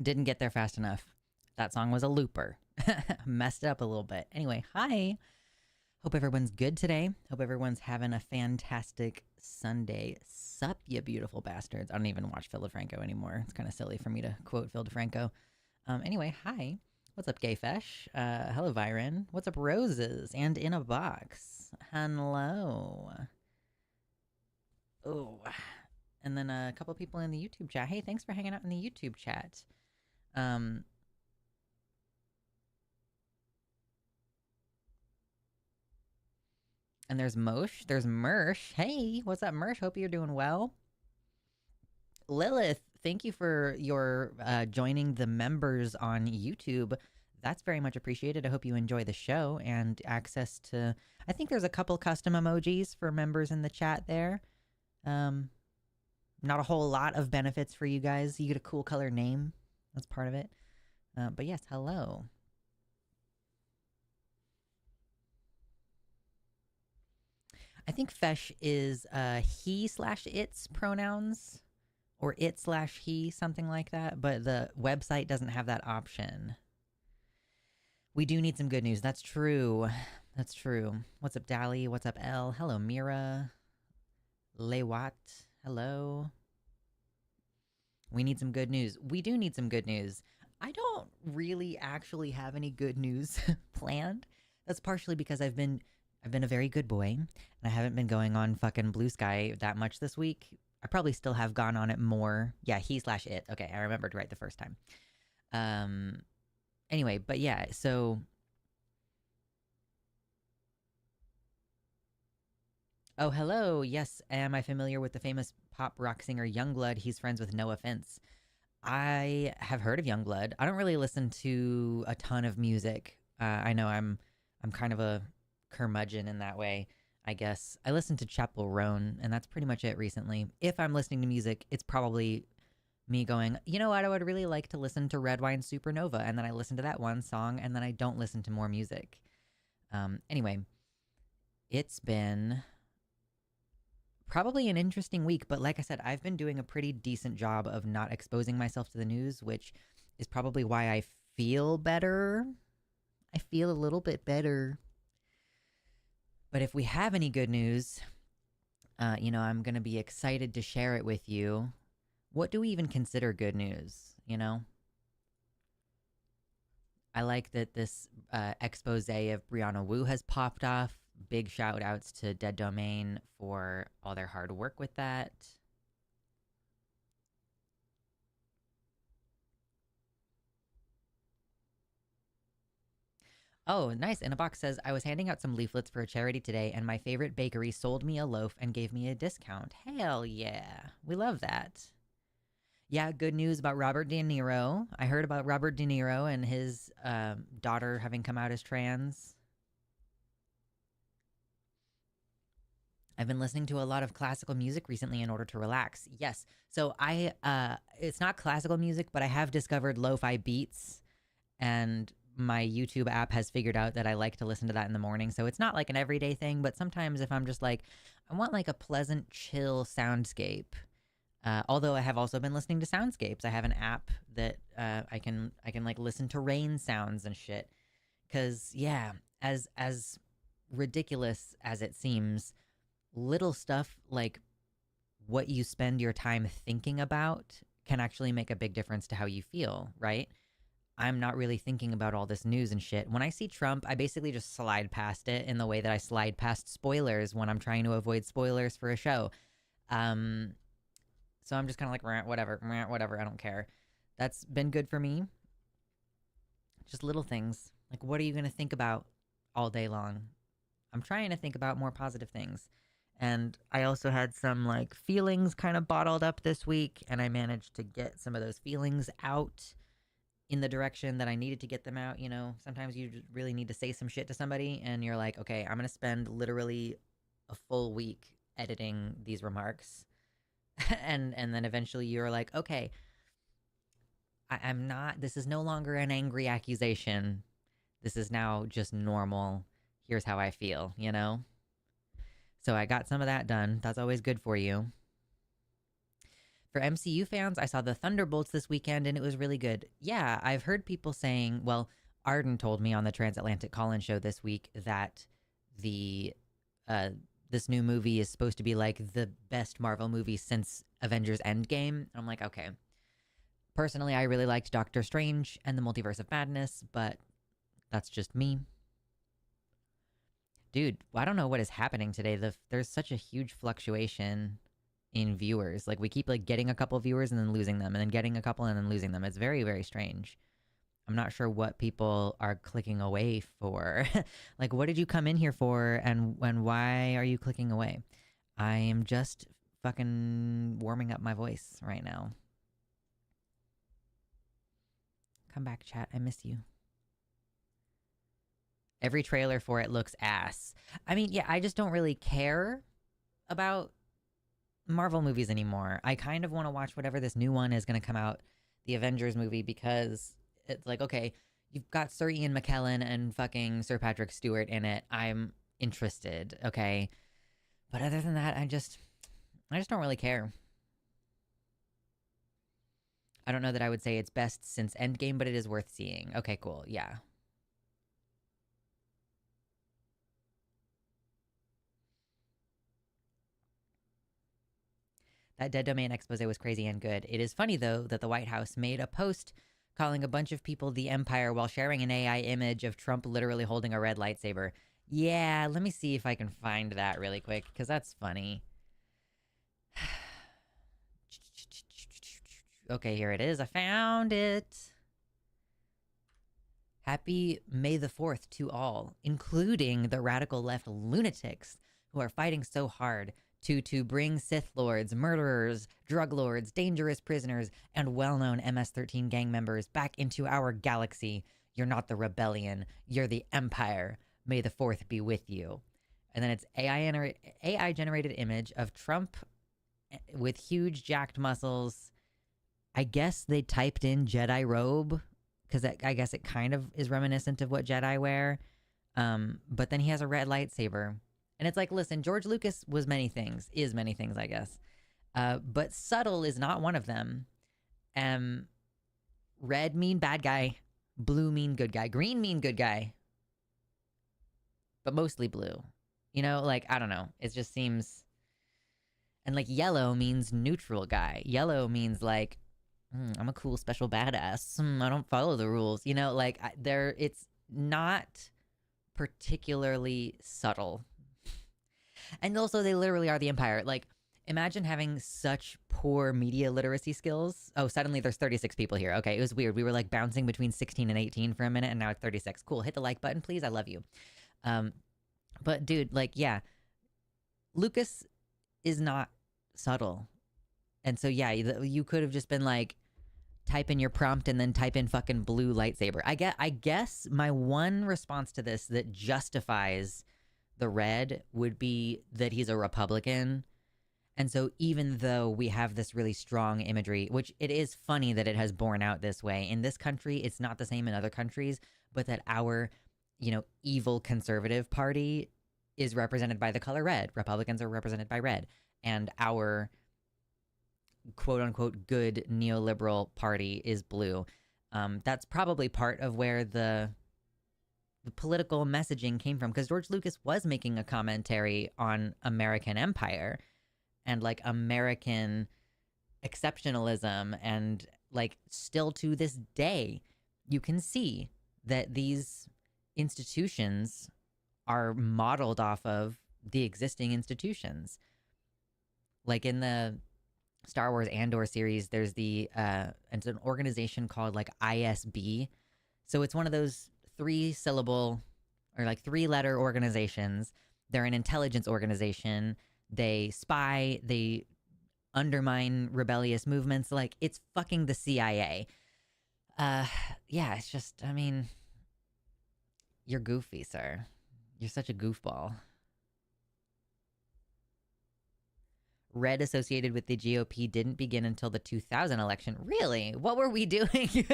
Didn't get there fast enough. That song was a looper. Messed it up a little bit. Anyway, hi. Hope everyone's good today. Hope everyone's having a fantastic Sunday. Sup, you beautiful bastards. I don't even watch Phil DeFranco anymore. It's kind of silly for me to quote Phil DeFranco. Anyway, hi. What's up, Gayfesh? Hello, Viren. What's up, Roses? And in a box. Hello. Oh. And then a couple people in the YouTube chat. Hey, thanks for hanging out in the YouTube chat. And there's Mosh. There's Mersh. Hey, what's up, Mersh? Hope you're doing well. Lilith, thank you for your joining the members on YouTube. That's very much appreciated. I hope you enjoy the show and access to... I think there's a couple custom emojis for members in the chat there. Not a whole lot of benefits for you guys. You get a cool color name. That's part of it. But yes, hello. I think Fesh is he/its pronouns, or it/he, something like that. But the website doesn't have that option. We do need some good news. That's true. That's true. What's up, Dally? What's up, Elle? Hello, Mira. Lewat. Hello. We need some good news. We do need some good news. I don't really actually have any good news planned. That's partially because I've been a very good boy, and I haven't been going on fucking Blue Sky that much this week. I probably still have gone on it more. Yeah, he/it. Okay, I remembered right the first time. Anyway, but yeah, so... Oh, hello. Yes, am I familiar with the famous pop rock singer Youngblood? He's friends with No Offense. I have heard of Youngblood. I don't really listen to a ton of music. I know I'm kind of a curmudgeon in that way, I guess. I listen to Chapel Roan, and that's pretty much it recently. If I'm listening to music, it's probably me going, you know what, I would really like to listen to Red Wine Supernova, and then I listen to that one song, and then I don't listen to more music. Anyway, it's been... probably an interesting week, but like I said, I've been doing a pretty decent job of not exposing myself to the news, which is probably why I feel better. I feel a little bit better. But if we have any good news, I'm going to be excited to share it with you. What do we even consider good news, you know? I like that this expose of Brianna Wu has popped off. Big shout outs to Dead Domain for all their hard work with that. Oh, nice. In a box says, I was handing out some leaflets for a charity today, and my favorite bakery sold me a loaf and gave me a discount. Hell yeah. We love that. Yeah, good news about Robert De Niro. I heard about Robert De Niro and his daughter having come out as trans. I've been listening to a lot of classical music recently in order to relax. Yes. So it's not classical music, but I have discovered lo-fi beats, and my YouTube app has figured out that I like to listen to that in the morning. So it's not like an everyday thing, but sometimes if I'm just like, I want like a pleasant, chill soundscape. Although I have also been listening to soundscapes. I have an app that I can like listen to rain sounds and shit. 'Cause yeah, as ridiculous as it seems, little stuff like what you spend your time thinking about can actually make a big difference to how you feel, right? I'm not really thinking about all this news and shit. When I see Trump, I basically just slide past it in the way that I slide past spoilers when I'm trying to avoid spoilers for a show. So I'm just kind of like, whatever, I don't care. That's been good for me. Just little things. Like, what are you going to think about all day long? I'm trying to think about more positive things. And I also had some like feelings kind of bottled up this week, and I managed to get some of those feelings out in the direction that I needed to get them out. You know, sometimes you just really need to say some shit to somebody, and you're like, okay, I'm going to spend literally a full week editing these remarks. and then eventually you're like, okay, I'm not, this is no longer an angry accusation. This is now just normal. Here's how I feel, you know? So I got some of that done. That's always good for you. For MCU fans, I saw the Thunderbolts this weekend and it was really good. Yeah, I've heard people saying, well, Arden told me on the Transatlantic Call-In show this week that the uh this new movie is supposed to be like the best Marvel movie since Avengers Endgame. I'm like, okay. Personally, I really liked Doctor Strange and the Multiverse of Madness, but that's just me. Dude, I don't know what is happening today. There's such a huge fluctuation in viewers. Like we keep like getting a couple viewers and then losing them and then getting a couple and then losing them. It's very, very strange. I'm not sure what people are clicking away for. Like, what did you come in here for and why are you clicking away? I am just fucking warming up my voice right now. Come back, chat. I miss you. Every trailer for it looks ass. I mean, yeah, I just don't really care about Marvel movies anymore. I kind of want to watch whatever this new one is going to come out, the Avengers movie, because it's like, okay, you've got Sir Ian McKellen and fucking Sir Patrick Stewart in it. I'm interested, okay? But other than that, I just don't really care. I don't know that I would say it's best since Endgame, but it is worth seeing. Okay, cool. Yeah. That Dead Domain expose was crazy and good. It is funny, though, that the White House made a post calling a bunch of people the Empire while sharing an AI image of Trump literally holding a red lightsaber. Yeah, let me see if I can find that really quick, because that's funny. Okay, here it is. I found it. Happy May the 4th to all, including the radical left lunatics who are fighting so hard to bring Sith Lords, murderers, drug lords, dangerous prisoners, and well-known MS-13 gang members back into our galaxy. You're not the rebellion. You're the Empire. May the 4th be with you. And then it's AI-generated image of Trump with huge jacked muscles. I guess they typed in Jedi robe, because I guess it kind of is reminiscent of what Jedi wear. But then he has a red lightsaber. And it's like, listen, George Lucas was many things, I guess. But subtle is not one of them. Red mean bad guy, blue mean good guy, green mean good guy, but mostly blue. You know, like, I don't know. It just seems... And like yellow means neutral guy. Yellow means like, I'm a cool special badass. I don't follow the rules. You know, like it's not particularly subtle. And also, they literally are the Empire. Like, imagine having such poor media literacy skills. Oh, suddenly there's 36 people here. Okay, it was weird. We were like bouncing between 16 and 18 for a minute, and now it's 36. Cool. Hit the like button, please. I love you. But dude, like, yeah, Lucas is not subtle. And so, yeah, you could have just been like, type in your prompt and then type in fucking blue lightsaber. I guess my one response to this that justifies the red would be that he's a Republican. And so even though we have this really strong imagery, which it is funny that it has borne out this way, in this country, it's not the same in other countries, but that our, evil conservative party is represented by the color red. Republicans are represented by red. And our quote unquote good neoliberal party is blue. That's probably part of where the political messaging came from, because George Lucas was making a commentary on American empire and like American exceptionalism, and like still to this day you can see that these institutions are modeled off of the existing institutions. Like in the Star Wars Andor series, there's it's an organization called like ISB. So it's one of those 3-syllable or like 3-letter organizations. They're an intelligence organization. They spy, they undermine rebellious movements. Like, it's fucking the CIA. Yeah, it's just, I mean, you're goofy, sir. You're such a goofball. Red associated with the GOP didn't begin until the 2000 election. Really? What were we doing?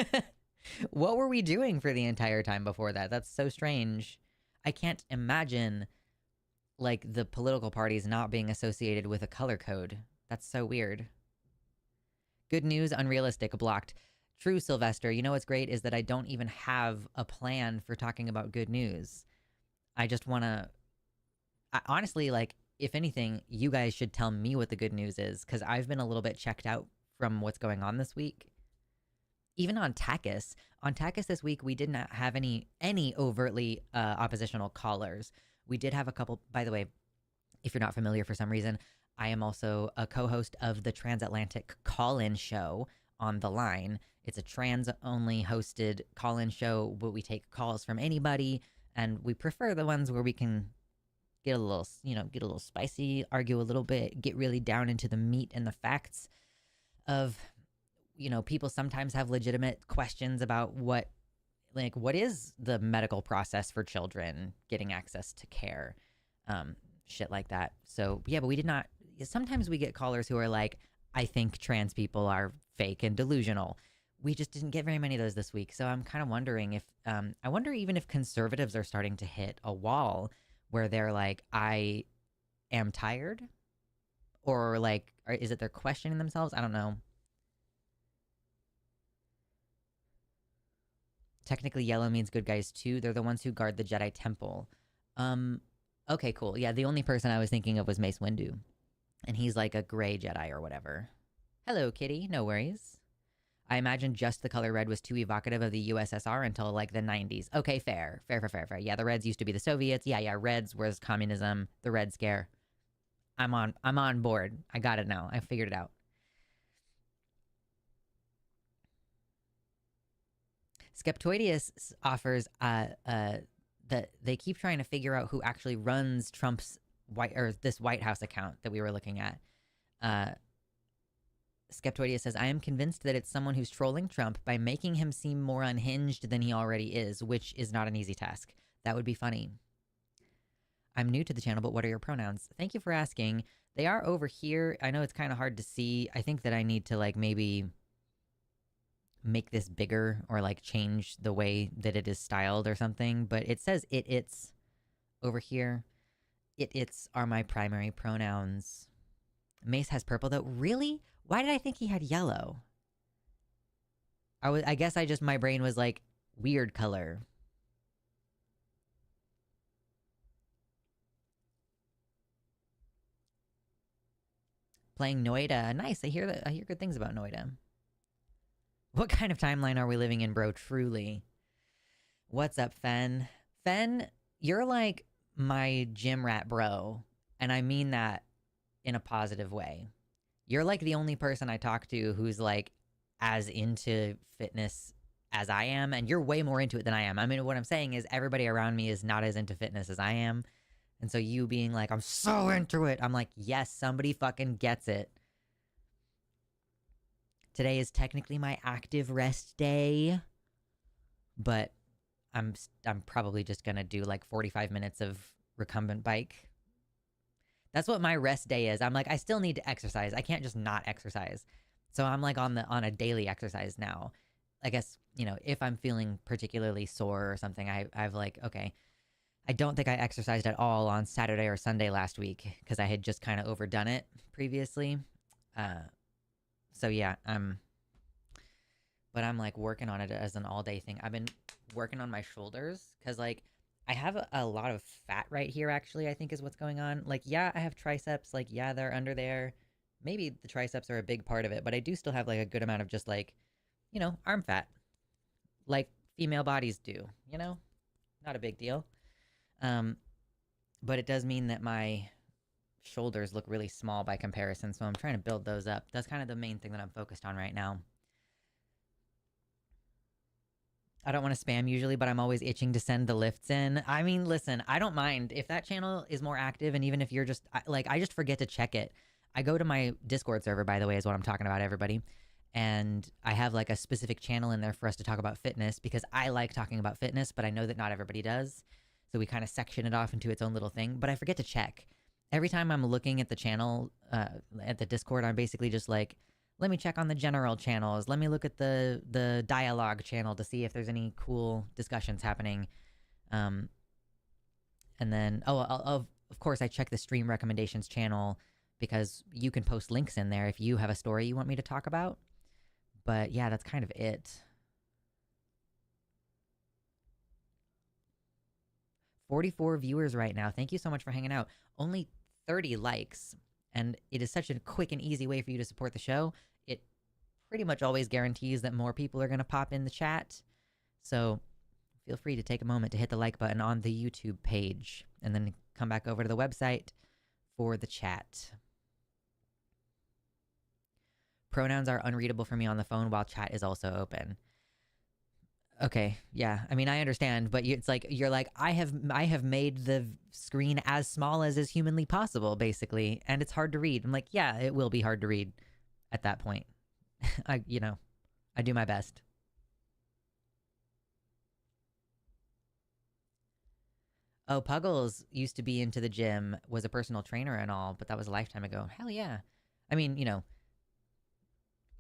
What were we doing for the entire time before that? That's so strange. I can't imagine, like, the political parties not being associated with a color code. That's so weird. Good news, unrealistic, blocked. True, Sylvester. You know what's great is that I don't even have a plan for talking about good news. I just want to. Honestly, like, if anything, you guys should tell me what the good news is, because I've been a little bit checked out from what's going on this week. Even on Takis. On Takis this week, we did not have any overtly oppositional callers. We did have a couple, by the way, if you're not familiar for some reason, I am also a co-host of the Transatlantic Call-In Show on The Line. It's a trans-only hosted call-in show where we take calls from anybody, and we prefer the ones where we can get a little spicy, argue a little bit, get really down into the meat and the facts of, people sometimes have legitimate questions about what is the medical process for children getting access to care, shit like that. So yeah, but we did not. Sometimes we get callers who are like, I think trans people are fake and delusional. We just didn't get very many of those this week. So I'm kind of wondering if, I wonder even if conservatives are starting to hit a wall where they're like, I am tired, or like, is it they're questioning themselves? I don't know. Technically, yellow means good guys too. They're the ones who guard the Jedi Temple. Okay, cool. Yeah, the only person I was thinking of was Mace Windu, and he's like a gray Jedi or whatever. Hello, kitty. No worries. I imagine just the color red was too evocative of the USSR until like the 90s. Okay, fair. Yeah, the Reds used to be the Soviets. Yeah, Reds was communism, the Red Scare. I'm on board. I got it now. I figured it out. Skeptoideus offers that they keep trying to figure out who actually runs Trump's this White House account that we were looking at. Skeptoideus says, I am convinced that it's someone who's trolling Trump by making him seem more unhinged than he already is, which is not an easy task. That would be funny. I'm new to the channel, but what are your pronouns? Thank you for asking. They are over here. I know it's kind of hard to see. I think that I need to like maybe make this bigger or like change the way that it is styled or something, but it says it's over here. It's are my primary pronouns. Mace has purple though. Really? Why did I think he had yellow? I guess my brain was like weird color. Playing Noida. Nice. I hear good things about Noida. What kind of timeline are we living in, bro? Truly. What's up, Fen? Fen, you're like my gym rat bro, and I mean that in a positive way. You're like the only person I talk to who's like as into fitness as I am, and you're way more into it than I am. I mean, what I'm saying is everybody around me is not as into fitness as I am. And so you being like, I'm so into it. I'm like, yes, somebody fucking gets it. Today is technically my active rest day, but I'm probably just going to do like 45 minutes of recumbent bike. That's what my rest day is. I'm like, I still need to exercise. I can't just not exercise. So I'm like on a daily exercise now. I guess, if I'm feeling particularly sore or something, I've like, okay, I don't think I exercised at all on Saturday or Sunday last week because I had just kind of overdone it previously. So yeah, but I'm like working on it as an all day thing. I've been working on my shoulders because like I have a lot of fat right here, actually, I think is what's going on. Like, yeah, I have triceps. Like, yeah, they're under there. Maybe the triceps are a big part of it, but I do still have like a good amount of just like, arm fat. Like female bodies do, Not a big deal. But it does mean that my shoulders look really small by comparison, so I'm trying to build those up. That's kind of the main thing that I'm focused on right now. I don't want to spam usually, but I'm always itching to send the lifts in. I mean, listen, I don't mind if that channel is more active, and even if you're just like, I just forget to check it. I go to my Discord server, by the way, is what I'm talking about, everybody. And I have like a specific channel in there for us to talk about fitness because I like talking about fitness, but I know that not everybody does. So we kind of section it off into its own little thing, but I forget to check. Every time I'm looking at the channel, at the Discord, I'm basically just like, let me check on the general channels. Let me look at the dialogue channel to see if there's any cool discussions happening. And then, of course, I check the stream recommendations channel because you can post links in there if you have a story you want me to talk about. But yeah, that's kind of it. 44 viewers right now. Thank you so much for hanging out. Only 30 likes. And it is such a quick and easy way for you to support the show. It pretty much always guarantees that more people are going to pop in the chat. So feel free to take a moment to hit the like button on the YouTube page and then come back over to the website for the chat. Pronouns are unreadable for me on the phone while chat is also open. Okay, yeah. I mean, I understand, but it's like you're like I have made the screen as small as is humanly possible, basically, and it's hard to read. I'm like, yeah, it will be hard to read at that point. I do my best. Oh, Puggles used to be into the gym, was a personal trainer and all, but that was a lifetime ago. Hell yeah. I mean,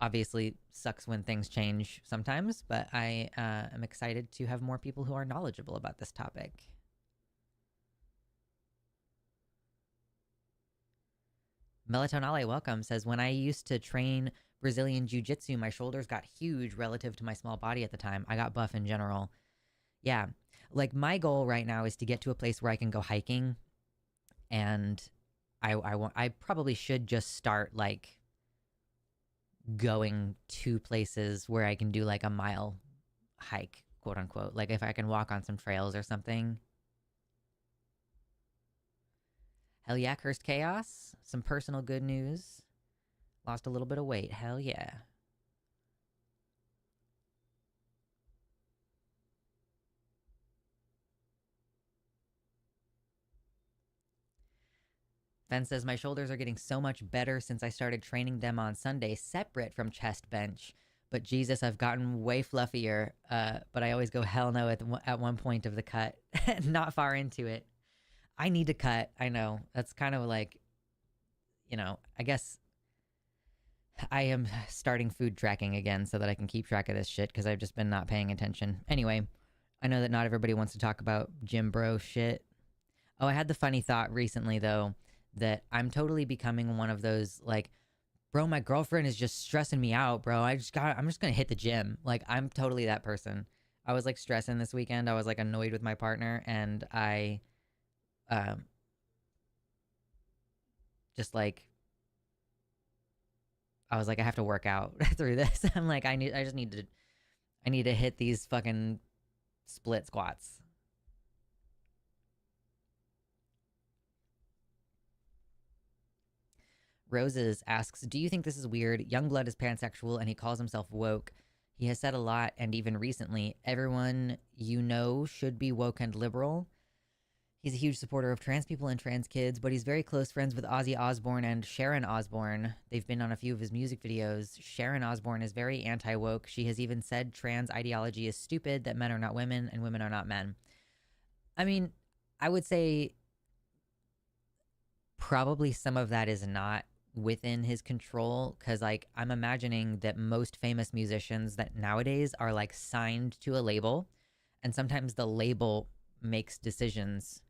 obviously sucks when things change sometimes, but I am excited to have more people who are knowledgeable about this topic. Melatonale welcome says, when I used to train Brazilian jiu-jitsu, my shoulders got huge relative to my small body at the time. I got buff in general. Yeah. Like my goal right now is to get to a place where I can go hiking, and I probably should just start like going to places where I can do like a mile hike, quote unquote. Like if I can walk on some trails or something. Hell yeah, Cursed Chaos. Some personal good news. Lost a little bit of weight. Hell yeah. Ben says, my shoulders are getting so much better since I started training them on Sunday, separate from chest bench. But Jesus, I've gotten way fluffier. But I always go hell no at one point of the cut, not far into it. I need to cut. I know. That's kind of like, I guess I am starting food tracking again so that I can keep track of this shit because I've just been not paying attention. Anyway, I know that not everybody wants to talk about gym bro shit. Oh, I had the funny thought recently, though, that I'm totally becoming one of those, like, bro, my girlfriend is just stressing me out, bro. I'm just gonna hit the gym. Like, I'm totally that person. I was like stressing this weekend. I was like annoyed with my partner, and I just like I was like, I have to work out through this. I'm like, I need to hit these fucking split squats. Roses asks, do you think this is weird? Youngblood is pansexual and he calls himself woke. He has said a lot, and even recently, everyone you know should be woke and liberal. He's a huge supporter of trans people and trans kids, but he's very close friends with Ozzy Osbourne and Sharon Osbourne. They've been on a few of his music videos. Sharon Osbourne is very anti-woke. She has even said trans ideology is stupid, that men are not women and women are not men. I mean, I would say probably some of that is not within his control, because like I'm imagining that most famous musicians that nowadays are like signed to a label, and sometimes the label makes decisions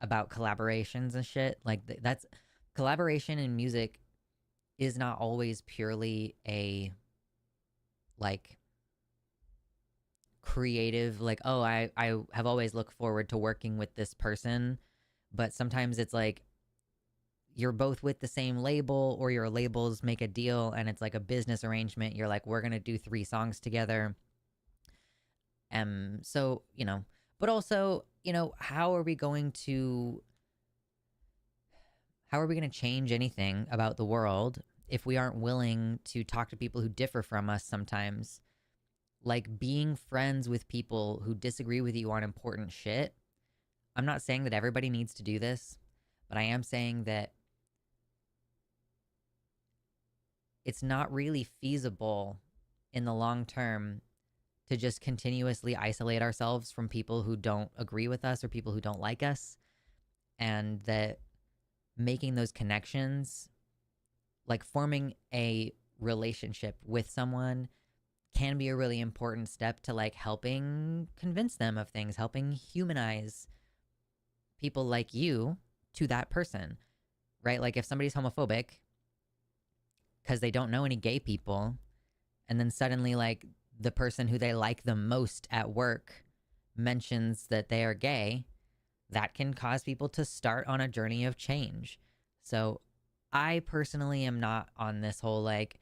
about collaborations and shit. Like that's collaboration in music is not always purely a like creative, like, oh, I have always looked forward to working with this person, but sometimes it's like you're both with the same label, or your labels make a deal and it's like a business arrangement. You're like, we're gonna do 3 songs together. So, but also, how are we going to change anything about the world if we aren't willing to talk to people who differ from us sometimes? Like being friends with people who disagree with you on important shit. I'm not saying that everybody needs to do this, but I am saying that it's not really feasible in the long term to just continuously isolate ourselves from people who don't agree with us or people who don't like us, and that making those connections, like forming a relationship with someone, can be a really important step to like helping convince them of things, helping humanize people like you to that person, right? Like if somebody's homophobic because they don't know any gay people and then suddenly like the person who they like the most at work mentions that they are gay, that can cause people to start on a journey of change. So I personally am not on this whole like,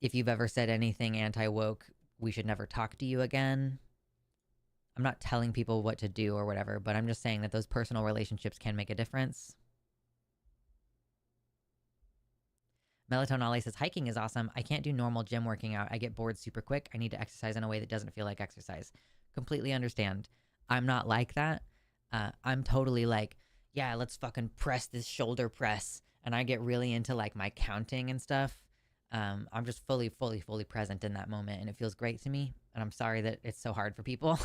if you've ever said anything anti woke, we should never talk to you again. I'm not telling people what to do or whatever, but I'm just saying that those personal relationships can make a difference. Melatonali says, hiking is awesome. I can't do normal gym working out. I get bored super quick. I need to exercise in a way that doesn't feel like exercise. Completely understand. I'm not like that. I'm totally like, yeah, let's fucking press this shoulder press. And I get really into like my counting and stuff. I'm just fully present in that moment. And it feels great to me. And I'm sorry that it's so hard for people.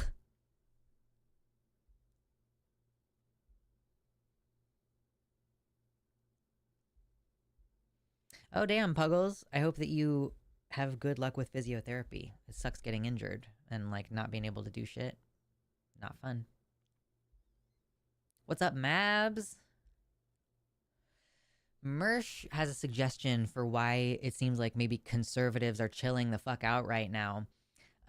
Oh, damn, Puggles. I hope that you have good luck with physiotherapy. It sucks getting injured and like not being able to do shit. Not fun. What's up, Mabs? Mersh has a suggestion for why it seems like maybe conservatives are chilling the fuck out right now.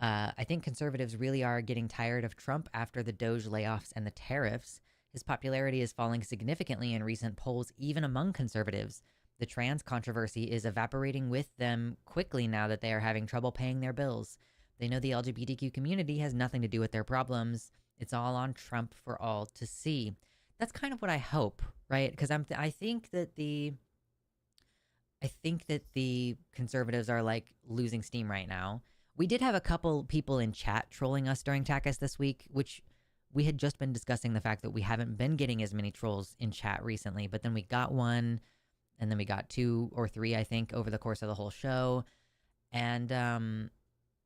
I think conservatives really are getting tired of Trump after the Doge layoffs and the tariffs. His popularity is falling significantly in recent polls, even among conservatives. The trans controversy is evaporating with them quickly now that they are having trouble paying their bills. They know the LGBTQ community has nothing to do with their problems. It's all on Trump for all to see. That's kind of what I hope, right? Because I think that the conservatives are like losing steam right now. We did have a couple people in chat trolling us during TACUS this week, which we had just been discussing the fact that we haven't been getting as many trolls in chat recently, but then we got one, and then we got two or three, I think, over the course of the whole show. And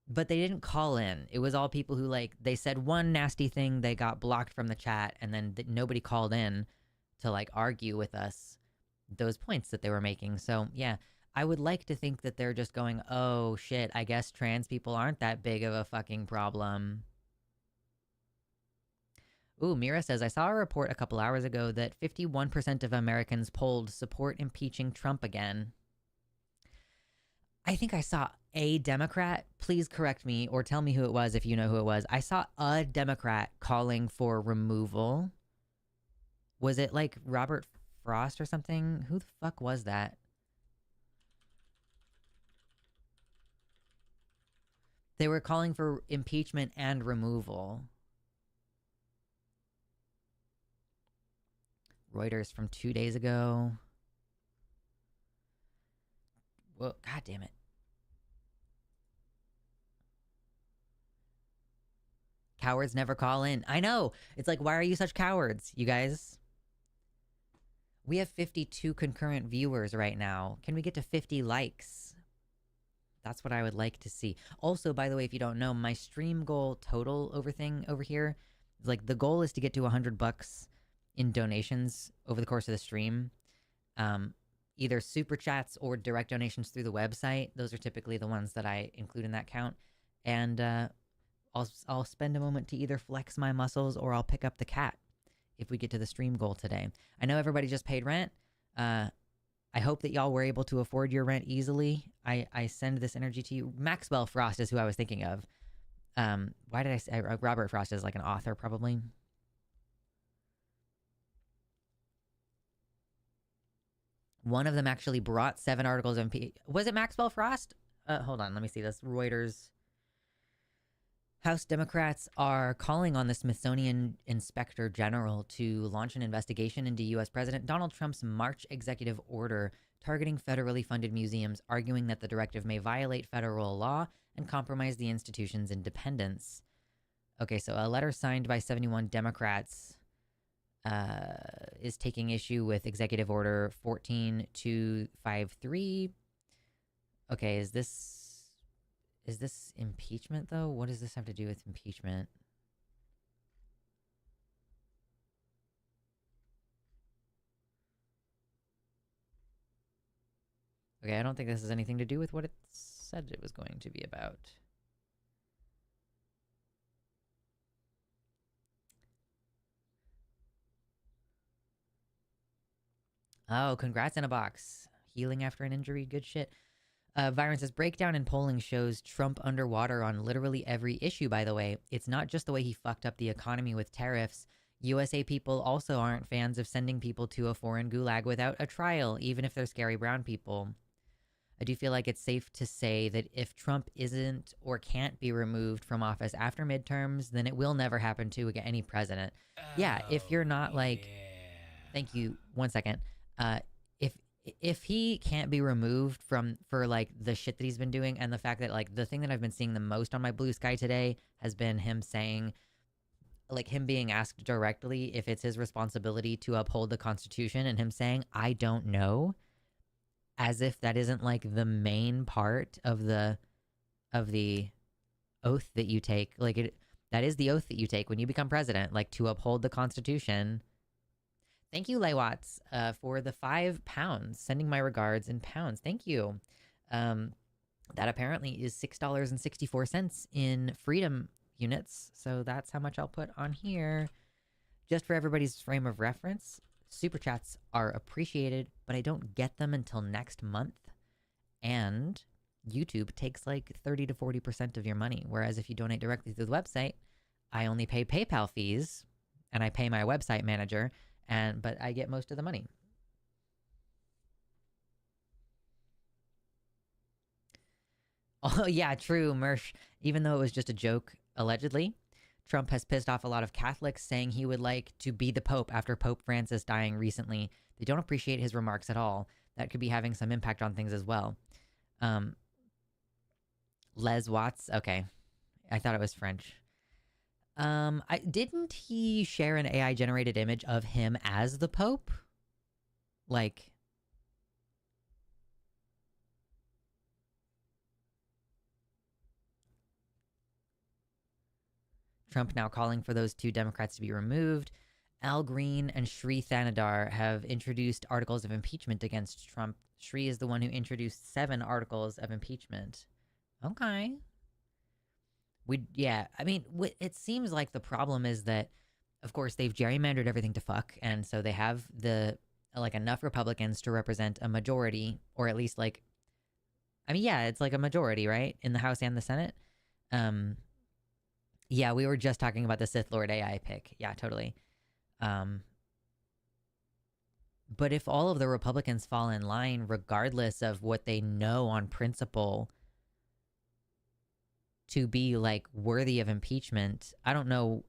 but they didn't call in. It was all people who like, they said one nasty thing, they got blocked from the chat, and then nobody called in to like argue with us those points that they were making. So yeah, I would like to think that they're just going, oh shit, I guess trans people aren't that big of a fucking problem. Ooh, Mira says, I saw a report a couple hours ago that 51% of Americans polled support impeaching Trump again. I think I saw a Democrat. Please correct me or tell me who it was if you know who it was. I saw a Democrat calling for removal. Was it like Robert Frost or something? Who the fuck was that? They were calling for impeachment and removal. Reuters from 2 days ago. Well, god damn it. Cowards never call in. I know. It's like, why are you such cowards, you guys? We have 52 concurrent viewers right now. Can we get to 50 likes? That's what I would like to see. Also, by the way, if you don't know, my stream goal total over here, like the goal is to get to $100 in donations over the course of the stream. Either super chats or direct donations through the website. Those are typically the ones that I include in that count. And I'll spend a moment to either flex my muscles or I'll pick up the cat if we get to the stream goal today. I know everybody just paid rent. I hope that y'all were able to afford your rent easily. I send this energy to you. Maxwell Frost is who I was thinking of. Why did I say Robert Frost is like an author probably? One of them actually brought 7 articles of was it Maxwell Frost? Hold on, let me see this. Reuters. House Democrats are calling on the Smithsonian Inspector General to launch an investigation into U.S. President Donald Trump's March executive order targeting federally funded museums, arguing that the directive may violate federal law and compromise the institution's independence. Okay, so a letter signed by 71 Democrats is taking issue with Executive Order 14253. Okay, is this impeachment, though? What does this have to do with impeachment? Okay, I don't think this has anything to do with what it said it was going to be about. Oh, congrats in a box. Healing after an injury, good shit. Byron says breakdown in polling shows Trump underwater on literally every issue, by the way. It's not just the way he fucked up the economy with tariffs. USA people also aren't fans of sending people to a foreign gulag without a trial, even if they're scary brown people. I do feel like it's safe to say that if Trump isn't or can't be removed from office after midterms, then it will never happen to any president. Yeah, if you're not like, thank you. 1 second. If if he can't be removed for like the shit that he's been doing, and the fact that like the thing that I've been seeing the most on my blue sky today has been him saying, like him being asked directly if it's his responsibility to uphold the Constitution, and him saying, I don't know, as if that isn't like the main part of the oath that you take. Like that is the oath that you take when you become president, like to uphold the Constitution. Thank you, Leywatts, for the £5. Sending my regards in pounds. Thank you. That apparently is $6.64 in freedom units. So that's how much I'll put on here. Just for everybody's frame of reference, super chats are appreciated, but I don't get them until next month. And YouTube takes like 30 to 40% of your money. Whereas if you donate directly through the website, I only pay PayPal fees and I pay my website manager. But I get most of the money. Oh, yeah, true, Mersh. Even though it was just a joke, allegedly, Trump has pissed off a lot of Catholics, saying he would like to be the Pope after Pope Francis dying recently. They don't appreciate his remarks at all. That could be having some impact on things as well. Les Watts. Okay. I thought it was French. Didn't he share an AI generated image of him as the Pope? Like, Trump now calling for those 2 Democrats to be removed. Al Green and Sri Thanadar have introduced articles of impeachment against Trump. Sri is the one who introduced 7 articles of impeachment. Okay. I mean, it seems like the problem is that, of course, they've gerrymandered everything to fuck, and so they have enough Republicans to represent a majority, or at least like, I mean, yeah, it's like a majority, right, in the House and the Senate. Yeah, we were just talking about the Sith Lord AI pick. Yeah, totally. But if all of the Republicans fall in line, regardless of what they know on principle to be like worthy of impeachment, I don't know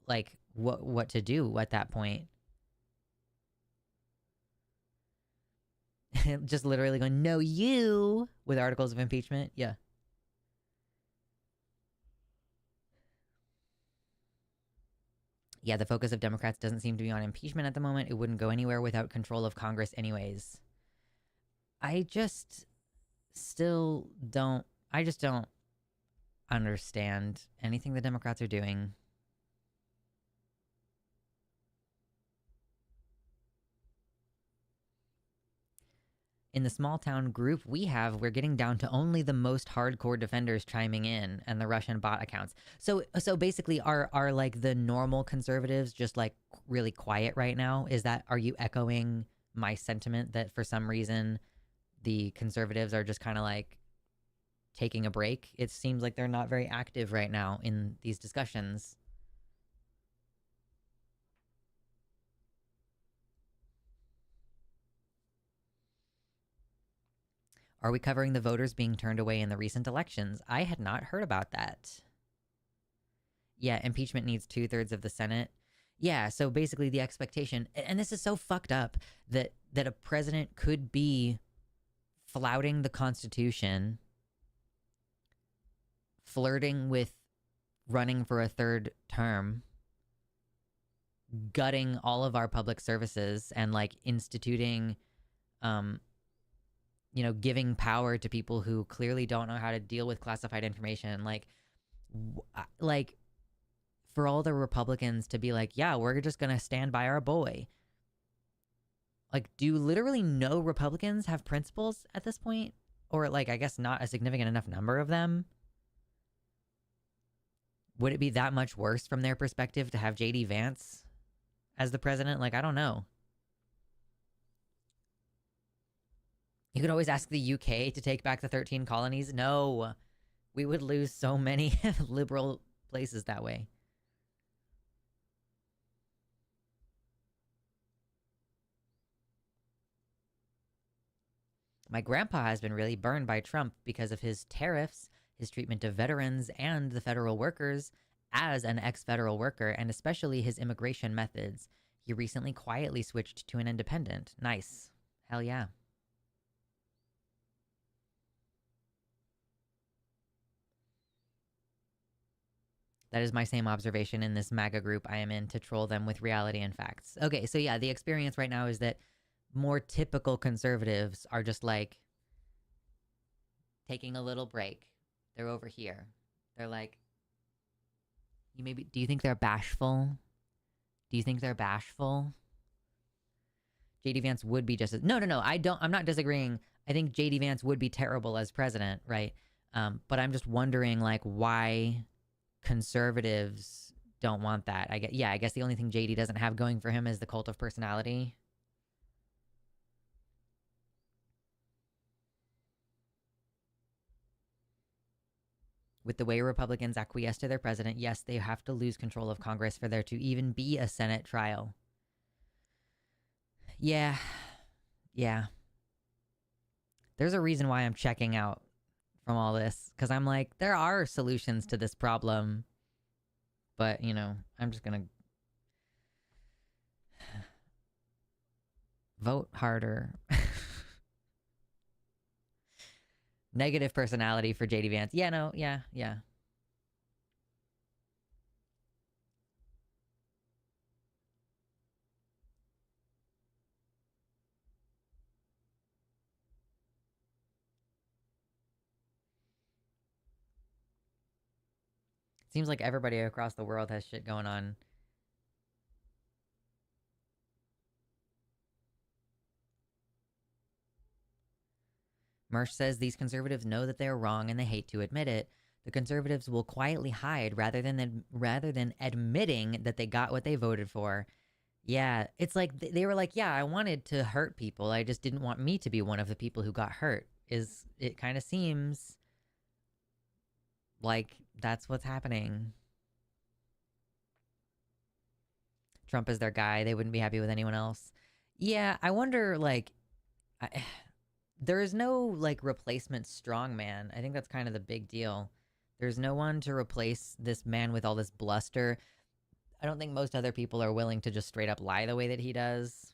like what to do at that point. Just literally going, no, you, with articles of impeachment. Yeah. Yeah, the focus of Democrats doesn't seem to be on impeachment at the moment. It wouldn't go anywhere without control of Congress anyways. I just don't understand anything the Democrats are doing. In the small town group we're getting down to only the most hardcore defenders chiming in and the Russian bot accounts. So basically are like the normal conservatives just like really quiet right now? Are you echoing my sentiment that for some reason the conservatives are just kind of like taking a break? It seems like they're not very active right now in these discussions. Are we covering the voters being turned away in the recent elections? I had not heard about that. Yeah, impeachment needs 2/3 of the Senate. Yeah, so basically the expectation, and this is so fucked up, that a president could be flouting the Constitution, flirting with running for a 3rd term, gutting all of our public services, and like instituting giving power to people who clearly don't know how to deal with classified information. Like for all the Republicans to be like, yeah, we're just gonna stand by our boy. Like, do literally no Republicans have principles at this point? Or like, I guess not a significant enough number of them? Would it be that much worse from their perspective to have JD Vance as the president? Like, I don't know. You could always ask the UK to take back the 13 colonies. No, we would lose so many liberal places that way. My grandpa has been really burned by Trump because of his tariffs, his treatment of veterans and the federal workers as an ex federal worker, and especially his immigration methods. He recently quietly switched to an independent. Nice. Hell yeah. That is my same observation in this MAGA group I am in to troll them with reality and facts. Okay, so yeah, the experience right now is that more typical conservatives are just like taking a little break. They're over here. They're like, do you think they're bashful? Do you think they're bashful? JD Vance would be just as, no. I'm not disagreeing. I think JD Vance would be terrible as president, right? But I'm just wondering like why conservatives don't want that. I guess the only thing JD doesn't have going for him is the cult of personality. With the way Republicans acquiesce to their president, yes, they have to lose control of Congress for there to even be a Senate trial. Yeah. There's a reason why I'm checking out from all this, because I'm like, there are solutions to this problem, but, I'm just going to vote harder. Negative personality for JD Vance. Yeah. Seems like everybody across the world has shit going on. Mersh says these conservatives know that they're wrong and they hate to admit it. The conservatives will quietly hide rather than admitting that they got what they voted for. Yeah, it's like they were like, yeah, I wanted to hurt people. I just didn't want me to be one of the people who got hurt. It kind of seems like that's what's happening. Trump is their guy. They wouldn't be happy with anyone else. Yeah, I wonder, like, there is no, like, replacement strongman. I think that's kind of the big deal. There's no one to replace this man with all this bluster. I don't think most other people are willing to just straight up lie the way that he does.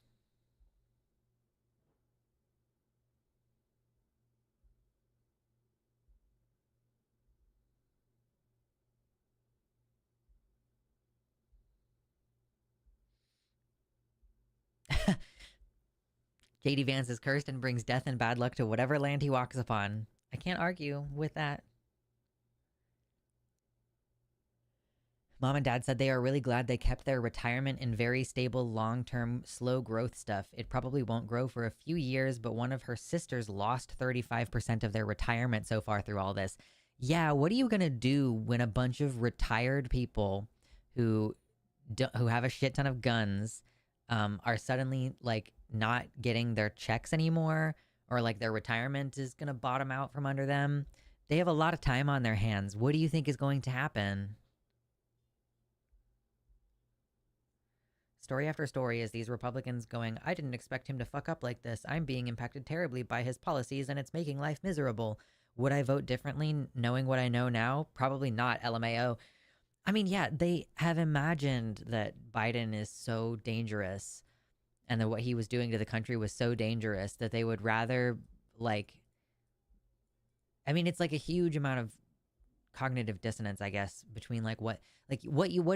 JD Vance is cursed and brings death and bad luck to whatever land he walks upon. I can't argue with that. Mom and dad said they are really glad they kept their retirement in very stable, long-term, slow growth stuff. It probably won't grow for a few years, but one of her sisters lost 35% of their retirement so far through all this. Yeah, what are you going to do when a bunch of retired people who have a shit ton of guns are suddenly, like, not getting their checks anymore, or, like, their retirement is going to bottom out from under them? They have a lot of time on their hands. What do you think is going to happen? Story after story is these Republicans going, I didn't expect him to fuck up like this. I'm being impacted terribly by his policies and it's making life miserable. Would I vote differently knowing what I know now? Probably not, LMAO. I mean, yeah, they have imagined that Biden is so dangerous and that what he was doing to the country was so dangerous that they would rather, like, I mean, it's like a huge amount of cognitive dissonance, I guess, between what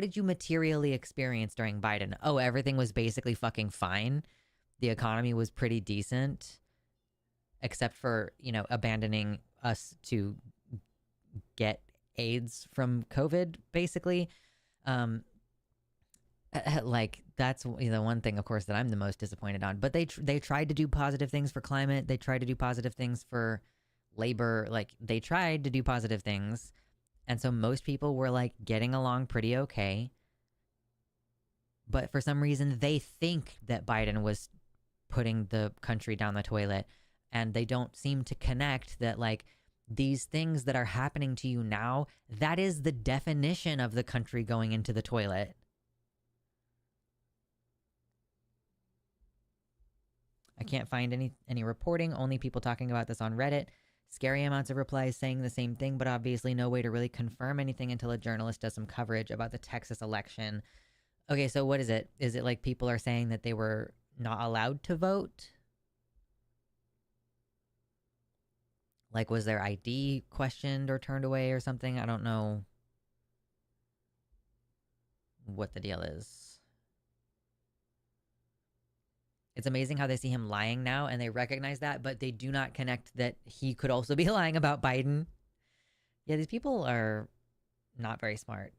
did you materially experience during Biden? Oh, everything was basically fucking fine. The economy was pretty decent, except for, abandoning us to get AIDS from COVID, basically. Like, that's the one thing, of course, that I'm the most disappointed on. But they tried to do positive things for climate. They tried to do positive things for labor. Like, they tried to do positive things. And so most people were, like, getting along pretty okay. But for some reason, they think that Biden was putting the country down the toilet. and they don't seem to connect that, like, these things that are happening to you now, that is the definition of the country going into the toilet. I can't find any reporting, only people talking about this on Reddit. Scary amounts of replies saying the same thing, but obviously no way to really confirm anything until a journalist does some coverage about the Texas election. Okay, so what is it? Is it like people are saying that they were not allowed to vote? Like, was their ID questioned or turned away or something? I don't know what the deal is. It's amazing how they see him lying now and they recognize that, but they do not connect that he could also be lying about Biden. Yeah, these people are not very smart.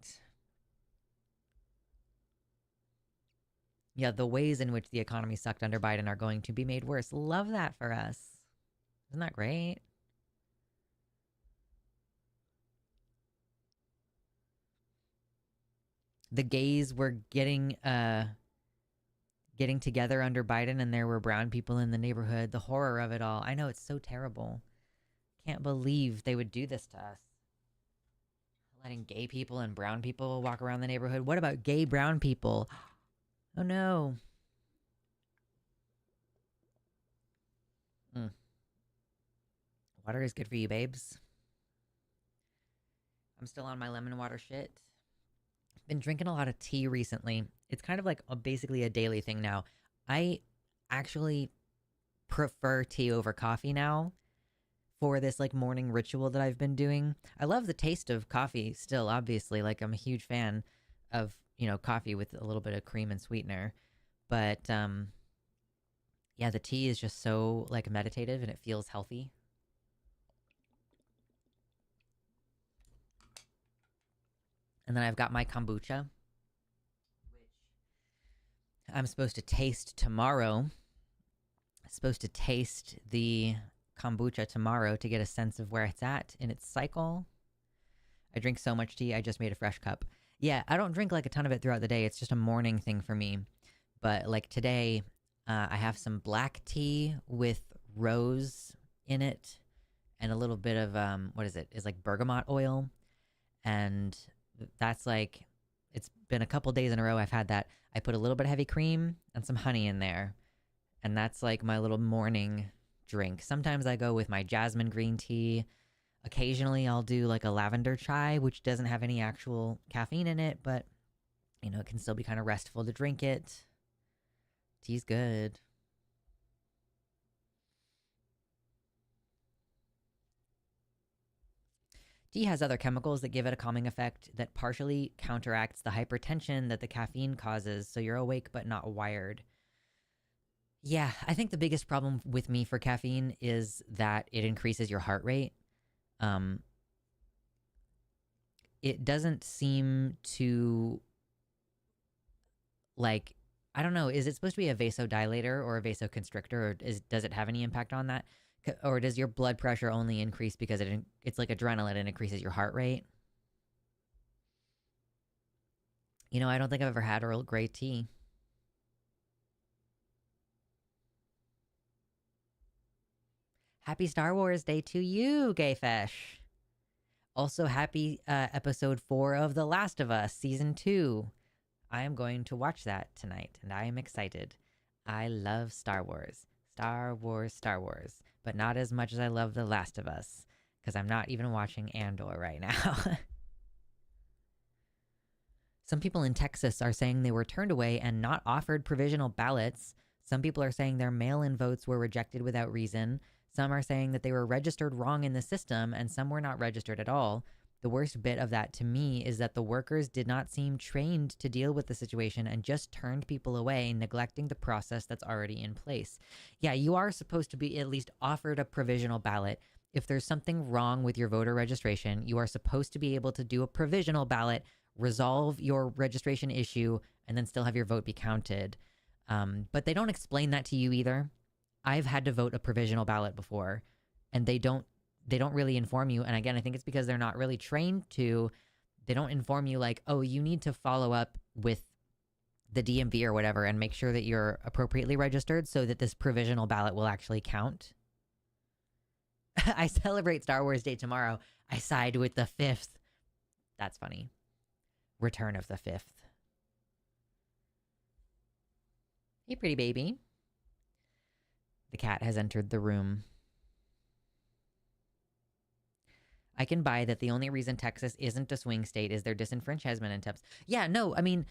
Yeah, the ways in which the economy sucked under Biden are going to be made worse. Love that for us. Isn't that great? The gays were getting together under Biden, and there were brown people in the neighborhood. The horror of it all. I know, it's so terrible. Can't believe they would do this to us. Letting gay people and brown people walk around the neighborhood. What about gay brown people? Oh no. Water is good for you, babes. I'm still on my lemon water shit. Been drinking a lot of tea recently. It's kind of like basically a daily thing now. I actually prefer tea over coffee now for this like morning ritual that I've been doing. I love the taste of coffee still, obviously. Like, I'm a huge fan of, coffee with a little bit of cream and sweetener. But yeah, the tea is just so like meditative and it feels healthy. And then I've got my kombucha, which I'm supposed to taste tomorrow. I'm supposed to taste the kombucha tomorrow to get a sense of where it's at in its cycle. I drink so much tea, I just made a fresh cup. Yeah, I don't drink like a ton of it throughout the day. It's just a morning thing for me. But like today, I have some black tea with rose in it and a little bit of, what is it? It's like bergamot oil. And that's like, it's been a couple days in a row I've had that. I put a little bit of heavy cream and some honey in there. And that's like my little morning drink. Sometimes I go with my jasmine green tea. Occasionally I'll do like a lavender chai, which doesn't have any actual caffeine in it, but it can still be kind of restful to drink it. Tea's good. Tea has other chemicals that give it a calming effect that partially counteracts the hypertension that the caffeine causes, so you're awake but not wired. Yeah, I think the biggest problem with me for caffeine is that it increases your heart rate. It doesn't seem to, like, I don't know, is it supposed to be a vasodilator or a vasoconstrictor, or does it have any impact on that? Or does your blood pressure only increase because it's like adrenaline and increases your heart rate? I don't think I've ever had Earl Grey tea. Happy Star Wars Day to you, Gayfesh. Also, happy episode 4 of The Last of Us, season 2. I am going to watch that tonight, and I am excited. I love Star Wars. Star Wars, Star Wars. But not as much as I love The Last of Us, because I'm not even watching Andor right now. Some people in Texas are saying they were turned away and not offered provisional ballots. Some people are saying their mail-in votes were rejected without reason. Some are saying that they were registered wrong in the system, and some were not registered at all. The worst bit of that to me is that the workers did not seem trained to deal with the situation and just turned people away, neglecting the process that's already in place. Yeah, you are supposed to be at least offered a provisional ballot. If there's something wrong with your voter registration, you are supposed to be able to do a provisional ballot, resolve your registration issue, and then still have your vote be counted. But they don't explain that to you either. I've had to vote a provisional ballot before, and they don't really inform you. And again, I think it's because they're not really trained to. They don't inform you like, oh, you need to follow up with the DMV or whatever and make sure that you're appropriately registered so that this provisional ballot will actually count. I celebrate Star Wars Day tomorrow. I side with the fifth. That's funny. Return of the Fifth. Hey, pretty baby. The cat has entered the room. I can buy that the only reason Texas isn't a swing state is their disenfranchisement attempts. Yeah, no, I mean,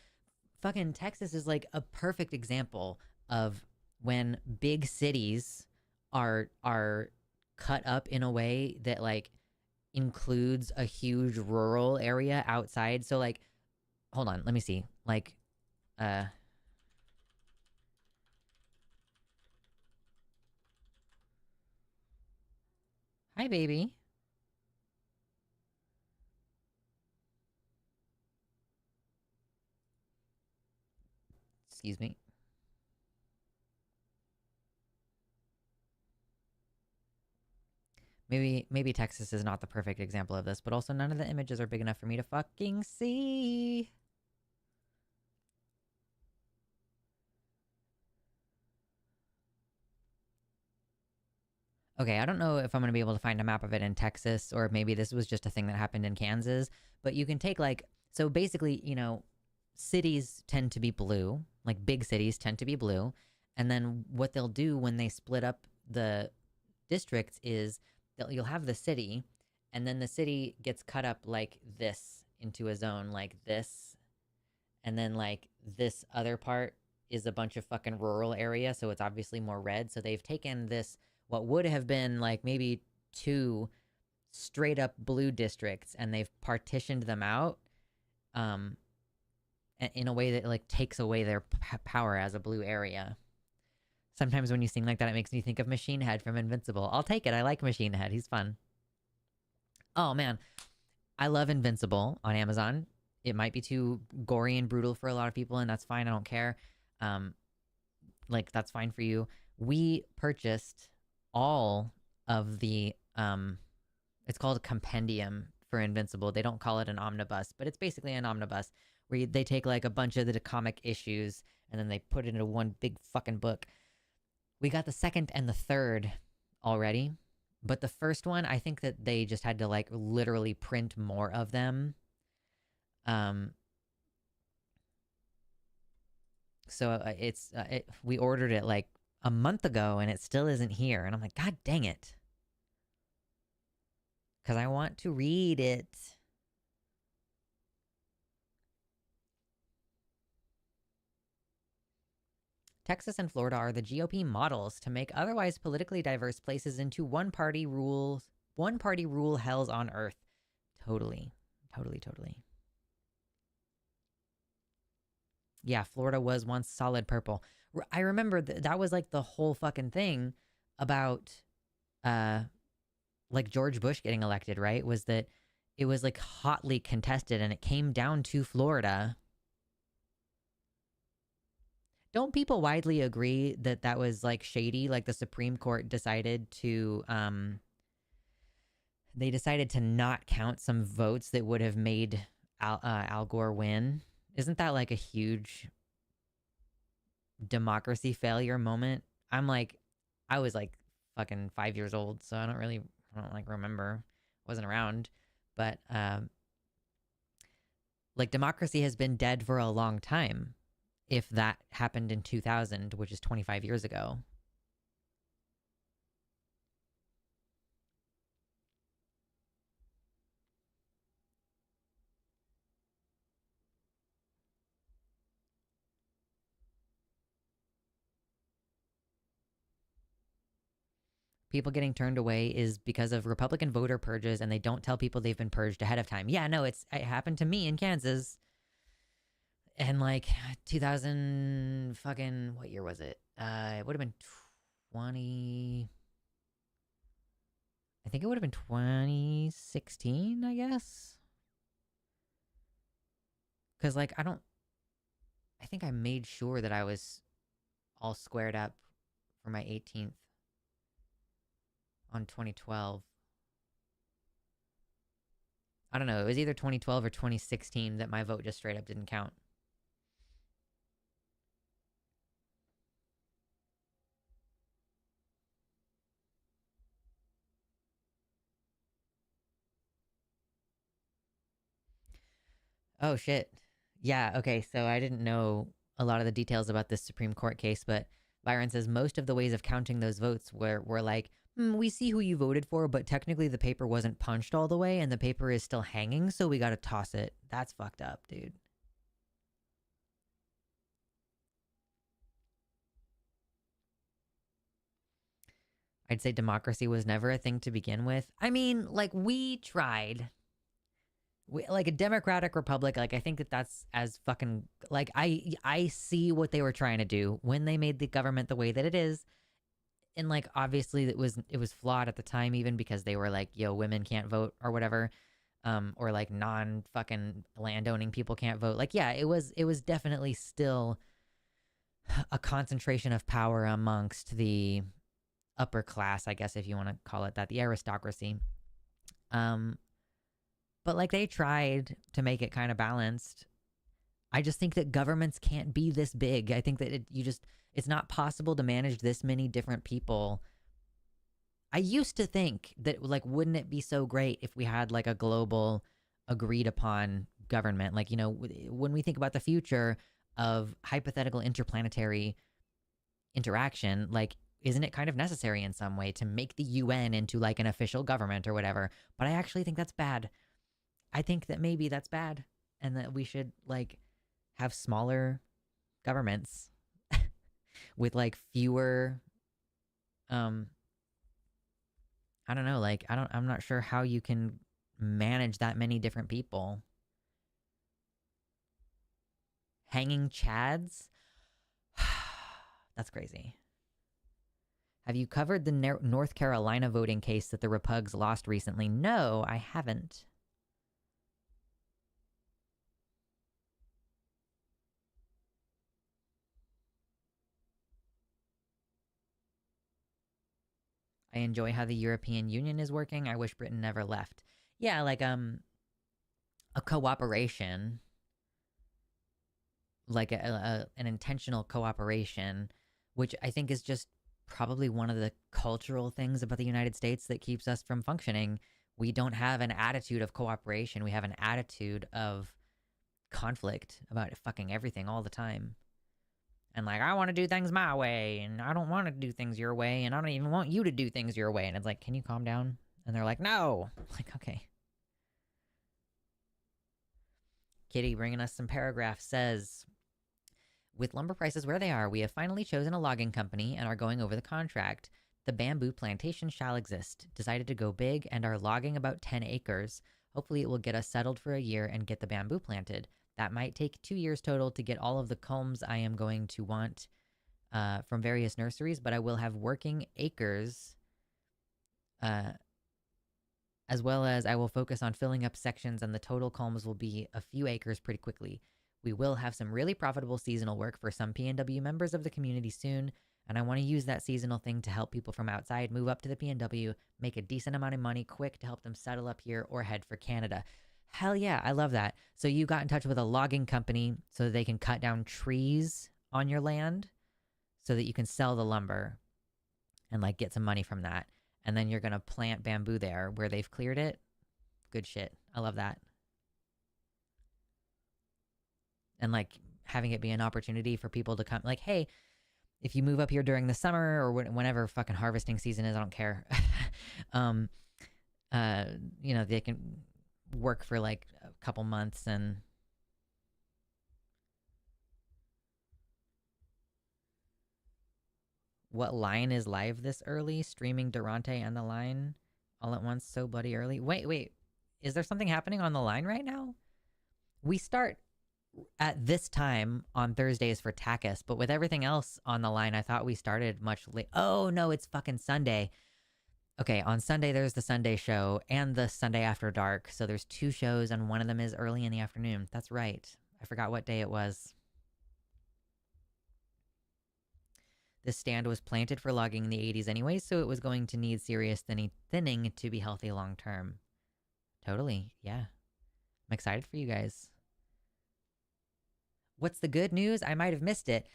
fucking Texas is like a perfect example of when big cities are cut up in a way that like includes a huge rural area outside. So like, hold on, let me see. Like, uh, hi, baby. Excuse me. Maybe Texas is not the perfect example of this, but also none of the images are big enough for me to fucking see. Okay, I don't know if I'm going to be able to find a map of it in Texas, or maybe this was just a thing that happened in Kansas, but you can take like, so basically, you know, cities tend to be blue, like big cities tend to be blue. And then what they'll do when they split up the districts is you'll have the city, and then the city gets cut up like this into a zone like this. And then like this other part is a bunch of fucking rural area, so it's obviously more red. So they've taken this, what would have been like maybe two straight up blue districts, and they've partitioned them out um in a way that like takes away their power as a blue area. Sometimes when you sing like that, it makes me think of Machine Head from Invincible. I'll take it. I like Machine Head. He's fun. Oh man, I love Invincible on Amazon. It might be too gory and brutal for a lot of people, and that's fine. I don't care. Um, like that's fine for you. We purchased all of the it's called a compendium for Invincible. They don't call it an omnibus, but it's basically an omnibus where they take like a bunch of the comic issues and then they put it into one big fucking book. We got the second and the third already, but the first one, I think that they just had to like literally print more of them. Um, so we ordered it like a month ago and it still isn't here, and I'm like, God dang it, because I want to read it. Texas and Florida are the GOP models to make otherwise politically diverse places into one party rule hells on earth. Totally. Totally. Yeah, Florida was once solid purple. I remember that was like the whole fucking thing about like George Bush getting elected, right? Was that it was like hotly contested and it came down to Florida. Don't people widely agree that that was like shady? Like the Supreme Court decided to they decided to not count some votes that would have made Al Gore win. Isn't that like a huge democracy failure moment? I'm like, I was like fucking 5 years old, so I don't like remember. Wasn't around, but like democracy has been dead for a long time. If that happened in 2000, which is 25 years ago. People getting turned away is because of Republican voter purges, and they don't tell people they've been purged ahead of time. Yeah, no, it happened to me in Kansas. And like 2000 fucking, what year was it? It would have been 20, I think it would have been 2016, I guess. Cuz like I think I made sure that I was all squared up for my 18th on 2012. I don't know, it was either 2012 or 2016 that my vote just straight up didn't count. Oh shit. Yeah, okay, so I didn't know a lot of the details about this Supreme Court case, but Byron says most of the ways of counting those votes were like, we see who you voted for, but technically the paper wasn't punched all the way and the paper is still hanging, so we gotta toss it. That's fucked up, dude. I'd say democracy was never a thing to begin with. I mean, like, we tried. Like a democratic republic, like I think that's as fucking like I see what they were trying to do when they made the government the way that it is, and like obviously it was flawed at the time, even because they were like, yo, women can't vote or whatever, or like non fucking landowning people can't vote. Like, yeah, it was definitely still a concentration of power amongst the upper class, I guess, if you want to call it that, the aristocracy. um but like they tried to make it kind of balanced. I just think that governments can't be this big. I think that it's not possible to manage this many different people. I used to think that, like, wouldn't it be so great if we had like a global agreed upon government? Like, when we think about the future of hypothetical interplanetary interaction, like, isn't it kind of necessary in some way to make the UN into like an official government or whatever? But I actually think that's bad. I think that maybe that's bad and that we should like have smaller governments with like fewer I don't know, like I'm not sure how you can manage that many different people. Hanging chads? That's crazy. Have you covered the North Carolina voting case that the Repugs lost recently? No, I haven't. I enjoy how the European Union is working. I wish Britain never left. Yeah, like a cooperation, like an intentional cooperation, which I think is just probably one of the cultural things about the United States that keeps us from functioning. We don't have an attitude of cooperation. We have an attitude of conflict about fucking everything all the time. And like, I want to do things my way, and I don't want to do things your way, and I don't even want you to do things your way. And it's like, can you calm down? And they're like, no. I'm like, okay. Kitty bringing us some paragraphs says, with lumber prices where they are, we have finally chosen a logging company and are going over the contract. The bamboo plantation shall exist. Decided to go big and are logging about 10 acres. Hopefully it will get us settled for a year and get the bamboo planted. That might take 2 years total to get all of the culms I am going to want from various nurseries, but I will have working acres, as well as I will focus on filling up sections, and the total culms will be a few acres pretty quickly. We will have some really profitable seasonal work for some PNW members of the community soon, and I want to use that seasonal thing to help people from outside move up to the PNW, make a decent amount of money quick to help them settle up here or head for Canada. Hell yeah, I love that. So you got in touch with a logging company so that they can cut down trees on your land so that you can sell the lumber and like get some money from that. And then you're going to plant bamboo there where they've cleared it. Good shit. I love that. And like having it be an opportunity for people to come, like, hey, if you move up here during the summer or whenever fucking harvesting season is, I don't care. They can work for like a couple months and what line is live this early? Streaming Durante and the line all at once so bloody early. Wait. Is there something happening on the line right now? We start at this time on Thursdays for Takis, but with everything else on the line, I thought we started much late. Oh no, it's fucking Sunday. Okay, on Sunday there's the Sunday show and the Sunday After Dark. So there's 2 shows and one of them is early in the afternoon. That's right. I forgot what day it was. This stand was planted for logging in the 80s anyway, so it was going to need serious thinning to be healthy long term. Totally, yeah. I'm excited for you guys. What's the good news? I might have missed it.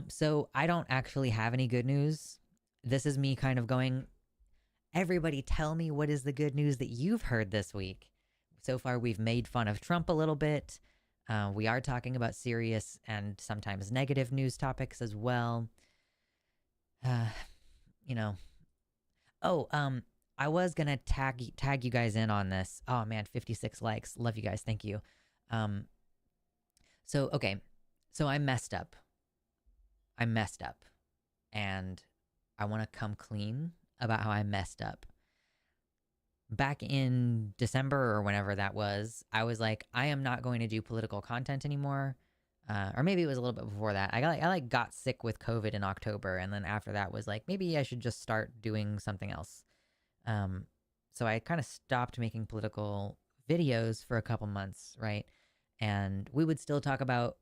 So I don't actually have any good news. This is me kind of going, everybody tell me what is the good news that you've heard this week. So far we've made fun of Trump a little bit. We are talking about serious and sometimes negative news topics as well. Uh, you know. Oh, I was gonna tag you guys in on this. Oh man, 56 likes. Love you guys. Thank you. Um, so okay, so I messed up. I messed up, and I want to come clean about how I messed up. Back in December or whenever that was, I was like, I am not going to do political content anymore. Or maybe it was a little bit before that. I got sick with COVID in October, and then after that was like, maybe I should just start doing something else. Um, so I kind of stopped making political videos for a couple months, right? And we would still talk about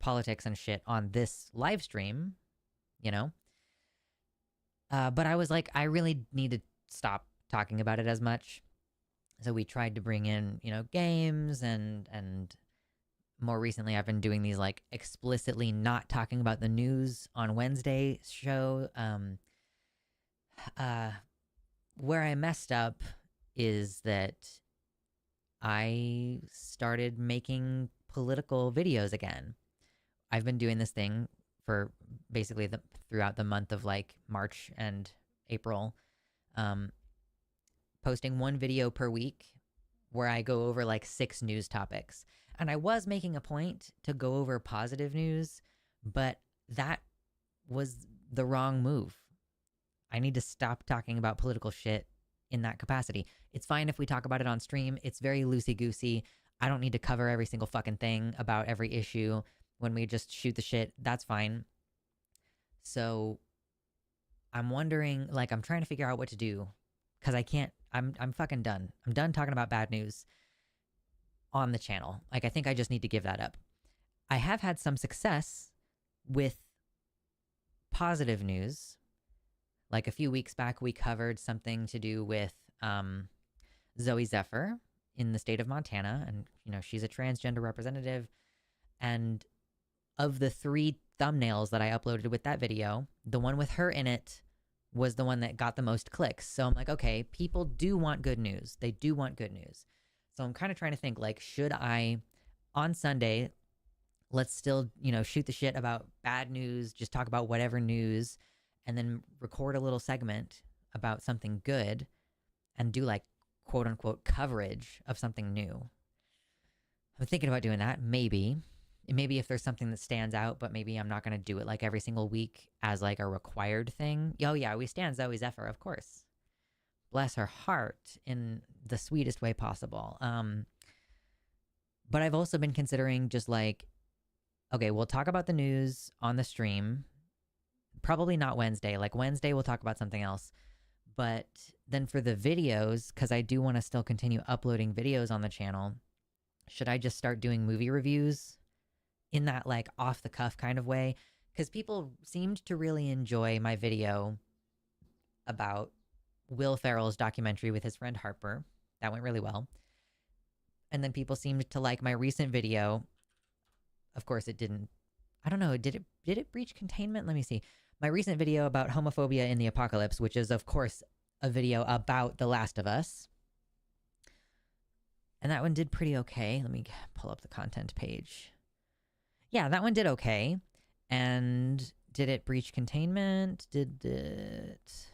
politics and shit on this live stream, you know? But I was like, I really need to stop talking about it as much. So we tried to bring in, games and more recently I've been doing these like explicitly not talking about the news on Wednesday show. Uh where I messed up is that I started making political videos again. I've been doing this thing for basically throughout the month of like March and April, um, posting one video per week where I go over like 6 news topics. And I was making a point to go over positive news, but that was the wrong move. I need to stop talking about political shit in that capacity. It's fine if we talk about it on stream. It's very loosey-goosey. I don't need to cover every single fucking thing about every issue when we just shoot the shit. That's fine. So I'm wondering, like, I'm trying to figure out what to do because I can't. I'm fucking done. I'm done talking about bad news on the channel. Like, I think I just need to give that up. I have had some success with positive news. Like a few weeks back, we covered something to do with Zoe Zephyr in the state of Montana. And, she's a transgender representative. And of the 3 thumbnails that I uploaded with that video, the one with her in it was the one that got the most clicks. So I'm like, okay, people do want good news. They do want good news. So I'm kind of trying to think, like, should I, on Sunday, let's still, shoot the shit about bad news, just talk about whatever news, and then record a little segment about something good and do like quote unquote coverage of something new. I'm thinking about doing that. Maybe if there's something that stands out, but maybe I'm not going to do it like every single week as like a required thing. Oh yeah, we stand Zoe Zephyr, of course. Bless her heart in the sweetest way possible. But I've also been considering just like, okay, we'll talk about the news on the stream. Probably not Wednesday. Like Wednesday, we'll talk about something else. But then for the videos, because I do want to still continue uploading videos on the channel, should I just start doing movie reviews in that like off the cuff kind of way? Because people seemed to really enjoy my video about Will Ferrell's documentary with his friend Harper. That went really well. And then people seemed to like my recent video. Of course, it didn't. I don't know. Did it breach containment? Let me see. My recent video about homophobia in the apocalypse, which is, of course, a video about The Last of Us. And that one did pretty okay. Let me pull up the content page. Yeah, that one did okay. And did it breach containment? Did it...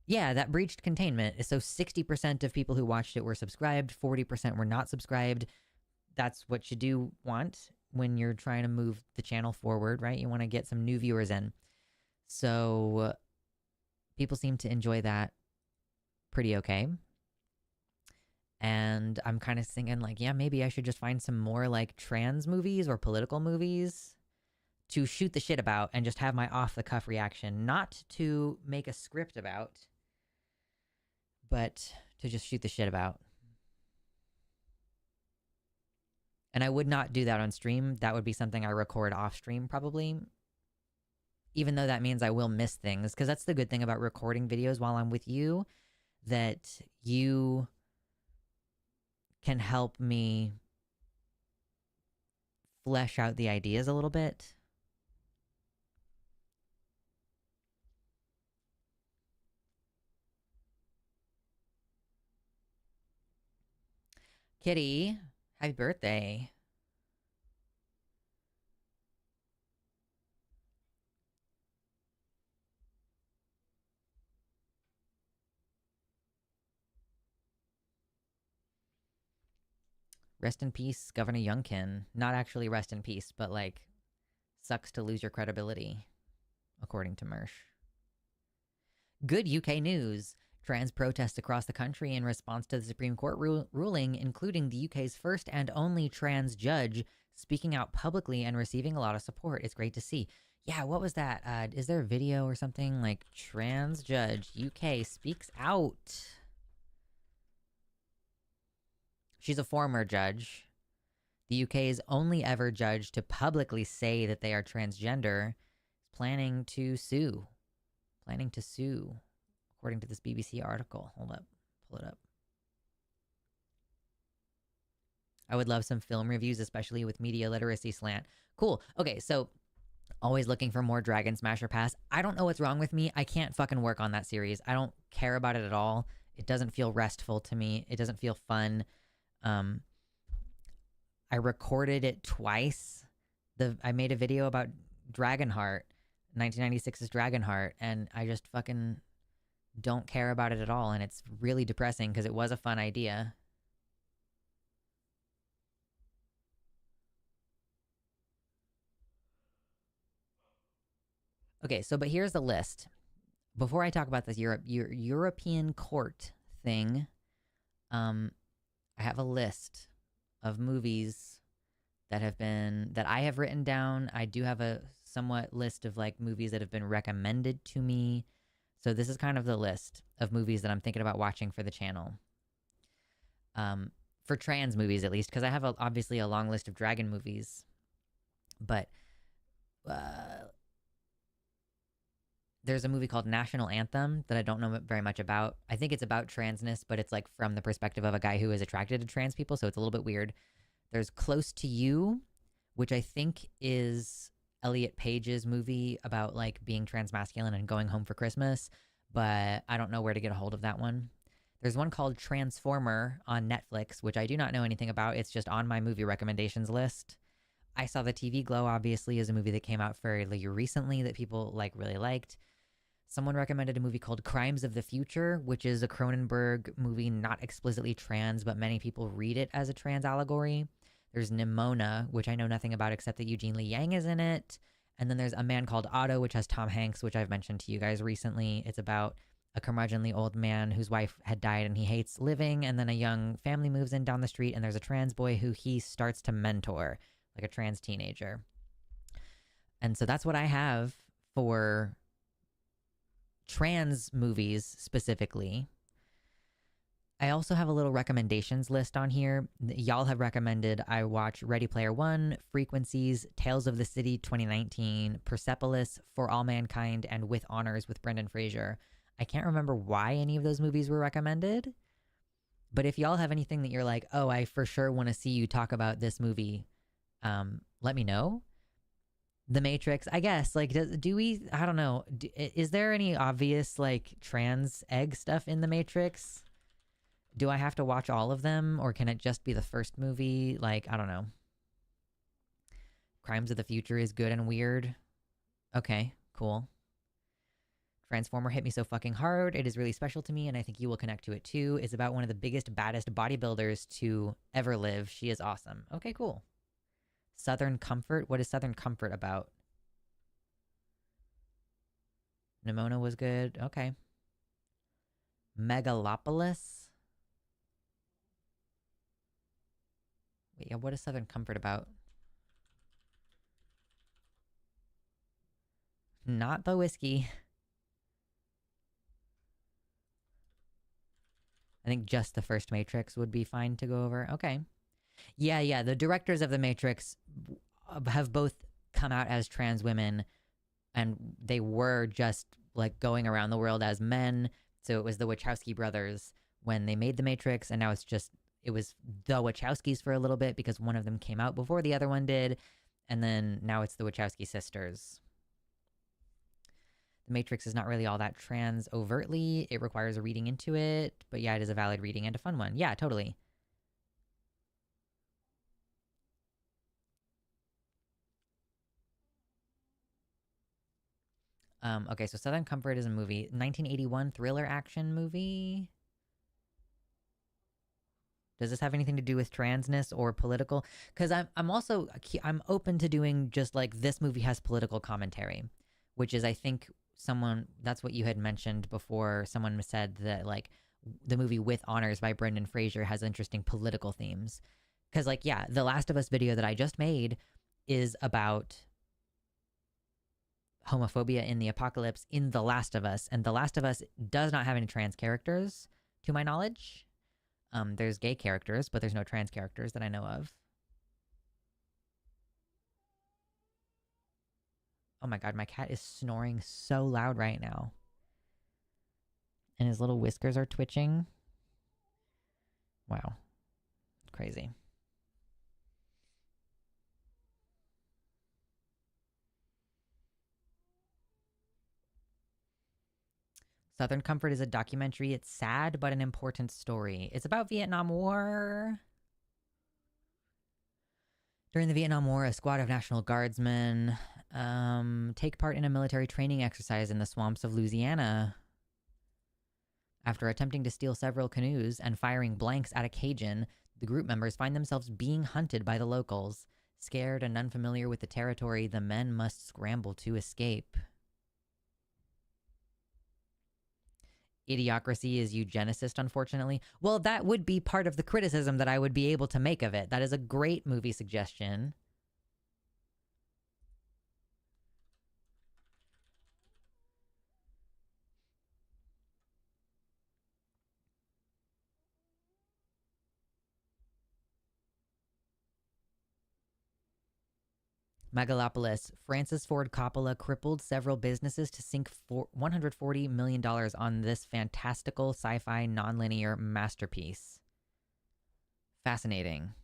Yeah, that breached containment. So 60% of people who watched it were subscribed. 40% were not subscribed. That's what you do want when you're trying to move the channel forward, right? You want to get some new viewers in. So people seem to enjoy that pretty okay. And I'm kind of thinking like, yeah, maybe I should just find some more like trans movies or political movies to shoot the shit about and just have my off the cuff reaction, not to make a script about, but to just shoot the shit about. And I would not do that on stream. That would be something I record off stream probably. Even though that means I will miss things. Because that's the good thing about recording videos while I'm with you. That you can help me flesh out the ideas a little bit. Kitty, happy birthday. Rest in peace, Governor Youngkin. Not actually rest in peace, but like, sucks to lose your credibility, according to Mersh. Good UK news. Trans protests across the country in response to the Supreme Court ruling, including the UK's first and only trans judge speaking out publicly and receiving a lot of support. It's great to see. Yeah, what was that? Is there a video or something? Like, trans judge UK speaks out. She's a former judge. The UK's only ever judge to publicly say that they are transgender is planning to sue. According to this BBC article. Hold up. Pull it up. I would love some film reviews, especially with media literacy slant. Cool. Okay, so always looking for more Dragon Smasher Pass. I don't know what's wrong with me. I can't fucking work on that series. I don't care about it at all. It doesn't feel restful to me. It doesn't feel fun. I recorded it twice. I made a video about Dragonheart, 1996's Dragonheart, and I just fucking don't care about it at all, and it's really depressing because it was a fun idea. Okay, so but here's the list. Before I talk about this European court thing, I have a list of movies that I have written down. I do have a somewhat list of like movies that have been recommended to me. So this is kind of the list of movies that I'm thinking about watching for the channel. For trans movies, at least, because I have obviously a long list of dragon movies. But there's a movie called National Anthem that I don't know very much about. I think it's about transness, but it's like from the perspective of a guy who is attracted to trans people, so it's a little bit weird. There's Close to You, which I think is Elliot Page's movie about like being transmasculine and going home for Christmas, but I don't know where to get a hold of that one. There's one called Transformer on Netflix, which I do not know anything about. It's just on my movie recommendations list. I Saw the TV Glow, obviously, is a movie that came out fairly recently that people like really liked. Someone recommended a movie called Crimes of the Future, which is a Cronenberg movie, not explicitly trans, but many people read it as a trans allegory. There's Nimona, which I know nothing about except that Eugene Lee Yang is in it. And then there's A Man Called Otto, which has Tom Hanks, which I've mentioned to you guys recently. It's about a curmudgeonly old man whose wife had died and he hates living. And then a young family moves in down the street and there's a trans boy who he starts to mentor, like a trans teenager. And so that's what I have for trans movies specifically. I also have a little recommendations list on here. Y'all have recommended I watch Ready Player One, Frequencies, Tales of the City 2019, Persepolis, For All Mankind, and With Honors with Brendan Fraser. I can't remember why any of those movies were recommended, but if y'all have anything that you're like, oh, I for sure want to see you talk about this movie, let me know. The Matrix, I guess, like, do we, I don't know, is there any obvious, like, trans egg stuff in The Matrix? Do I have to watch all of them, or can it just be the first movie? Like, I don't know. Crimes of the Future is good and weird. Okay, cool. Transformer hit me so fucking hard. It is really special to me, and I think you will connect to it too. It's about one of the biggest, baddest bodybuilders to ever live. She is awesome. Okay, cool. Southern Comfort. What is Southern Comfort about? Nimona was good. Okay. Megalopolis. Wait, yeah, what is Southern Comfort about? Not the whiskey. I think just the first Matrix would be fine to go over. Okay. Yeah, the directors of The Matrix have both come out as trans women, and they were just like going around the world as men. So it was the Wachowski brothers when they made The Matrix, and now it was the Wachowskis for a little bit because one of them came out before the other one did, and then now it's the Wachowski sisters. The Matrix is not really all that trans overtly. It requires a reading into it, but yeah, it is a valid reading and a fun one. Yeah, totally. Okay, so Southern Comfort is a movie. 1981 thriller action movie. Does this have anything to do with transness or political? Because I'm also I'm open to doing just like this movie has political commentary, which is I think someone that's what you had mentioned before. Someone said that like the movie With Honors by Brendan Fraser has interesting political themes. Because like yeah, the Last of Us video that I just made is about homophobia in the apocalypse in The Last of Us, and The Last of Us does not have any trans characters to my knowledge. There's gay characters, but there's no trans characters that I know of. Oh my god, my cat is snoring so loud right now. And his little whiskers are twitching. Wow. Crazy. Southern Comfort is a documentary. It's sad, but an important story. It's about Vietnam War. During the Vietnam War, a squad of National Guardsmen take part in a military training exercise in the swamps of Louisiana. After attempting to steal several canoes and firing blanks at a Cajun, the group members find themselves being hunted by the locals. Scared and unfamiliar with the territory, the men must scramble to escape. Idiocracy is eugenicist, unfortunately. Well, that would be part of the criticism that I would be able to make of it. That is a great movie suggestion. Megalopolis. Francis Ford Coppola crippled several businesses to sink $140 million on this fantastical sci-fi nonlinear masterpiece. Fascinating.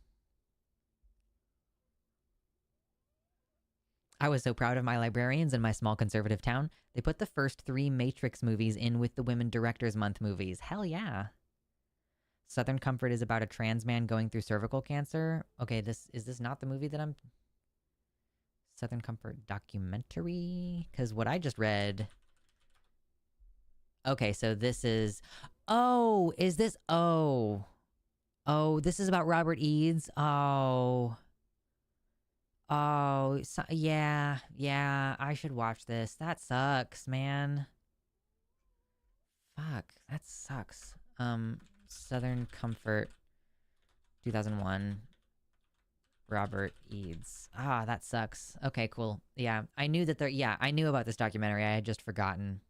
I was so proud of my librarians in my small conservative town. They put the first 3 Matrix movies in with the Women Directors Month movies. Hell yeah. Southern Comfort is about a trans man going through cervical cancer. Okay, is this not the movie that I'm... Southern Comfort documentary? Because what I just read... Okay, so this is... Oh, is this... Oh. Oh, this is about Robert Eads? Oh. Oh, so, yeah. Yeah, I should watch this. That sucks, man. Fuck, that sucks. Southern Comfort 2001. Robert Eads. Ah, that sucks. Okay, cool. Yeah, I knew that I knew about this documentary. I had just forgotten.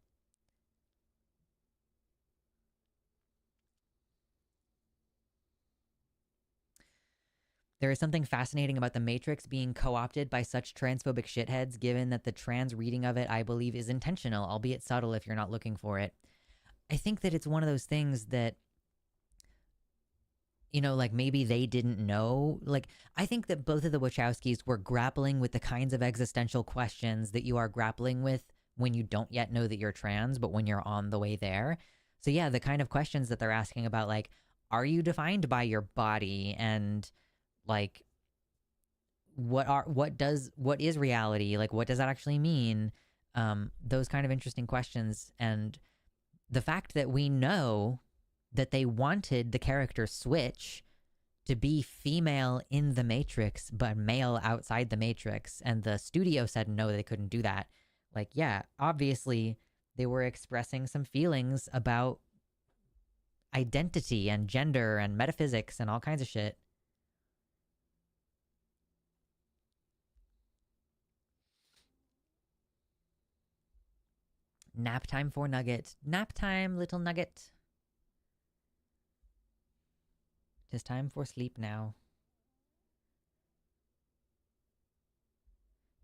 There is something fascinating about The Matrix being co-opted by such transphobic shitheads, given that the trans reading of it, I believe, is intentional, albeit subtle if you're not looking for it. I think that it's one of those things that, you know, like maybe they didn't know. Like, I think that both of the Wachowskis were grappling with the kinds of existential questions that you are grappling with when you don't yet know that you're trans, but when you're on the way there. So yeah, the kind of questions that they're asking about, like, are you defined by your body? And like, what is reality? Like, what does that actually mean? Those kind of interesting questions. And the fact that we know that they wanted the character Switch to be female in the Matrix, but male outside the Matrix. And the studio said no, they couldn't do that. Like, yeah, obviously they were expressing some feelings about identity and gender and metaphysics and all kinds of shit. Nap time for Nugget. Nap time, little Nugget. Tis time for sleep now.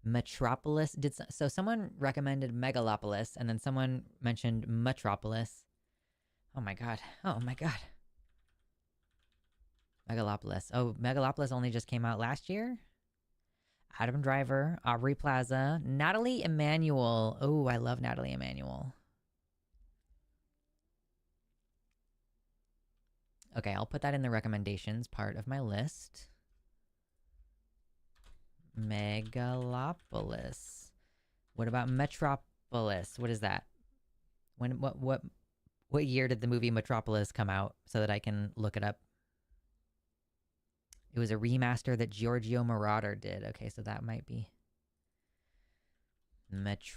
Metropolis. So someone recommended Megalopolis, and then someone mentioned Metropolis. Oh my god. Oh my god. Megalopolis. Oh, Megalopolis only just came out last year? Adam Driver, Aubrey Plaza, Natalie Emanuel. Oh, I love Natalie Emanuel. Okay, I'll put that in the recommendations part of my list. Megalopolis. What about Metropolis. What is that? When what year did the movie Metropolis come out so that I can look it up? It was a remaster that Giorgio Moroder did. Okay, so that might be Metropolis,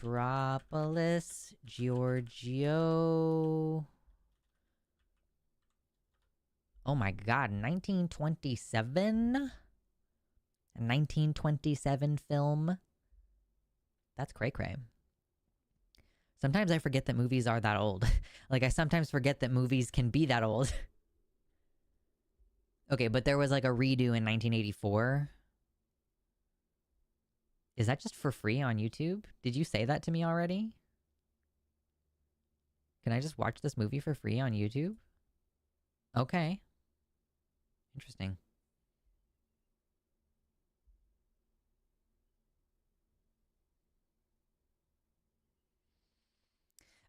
Giorgio. Oh my god, 1927? A 1927 film? That's cray-cray. Sometimes I forget that movies are that old. Like, I sometimes forget that movies can be that old. Okay, but there was like a redo in 1984. Is that just for free on YouTube? Did you say that to me already? Can I just watch this movie for free on YouTube? Okay. Interesting.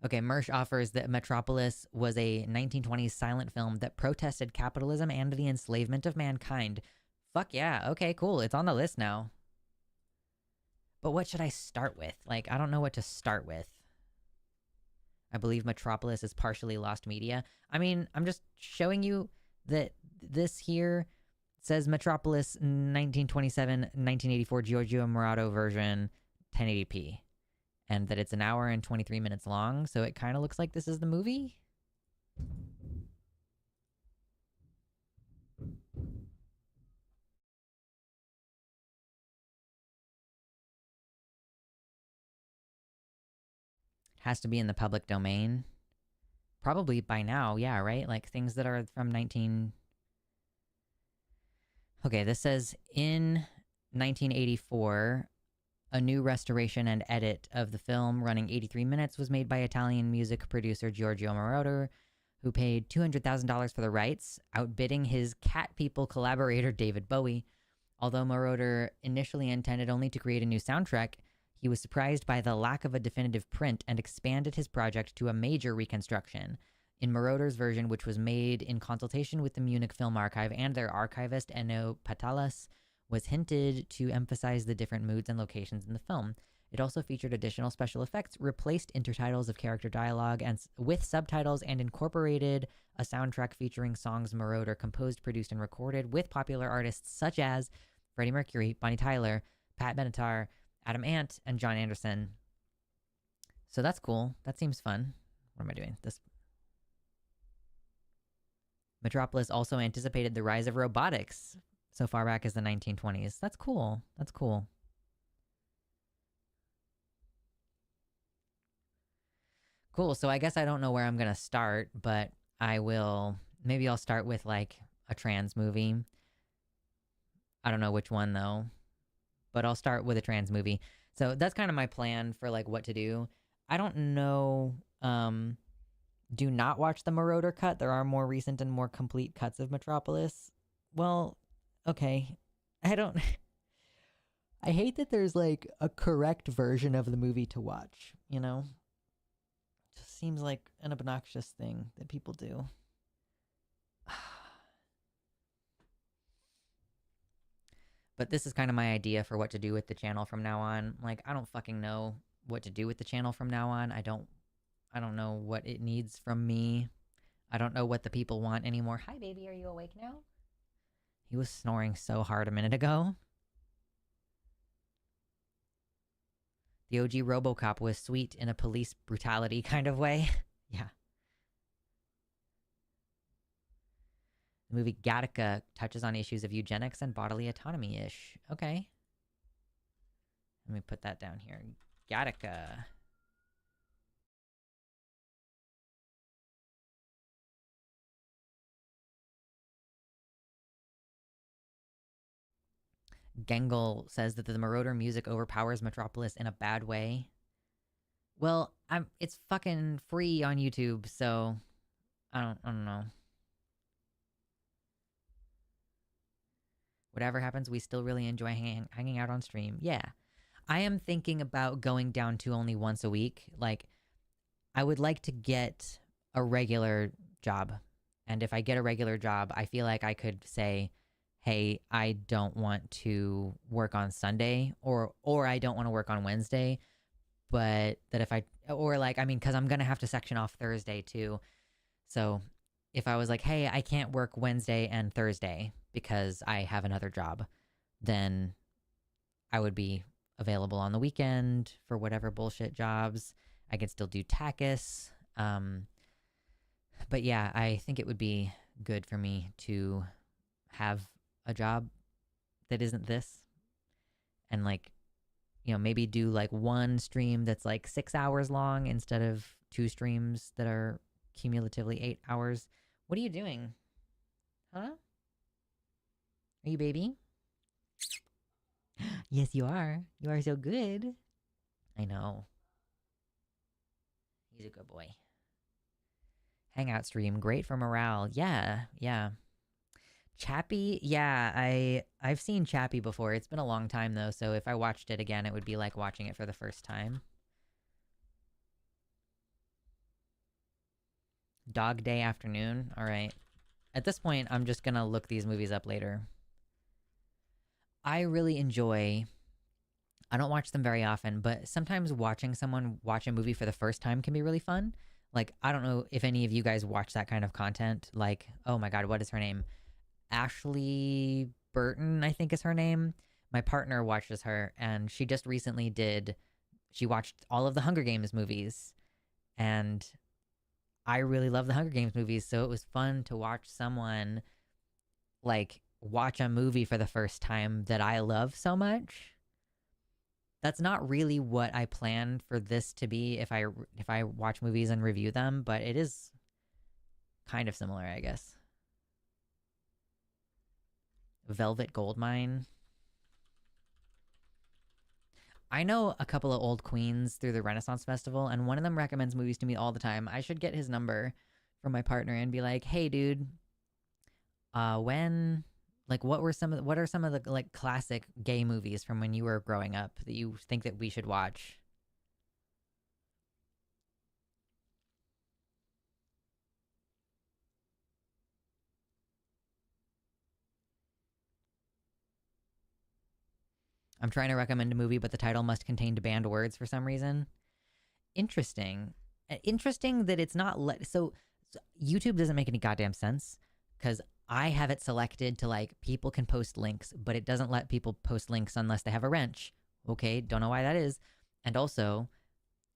Okay, Mersh offers that Metropolis was a 1920s silent film that protested capitalism and the enslavement of mankind. Fuck yeah. Okay, cool. It's on the list now. But what should I start with? Like, I don't know what to start with. I believe Metropolis is partially lost media. I mean, I'm just showing you that this here says Metropolis 1927, 1984 Giorgio Moroder version 1080p. And that it's an hour and 23 minutes long, so it kind of looks like this is the movie. It has to be in the public domain. Probably by now, yeah, right? Like things that are from 19... Okay, this says in 1984, a new restoration and edit of the film running 83 minutes was made by Italian music producer Giorgio Moroder, who paid $200,000 for the rights, outbidding his Cat People collaborator David Bowie. Although Moroder initially intended only to create a new soundtrack, he was surprised by the lack of a definitive print and expanded his project to a major reconstruction. In Moroder's version, which was made in consultation with the Munich Film Archive and their archivist Enno Patalas, was hinted to emphasize the different moods and locations in the film. It also featured additional special effects, replaced intertitles of character dialogue and with subtitles, and incorporated a soundtrack featuring songs Moroder composed, produced, and recorded with popular artists such as Freddie Mercury, Bonnie Tyler, Pat Benatar, Adam Ant, and John Anderson. So that's cool. That seems fun. What am I doing? This Metropolis also anticipated the rise of robotics so far back as the 1920s. That's cool. That's cool. Cool. So I guess I don't know where I'm going to start, but I will... Maybe I'll start with, like, a trans movie. I don't know which one, though. But I'll start with a trans movie. So that's kind of my plan for, like, what to do. I don't know... do not watch the Moroder cut. There are more recent and more complete cuts of Metropolis. Well, okay. I don't... I hate that there's, like, a correct version of the movie to watch, you know? It just seems like an obnoxious thing that people do. But this is kind of my idea for what to do with the channel from now on. Like, I don't fucking know what to do with the channel from now on. I don't know what it needs from me. I don't know what the people want anymore. Hi, baby. Are you awake now? He was snoring so hard a minute ago. The OG RoboCop was sweet in a police brutality kind of way. Yeah. The movie Gattaca touches on issues of eugenics and bodily autonomy-ish. Okay. Let me put that down here. Gattaca. Gengel says that the Moroder music overpowers Metropolis in a bad way. Well, it's fucking free on YouTube, so I don't know. Whatever happens, we still really enjoy hanging out on stream. Yeah. I am thinking about going down to only once a week. Like, I would like to get a regular job. And if I get a regular job, I feel like I could say, hey, I don't want to work on Sunday, or I don't want to work on Wednesday, but that if I or like, I mean, because I'm gonna have to section off Thursday too. So if I was like, hey, I can't work Wednesday and Thursday because I have another job, then I would be available on the weekend for whatever bullshit jobs. I could still do TACUS. But yeah, I think it would be good for me to have a job that isn't this, and like, maybe do like one stream that's like 6 hours long instead of two streams that are cumulatively 8 hours. What are you doing? Huh? Are you baby? Yes, you are. You are so good. I know. He's a good boy. Hangout stream, great for morale. Yeah, yeah. Chappie, yeah, I've seen Chappie before. It's been a long time though, so if I watched it again, it would be like watching it for the first time. Dog Day Afternoon. All right. At this point, I'm just gonna look these movies up later. I really enjoy. I don't watch them very often, but sometimes watching someone watch a movie for the first time can be really fun. Like, I don't know if any of you guys watch that kind of content. Like, oh my god, what is her name? Ashley Burton, I think is her name. My partner watches her, and she just recently she watched all of the Hunger Games movies, and I really love the Hunger Games movies, so it was fun to watch someone like watch a movie for the first time that I love so much. That's not really what I plan for this to be if I watch movies and review them, but it is kind of similar, I guess. Velvet Goldmine. I know a couple of old queens through the Renaissance Festival, and one of them recommends movies to me all the time. I should get his number from my partner and be like, "Hey, dude, when, like, what are some of the like classic gay movies from when you were growing up that you think that we should watch?" I'm trying to recommend a movie, but the title must contain banned words for some reason. Interesting. Interesting that it's not so YouTube doesn't make any goddamn sense because I have it selected to like people can post links, but it doesn't let people post links unless they have a wrench. Okay, don't know why that is. And also,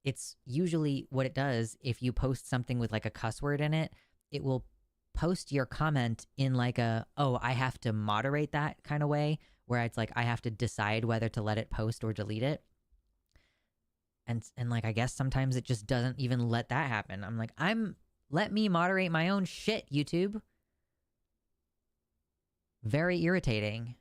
it's usually what it does if you post something with like a cuss word in it, it will post your comment in like oh, I have to moderate that kind of way, where it's like I have to decide whether to let it post or delete it. And like I guess sometimes it just doesn't even let that happen. I'm like, let me moderate my own shit, YouTube. Very irritating.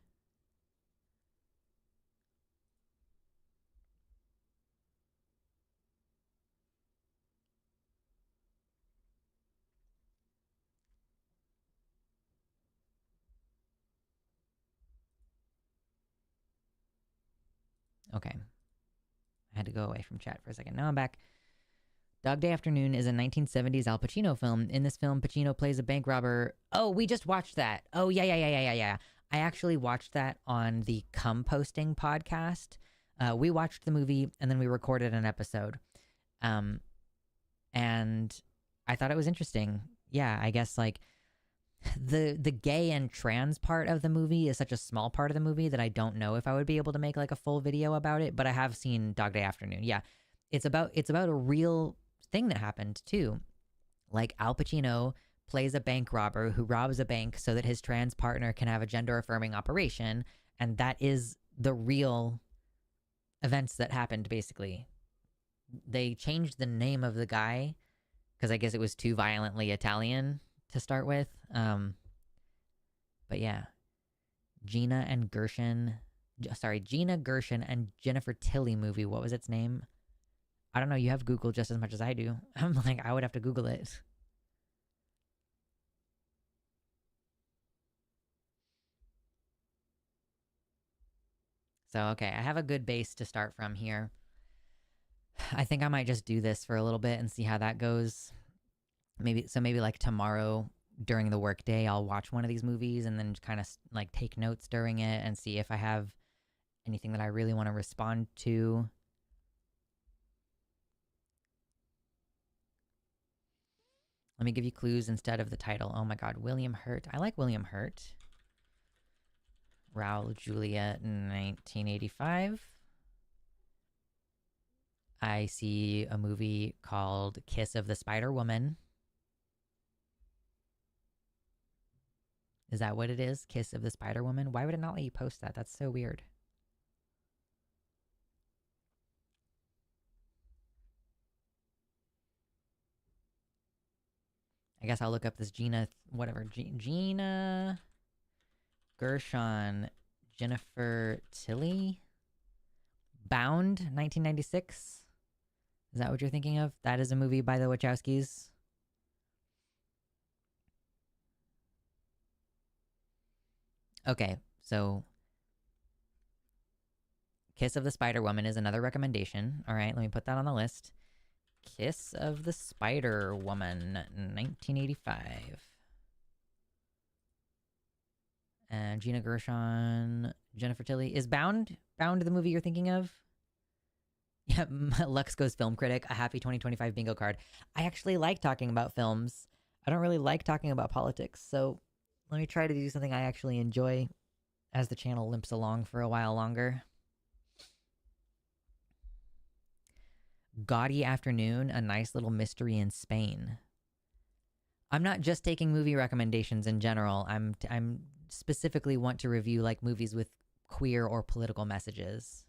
Okay. I had to go away from chat for a second. Now I'm back. Dog Day Afternoon is a 1970s Al Pacino film. In this film, Pacino plays a bank robber. Oh, we just watched that. Oh, yeah, yeah, yeah, yeah, yeah, yeah. I actually watched that on the Composting podcast. We watched the movie and then we recorded an episode. Um, and I thought it was interesting. Yeah, I guess like the gay and trans part of the movie is such a small part of the movie that I don't know if I would be able to make like a full video about it, but I have seen Dog Day Afternoon. Yeah. It's about a real thing that happened too. Like Al Pacino plays a bank robber who robs a bank so that his trans partner can have a gender affirming operation, and that is the real events that happened basically. They changed the name of the guy because I guess it was too violently Italian to start with. But yeah, Gina Gershon and Jennifer Tilly movie. What was its name? I don't know. You have Google just as much as I do. I'm like, I would have to Google it. So, okay, I have a good base to start from here. I think I might just do this for a little bit and see how that goes. Maybe like tomorrow during the workday, I'll watch one of these movies and then kind of like take notes during it and see if I have anything that I really want to respond to. Let me give you clues instead of the title. Oh my god, William Hurt. I like William Hurt. Raul Julia, 1985. I see a movie called Kiss of the Spider Woman. Is that what it is? Kiss of the Spider Woman? Why would it not let you post that? That's so weird. I guess I'll look up this Gina, whatever. Gina Gershon, Jennifer Tilly, Bound, 1996. Is that what you're thinking of? That is a movie by the Wachowskis. Okay, so Kiss of the Spider Woman is another recommendation. All right, let me put that on the list. Kiss of the Spider Woman, 1985. And Gina Gershon, Jennifer Tilly. Is Bound the movie you're thinking of? Yeah, Lux goes film critic. A happy 2025 bingo card. I actually like talking about films. I don't really like talking about politics, so let me try to do something I actually enjoy as the channel limps along for a while longer. Gaudy Afternoon, a nice little mystery in Spain. I'm not just taking movie recommendations in general. I'm specifically want to review like movies with queer or political messages.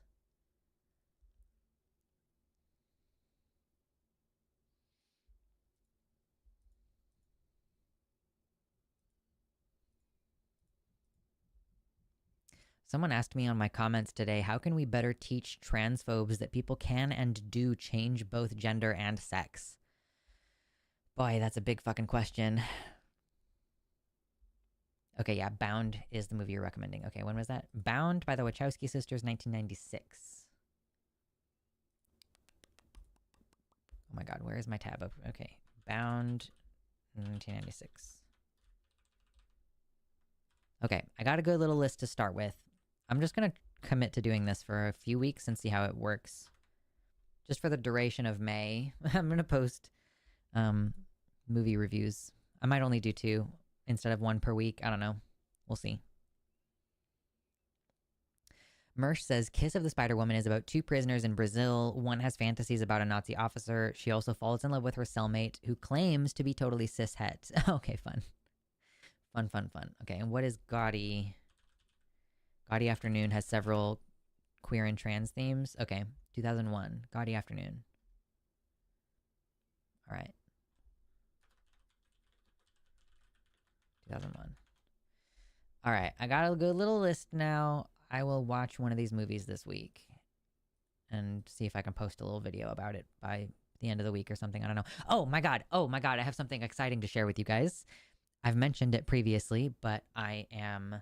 Someone asked me on my comments today, how can we better teach transphobes that people can and do change both gender and sex? Boy, that's a big fucking question. Okay, yeah, Bound is the movie you're recommending. Okay, when was that? Bound by the Wachowski sisters, 1996. Oh my god, where is my tab? Okay, Bound, 1996. Okay, I got a good little list to start with. I'm just going to commit to doing this for a few weeks and see how it works. Just for the duration of May, I'm going to post movie reviews. I might only do 2 instead of 1 per week. I don't know. We'll see. Mersh says, Kiss of the Spider Woman is about 2 prisoners in Brazil. One has fantasies about a Nazi officer. She also falls in love with her cellmate, who claims to be totally cishet. Okay, fun. Fun. Okay, and what is Gaudy? Gaudy Afternoon has several queer and trans themes. Okay, 2001. Gaudy Afternoon. All right. 2001. All right, I got a good little list now. I will watch one of these movies this week and see if I can post a little video about it by the end of the week or something. I don't know. Oh my god. I have something exciting to share with you guys. I've mentioned it previously, but I am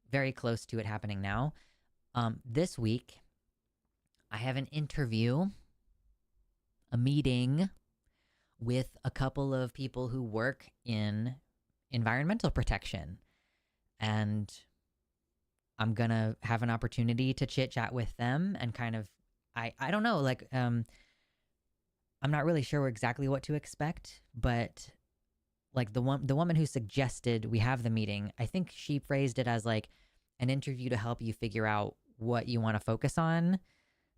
very close to it happening now. This week, I have an interview, a meeting with a couple of people who work in environmental protection. And I'm going to have an opportunity to chit chat with them and kind of, I don't know, like, I'm not really sure exactly what to expect, but like the woman who suggested we have the meeting, I think she phrased it as like an interview to help you figure out what you want to focus on.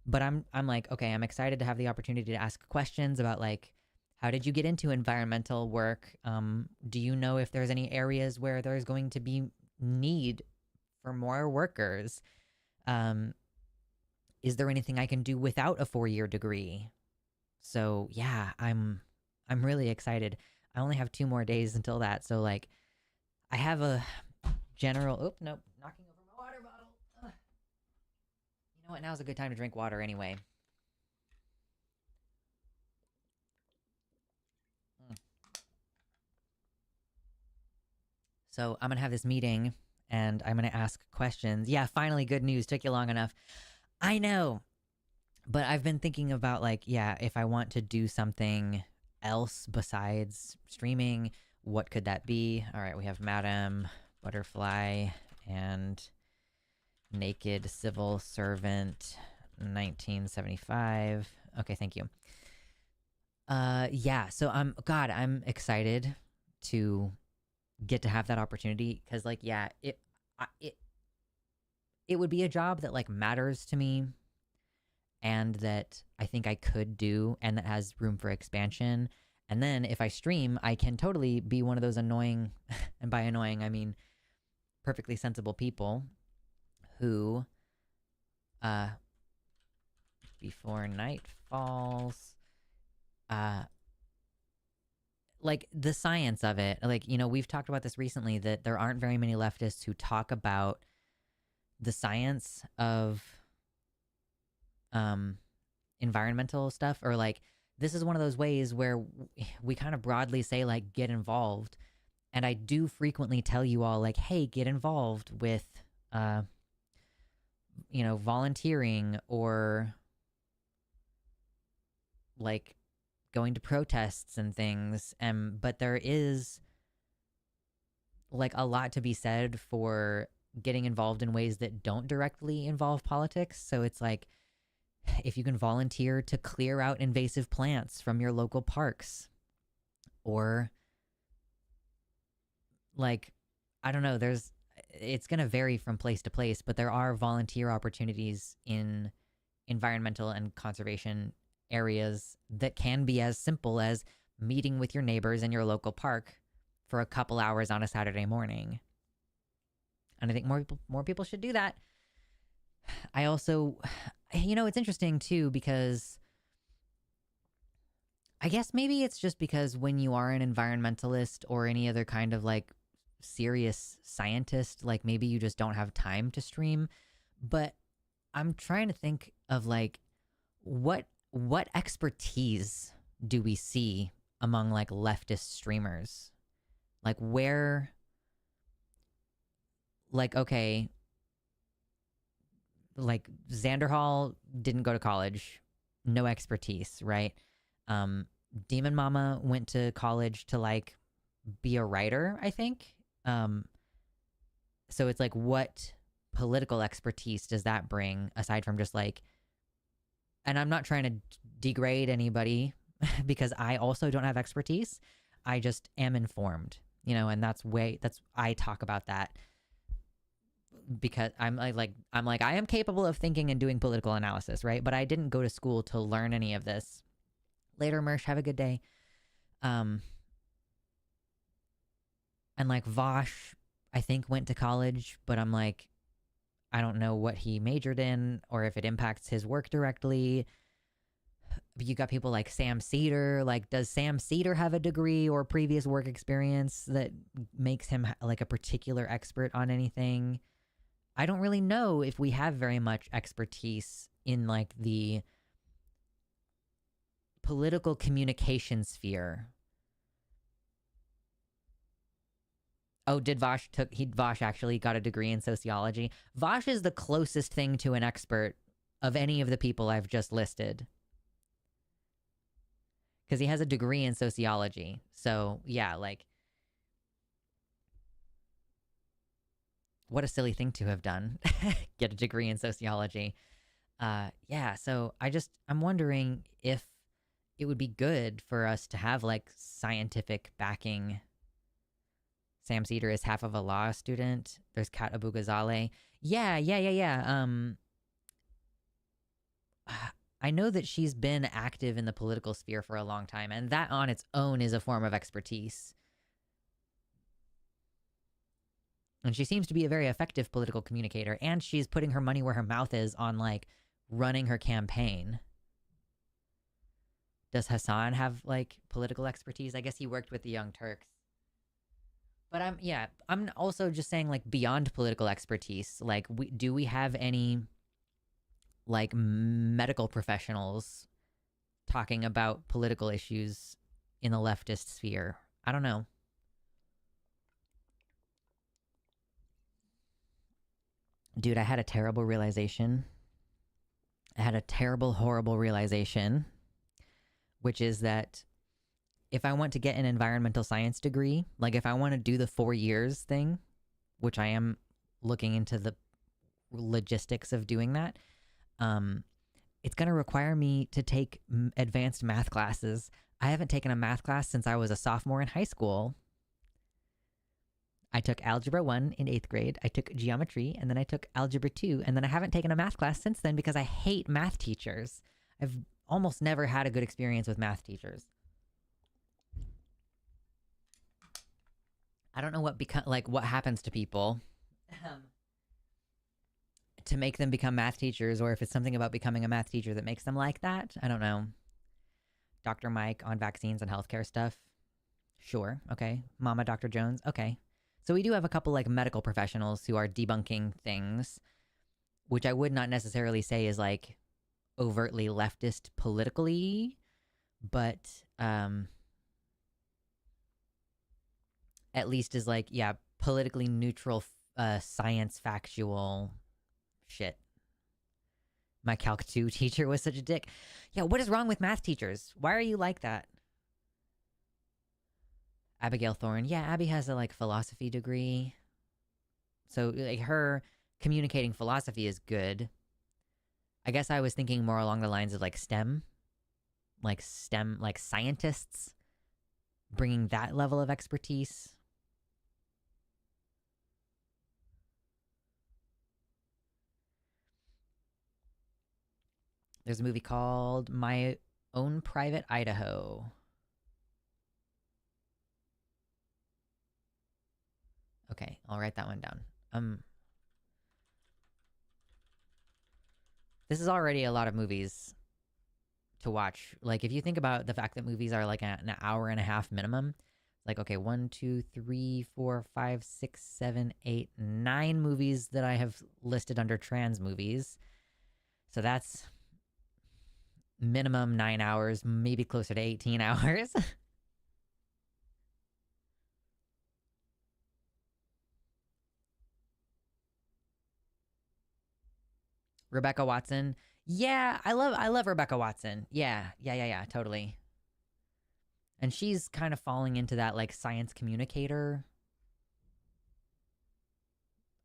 But I'm like, okay, I'm excited to have the opportunity to ask questions about like, how did you get into environmental work? Do you know if there's any areas where there's going to be need for more workers? Is there anything I can do without a 4-year degree? So yeah, I'm really excited. I only have 2 more days until that. So like, I have a general, nope, knocking over my water bottle. Ugh. You know what? Now's a good time to drink water anyway. So I'm going to have this meeting and I'm going to ask questions. Yeah, finally, good news. Took you long enough. I know. But I've been thinking about like, yeah, if I want to do something else besides streaming, what could that be? All right, we have Madam Butterfly and Naked Civil Servant 1975. Okay, thank you. Yeah. So I'm excited to get to have that opportunity because, like, yeah, it it would be a job that like matters to me and that I think I could do and that has room for expansion. And then if I stream, I can totally be one of those annoying, and by annoying I mean perfectly sensible people who, uh, before night falls, uh, like the science of it, like, you know, we've talked about this recently that there aren't very many leftists who talk about the science of um environmental stuff, or like this is one of those ways where we kind of broadly say like get involved, and I do frequently tell you all like, hey, get involved with uh you know, volunteering or like going to protests and things. But there is like a lot to be said for getting involved in ways that don't directly involve politics. So it's like if you can volunteer to clear out invasive plants from your local parks, or like, I don't know, it's going to vary from place to place, but there are volunteer opportunities in environmental and conservation areas that can be as simple as meeting with your neighbors in your local park for a couple hours on a Saturday morning. And I think more people should do that. I also, you know, it's interesting too because I guess maybe it's just because when you are an environmentalist or any other kind of like serious scientist, like maybe you just don't have time to stream. But I'm trying to think of like what expertise do we see among like leftist streamers? Like where, like, okay, like Xander Hall didn't go to college, no expertise, right? Um, Demon Mama went to college to like be a writer, I think. Um, so it's like, what political expertise does that bring aside from just like, and I'm not trying to degrade anybody because I also don't have expertise. I just am informed, you know, and I talk about that because I am capable of thinking and doing political analysis, right? But I didn't go to school to learn any of this. Later, Mersh, have a good day. And like Vosh, I think went to college, but I'm like, I don't know what he majored in or if it impacts his work directly. You got people like Sam Cedar. Like, does Sam Cedar have a degree or previous work experience that makes him like a particular expert on anything? I don't really know if we have very much expertise in like the political communication sphere. Oh, did Vosh actually got a degree in sociology? Vosh is the closest thing to an expert of any of the people I've just listed. Because he has a degree in sociology. So, yeah, like, what a silly thing to have done. Get a degree in sociology. Yeah, so I'm wondering if it would be good for us to have, like, scientific backing. Sam Cedar is half of a law student. There's Kat Abugazale. Yeah. I know that she's been active in the political sphere for a long time, and that on its own is a form of expertise. And she seems to be a very effective political communicator, and she's putting her money where her mouth is on, like, running her campaign. Does Hassan have, like, political expertise? I guess he worked with the Young Turks. But I'm also just saying, like, beyond political expertise, like, do we have any, like, medical professionals talking about political issues in the leftist sphere? I don't know. Dude, I had a terrible realization. I had a terrible, horrible realization, which is that if I want to get an environmental science degree, like if I want to do the 4 years thing, which I am looking into the logistics of doing that, it's going to require me to take advanced math classes. I haven't taken a math class since I was a sophomore in high school. I took Algebra 1 in 8th grade, I took Geometry, and then I took Algebra 2, and then I haven't taken a math class since then because I hate math teachers. I've almost never had a good experience with math teachers. I don't know what happens to people to make them become math teachers, or if it's something about becoming a math teacher that makes them like that. I don't know. Dr. Mike on vaccines and healthcare stuff. Sure, okay. Mama Dr. Jones, okay. So we do have a couple like medical professionals who are debunking things, which I would not necessarily say is like overtly leftist politically, but at least is like, yeah, politically neutral science factual shit. My Calc 2 teacher was such a dick. Yeah, what is wrong with math teachers? Why are you like that? Abigail Thorne. Yeah, Abby has a like philosophy degree. So like her communicating philosophy is good. I guess I was thinking more along the lines of like STEM, like scientists bringing that level of expertise. There's a movie called My Own Private Idaho. Okay, I'll write that one down. This is already a lot of movies to watch. Like, if you think about the fact that movies are like an hour and a half minimum, like, okay, 1, 2, 3, 4, 5, 6, 7, 8, 9 movies that I have listed under trans movies. So that's minimum 9 hours, maybe closer to 18 hours. Rebecca Watson. Yeah, I love Rebecca Watson. Yeah, totally. And she's kind of falling into that like science communicator.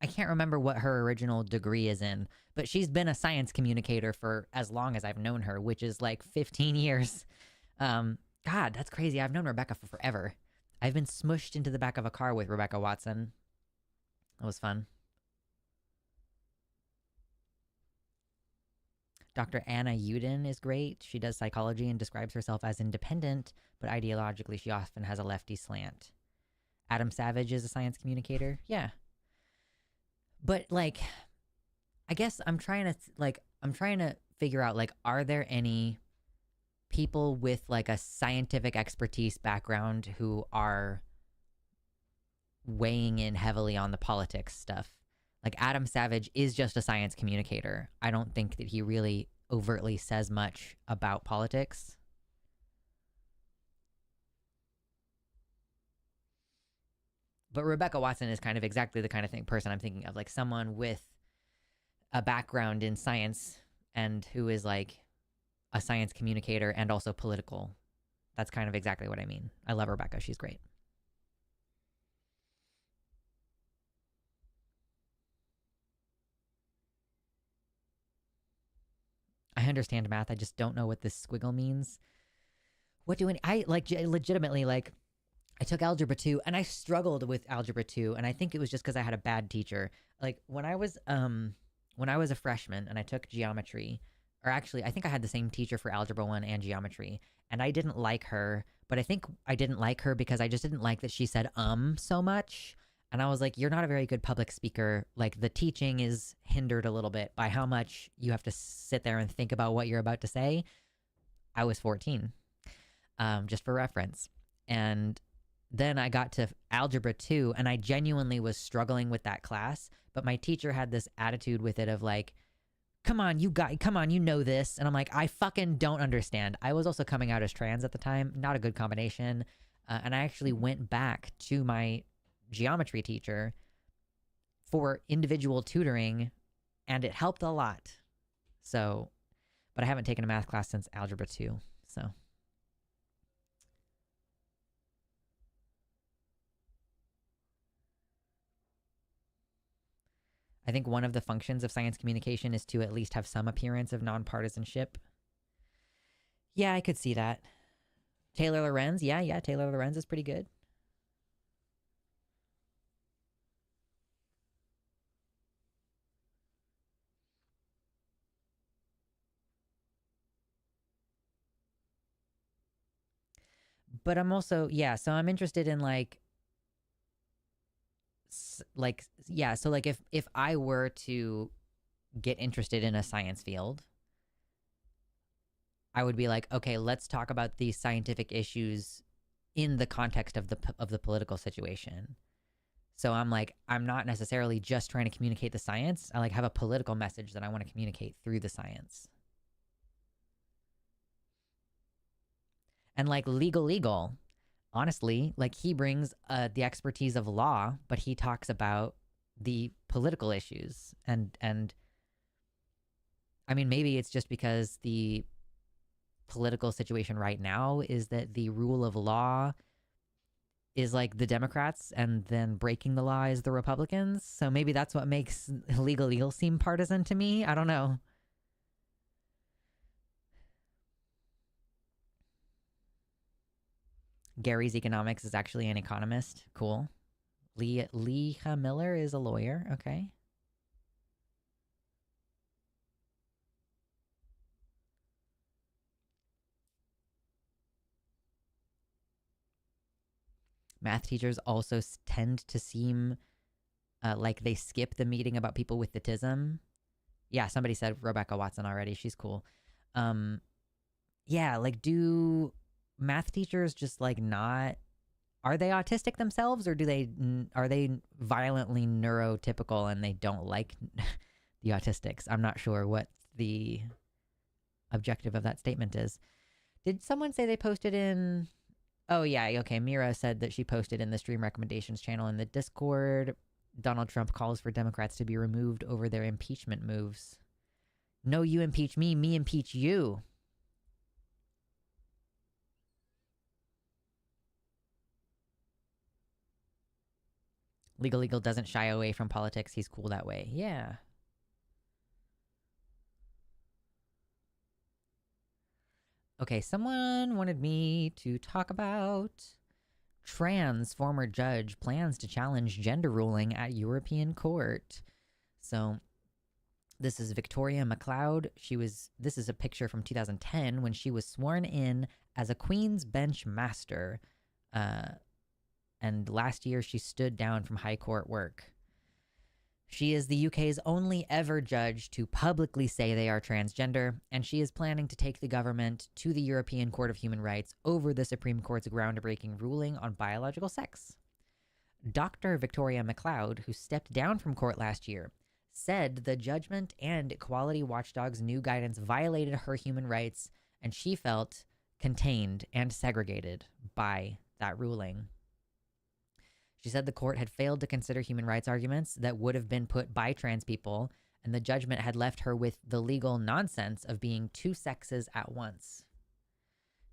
I can't remember what her original degree is in, but she's been a science communicator for as long as I've known her, which is like 15 years. God, that's crazy. I've known Rebecca for forever. I've been smushed into the back of a car with Rebecca Watson. That was fun. Dr. Anna Uden is great. She does psychology and describes herself as independent, but ideologically she often has a lefty slant. Adam Savage is a science communicator. Yeah. But like, I guess I'm trying to figure out like, are there any people with like a scientific expertise background who are weighing in heavily on the politics stuff? Like Adam Savage is just a science communicator. I don't think that he really overtly says much about politics. But Rebecca Watson is kind of exactly the kind of person I'm thinking of, like someone with a background in science and who is like a science communicator and also political. That's kind of exactly what I mean. I love Rebecca. She's great. I understand math. I just don't know what this squiggle means. What do I like legitimately like I took algebra 2 and I struggled with algebra 2 and I think it was just cuz I had a bad teacher. Like when I was a freshman and I took geometry, or actually I think I had the same teacher for algebra 1 and geometry, and I didn't like her, but I think I didn't like her because I just didn't like that she said so much. And I was like, you're not a very good public speaker. Like the teaching is hindered a little bit by how much you have to sit there and think about what you're about to say. I was 14, just for reference. And then I got to algebra 2 and I genuinely was struggling with that class, but my teacher had this attitude with it of like, come on, you know this. And I'm like, I fucking don't understand. I was also coming out as trans at the time. Not a good combination. And I actually went back to my geometry teacher for individual tutoring and it helped a lot. So, but I haven't taken a math class since algebra 2. So I think one of the functions of science communication is to at least have some appearance of nonpartisanship. Yeah, I could see that. Taylor Lorenz, yeah, Taylor Lorenz is pretty good. But I'm also, yeah, so I'm interested in yeah, so like if I were to get interested in a science field, I would be like, okay, let's talk about these scientific issues in the context of the political situation. So I'm like, I'm not necessarily just trying to communicate the science. I like have a political message that I want to communicate through the science. And like legal, honestly, like he brings the expertise of law, but he talks about the political issues. And I mean, maybe it's just because the political situation right now is that the rule of law is like the Democrats, and then breaking the law is the Republicans. So maybe that's what makes legal seem partisan to me. I don't know. Gary's Economics is actually an economist. Cool. Lee Miller is a lawyer. Okay. Math teachers also tend to seem like they skip the meeting about people with autism. Yeah, somebody said Rebecca Watson already. She's cool. Um, yeah, like do math teachers just like not, are they autistic themselves, or are they violently neurotypical and they don't like the autistics? I'm not sure what the objective of that statement is. Did someone say they posted in? Oh yeah, okay. Mira said that she posted in the stream recommendations channel in the Discord. Donald Trump calls for Democrats to be removed over their impeachment moves. No, you impeach me impeach you. Legal doesn't shy away from politics. He's cool that way. Yeah. Okay, someone wanted me to talk about trans former judge plans to challenge gender ruling at European court. So this is Victoria McLeod. This is a picture from 2010 when she was sworn in as a Queen's Bench Master. And last year she stood down from High Court work. She is the UK's only ever judge to publicly say they are transgender, and she is planning to take the government to the European Court of Human Rights over the Supreme Court's groundbreaking ruling on biological sex. Dr. Victoria McLeod, who stepped down from court last year, said the judgment and Equality Watchdog's new guidance violated her human rights, and she felt contained and segregated by that ruling. She said the court had failed to consider human rights arguments that would have been put by trans people, and the judgment had left her with the legal nonsense of being two sexes at once.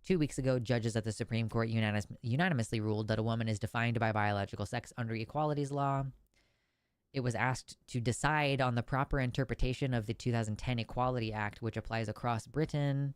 2 weeks ago, judges at the Supreme Court unanimously ruled that a woman is defined by biological sex under equalities law. It was asked to decide on the proper interpretation of the 2010 Equality Act, which applies across Britain.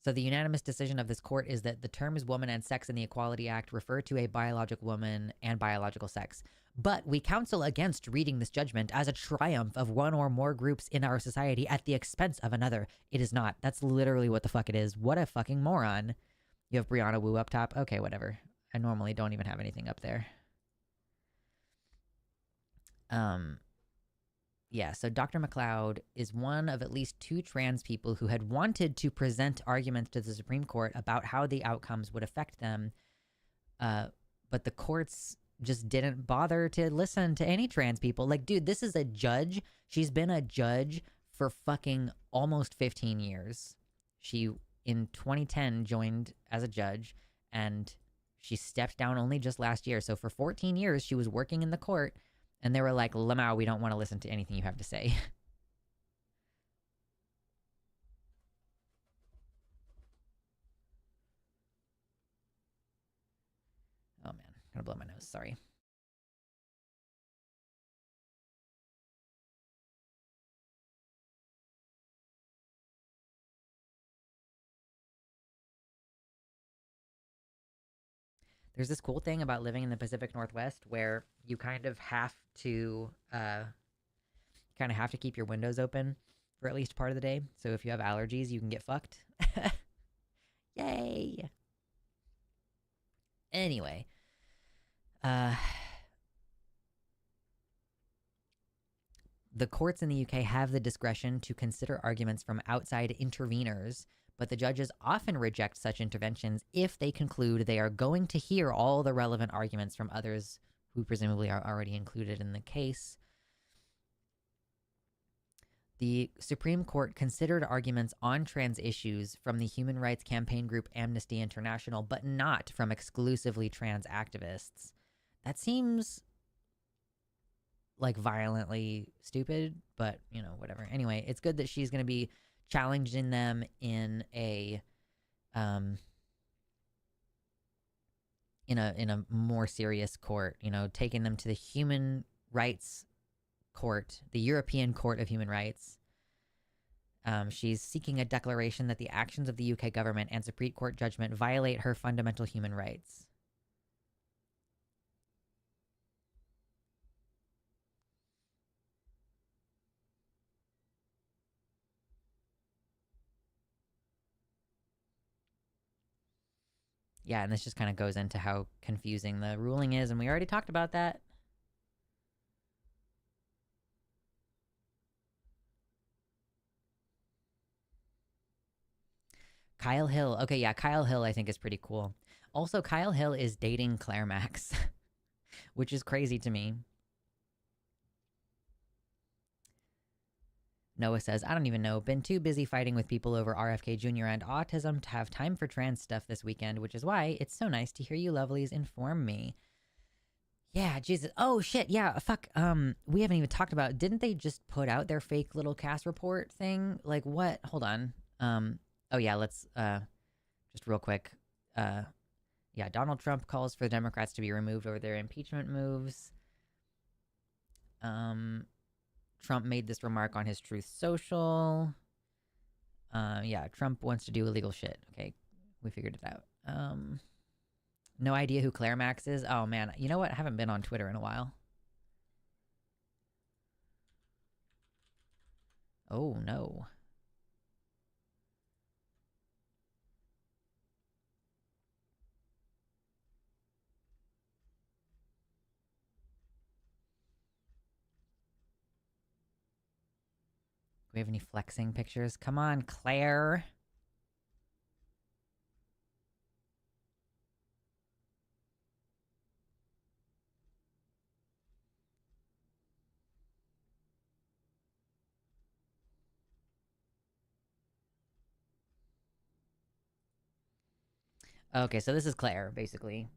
So the unanimous decision of this court is that the terms woman and sex in the Equality Act refer to a biologic woman and biological sex. But we counsel against reading this judgment as a triumph of one or more groups in our society at the expense of another. It is not. That's literally what the fuck it is. What a fucking moron. You have Brianna Wu up top? Okay, whatever. I normally don't even have anything up there. Yeah, so Dr. McLeod is one of at least two trans people who had wanted to present arguments to the Supreme Court about how the outcomes would affect them. But the courts just didn't bother to listen to any trans people. Like, dude, this is a judge. She's been a judge for fucking almost 15 years. She, in 2010, joined as a judge, and she stepped down only just last year. So for 14 years, she was working in the court. And they were like, Lamau, we don't want to listen to anything you have to say. Oh man, I'm gonna blow my nose. Sorry. There's this cool thing about living in the Pacific Northwest where you kind of have to keep your windows open for at least part of the day. So if you have allergies, you can get fucked. Yay. Anyway, uh the courts in the UK have the discretion to consider arguments from outside interveners, but the judges often reject such interventions if they conclude they are going to hear all the relevant arguments from others who presumably are already included in the case. The Supreme Court considered arguments on trans issues from the human rights campaign group Amnesty International, but not from exclusively trans activists. That seems like violently stupid, but you know, whatever. Anyway, it's good that she's going to be challenging them in a in a more serious court, you know, taking them to the Human Rights Court, the European Court of Human Rights. She's seeking a declaration that the actions of the UK government and Supreme Court judgment violate her fundamental human rights. Yeah, and this just kind of goes into how confusing the ruling is, and we already talked about that. Kyle Hill. Okay, yeah, Kyle Hill I think is pretty cool. Also, Kyle Hill is dating Claire Max, which is crazy to me. Noah says, I don't even know. Been too busy fighting with people over RFK Jr. and autism to have time for trans stuff this weekend, which is why it's so nice to hear you lovelies inform me. Yeah, Jesus. Oh, shit. Yeah, fuck. We haven't even talked about, didn't they just put out their fake little cast report thing? Like, what? Hold on. Oh, yeah, let's, just real quick. Yeah, Donald Trump calls for the Democrats to be removed over their impeachment moves. Trump made this remark on his Truth Social. Yeah, Trump wants to do illegal shit. Okay, we figured it out. No idea who Claire Max is. Oh, man. You know what? I haven't been on Twitter in a while. Oh, no. Do we have any flexing pictures? Come on, Claire. Okay, so this is Claire, basically.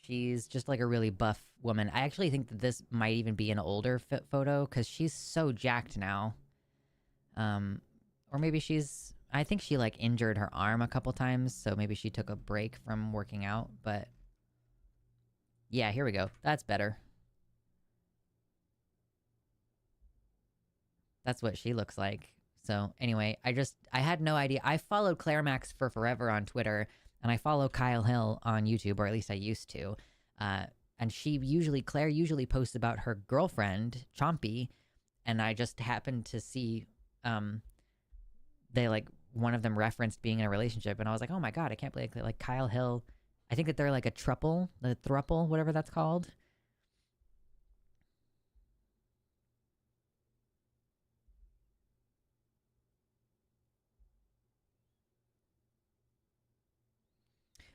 She's just like a really buff woman. I actually think that this might even be an older photo because she's so jacked now. Or maybe I think she like injured her arm a couple times, so maybe she took a break from working out, but yeah, here we go. That's better. That's what she looks like. So anyway, I had no idea. I followed Claire Max for forever on Twitter, and I follow Kyle Hill on YouTube, or at least I used to. And Claire usually posts about her girlfriend, Chompy, and I just happened to see, they like, one of them referenced being in a relationship, and I was like, oh my god, I can't believe like Kyle Hill. I think that they're like a thruple, whatever that's called.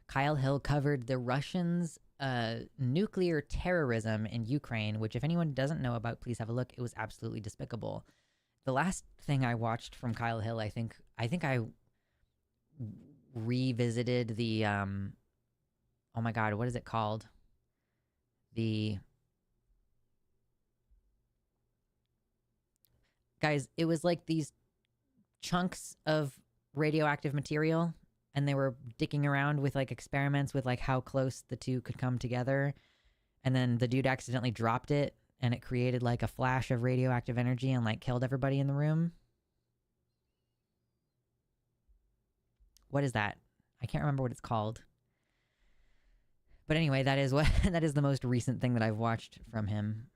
Kyle Hill covered the Russians' nuclear terrorism in Ukraine, which, if anyone doesn't know about, please have a look. It was absolutely despicable. The last thing I watched from Kyle Hill, I think I revisited the oh my god, what is it called? Guys, it was like these chunks of radioactive material, and they were dicking around with like experiments with like how close the two could come together, and then the dude accidentally dropped it and it created like a flash of radioactive energy and like killed everybody in the room. What is that? I can't remember what it's called. But anyway, that is what that is the most recent thing that I've watched from him.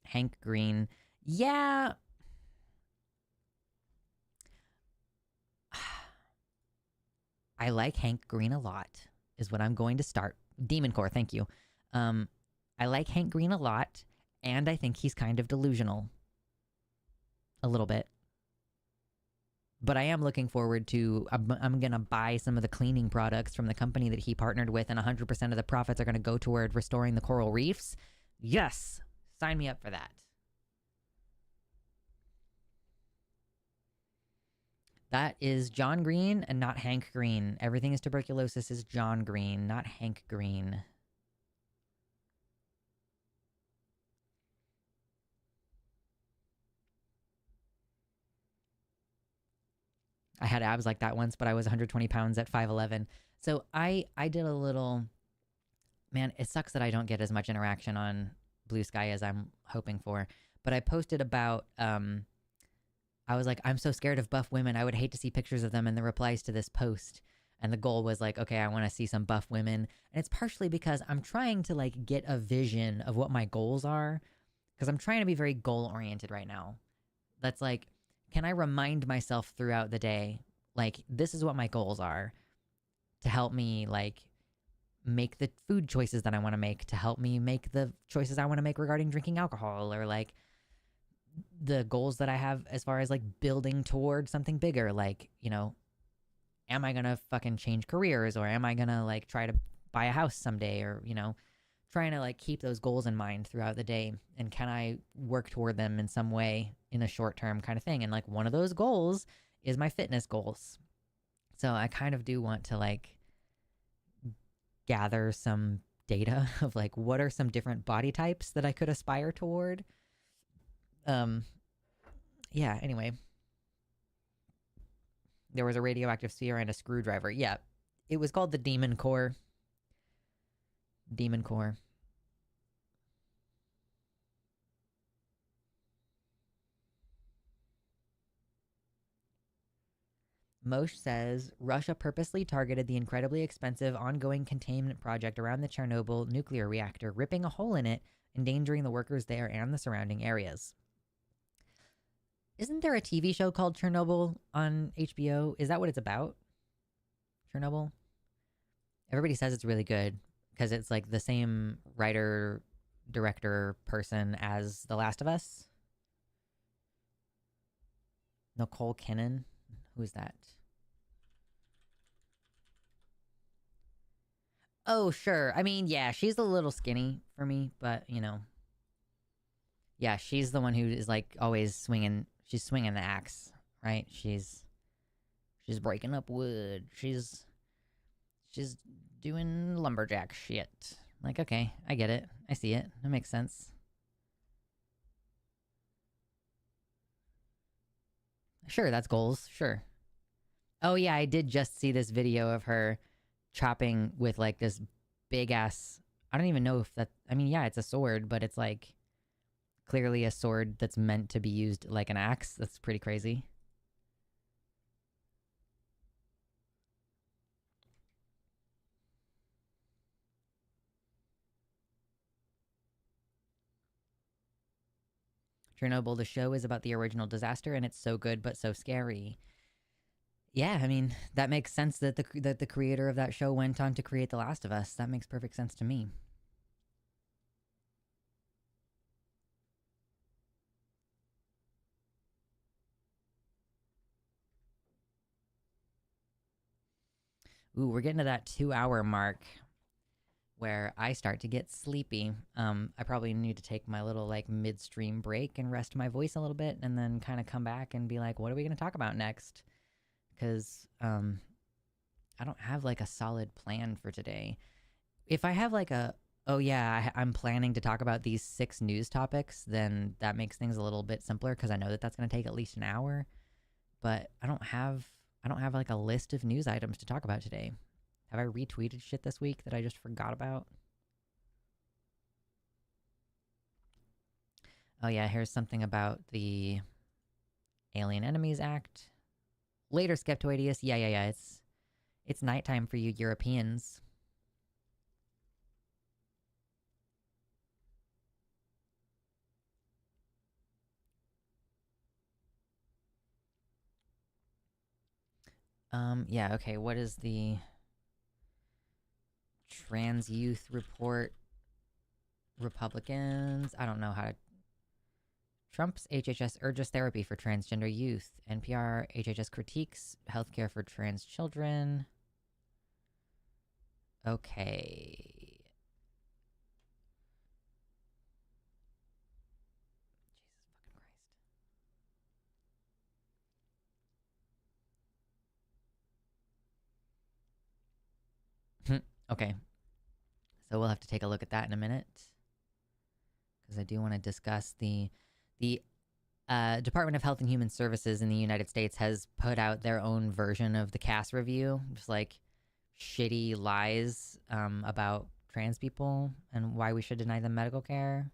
Hank Green. Yeah. I like Hank Green a lot, is what I'm going to start. Demon Core, thank you. I like Hank Green a lot, and I think he's kind of delusional. A little bit. But I am looking forward to, I'm going to buy some of the cleaning products from the company that he partnered with, and 100% of the profits are going to go toward restoring the coral reefs. Yes! Sign me up for that. That is John Green and not Hank Green. Everything is Tuberculosis is John Green, not Hank Green. I had abs like that once, but I was 120 pounds at 5'11". So I did a little... Man, it sucks that I don't get as much interaction on Blue Sky as I'm hoping for. But I posted about... I was like, I'm so scared of buff women. I would hate to see pictures of them in the replies to this post. And the goal was like, okay, I want to see some buff women. And it's partially because I'm trying to like get a vision of what my goals are. Because I'm trying to be very goal-oriented right now. That's like, can I remind myself throughout the day, like, this is what my goals are to help me, like, make the food choices that I want to make, to help me make the choices I want to make regarding drinking alcohol, or like the goals that I have as far as like building toward something bigger. Like, you know, am I going to fucking change careers, or am I going to like try to buy a house someday, or, you know, trying to like keep those goals in mind throughout the day, and can I work toward them in some way in a short term kind of thing. And like one of those goals is my fitness goals. So I kind of do want to like gather some data of like what are some different body types that I could aspire toward. Yeah, anyway. There was a radioactive sphere and a screwdriver. Yeah. It was called the Demon Core. Demon Core. Moshe says Russia purposely targeted the incredibly expensive ongoing containment project around the Chernobyl nuclear reactor, ripping a hole in it, endangering the workers there and the surrounding areas. Isn't there a TV show called Chernobyl on HBO? Is that what it's about? Chernobyl? Everybody says it's really good because it's like the same writer, director person as The Last of Us. Nicole Kinnan. Who's that? Oh, sure. I mean, yeah, she's a little skinny for me, but, you know. Yeah, she's the one who is, like, always swinging. She's swinging the axe, right? She's breaking up wood. She's doing lumberjack shit. Like, okay, I get it. I see it. That makes sense. Sure, that's goals. Sure. Oh, yeah, I did just see this video of her chopping with, like, this big-ass... I don't even know if that... I mean, yeah, it's a sword, but it's, like, clearly a sword that's meant to be used like an axe. That's pretty crazy. Chernobyl, the show, is about the original disaster, and it's so good but so scary. Yeah, I mean, that makes sense that the creator of that show went on to create The Last of Us. That makes perfect sense to me. Ooh, we're getting to that 2-hour mark where I start to get sleepy. I probably need to take my little like midstream break and rest my voice a little bit, and then kind of come back and be like, what are we going to talk about next? Because I don't have like a solid plan for today. If I have like a, oh yeah, I'm planning to talk about these 6 news topics, then that makes things a little bit simpler because I know that that's going to take at least an hour. But I don't have like a list of news items to talk about today. Have I retweeted shit this week that I just forgot about? Oh yeah, here's something about the Alien Enemies Act. later, Skeptoideus. Yeah. It's nighttime for you Europeans. Yeah, okay, what is the trans youth report? Republicans? I don't know how to... Trump's HHS urges therapy for transgender youth. NPR, HHS critiques healthcare for trans children. Okay. Jesus fucking Christ. Okay. So we'll have to take a look at that in a minute. Because I do want to discuss the Department of Health and Human Services in the United States has put out their own version of the Cass review. Just like shitty lies about trans people and why we should deny them medical care.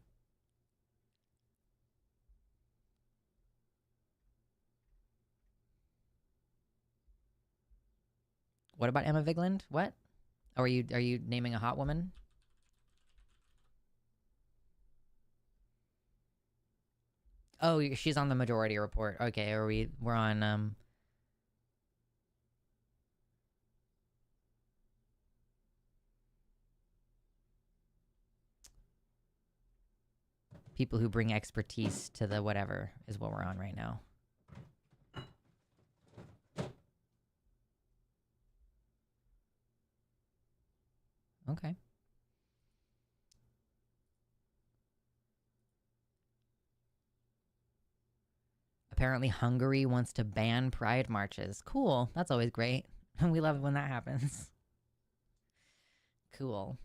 What about Emma Vigland? What? Oh, are you naming a hot woman? Oh, she's on the Majority Report. Okay, we're on people who bring expertise to the whatever is what we're on right now. Okay. Apparently Hungary wants to ban pride marches. Cool. That's always great. We love it when that happens. Cool.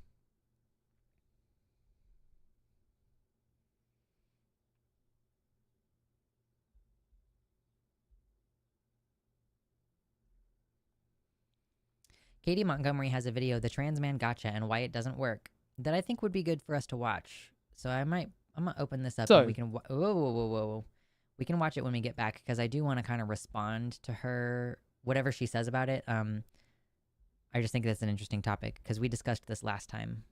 Katie Montgomery has a video, The Trans Man Gotcha and Why It Doesn't Work, that I think would be good for us to watch. So I'm gonna open this up and we can whoa. We can watch it when we get back because I do want to kind of respond to her, whatever she says about it. I just think that's an interesting topic because we discussed this last time.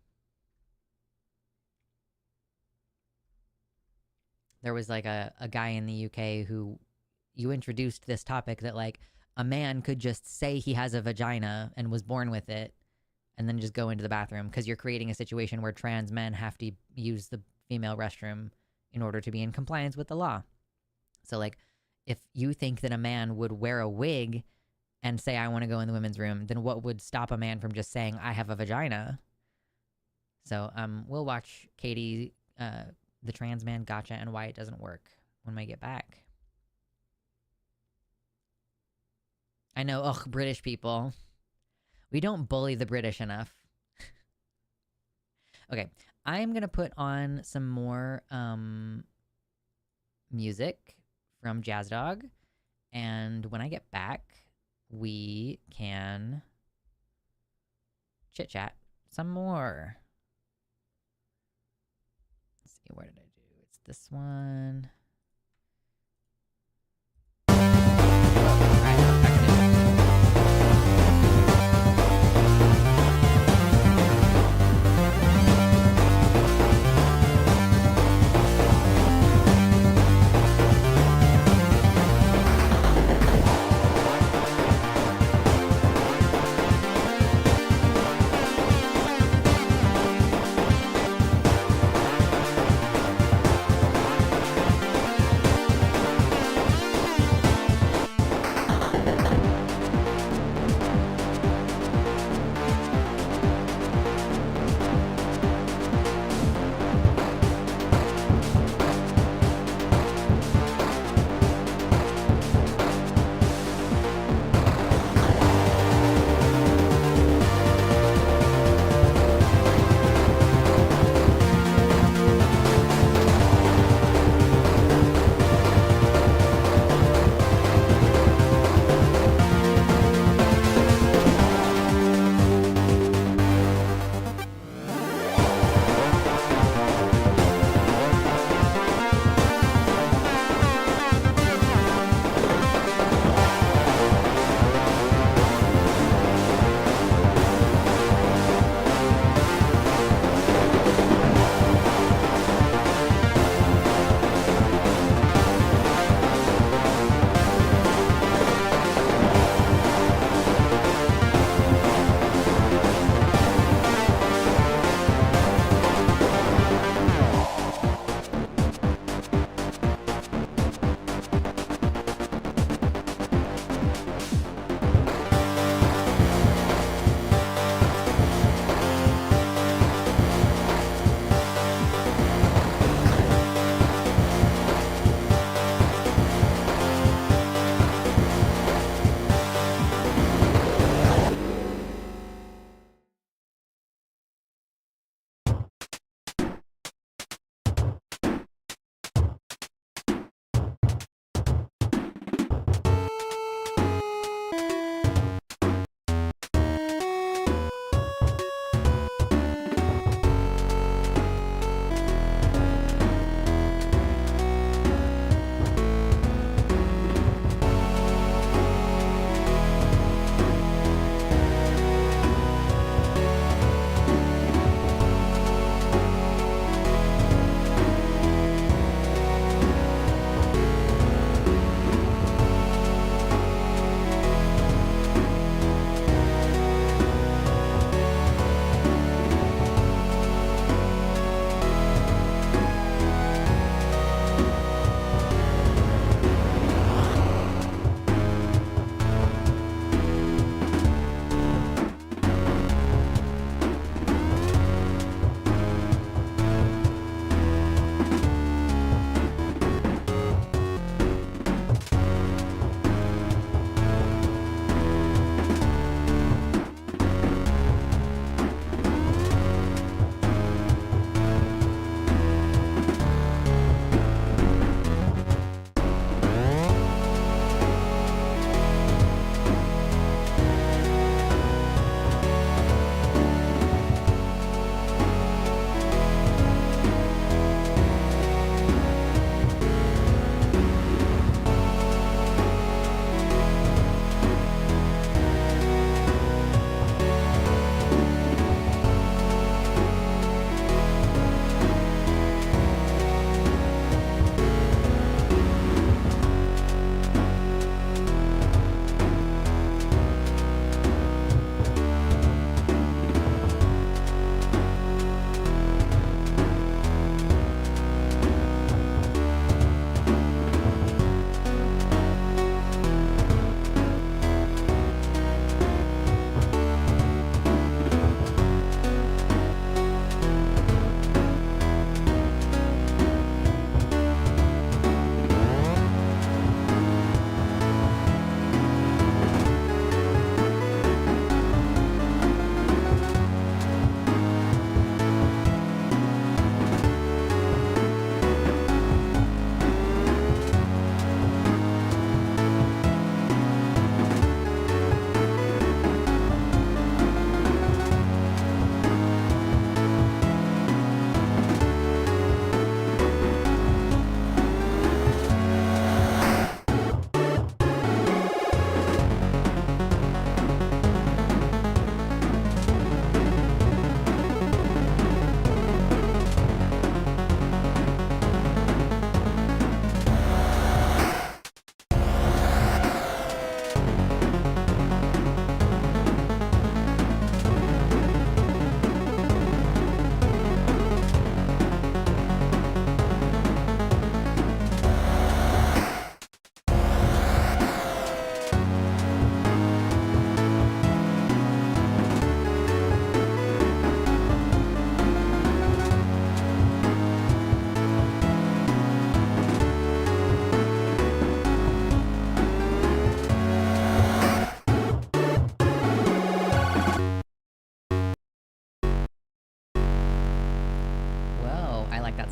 There was like a guy in the UK who you introduced this topic that like a man could just say he has a vagina and was born with it and then just go into the bathroom because you're creating a situation where trans men have to use the female restroom in order to be in compliance with the law. So like if you think that a man would wear a wig and say, I want to go in the women's room, then what would stop a man from just saying, I have a vagina? So we'll watch Katie, The Trans Man Gotcha and Why It Doesn't Work when we get back. I know, ugh, British people. We don't bully the British enough. Okay, I'm going to put on some more music from Jazz Dog, and when I get back, we can chit-chat some more. Let's see, where did I do? It's this one.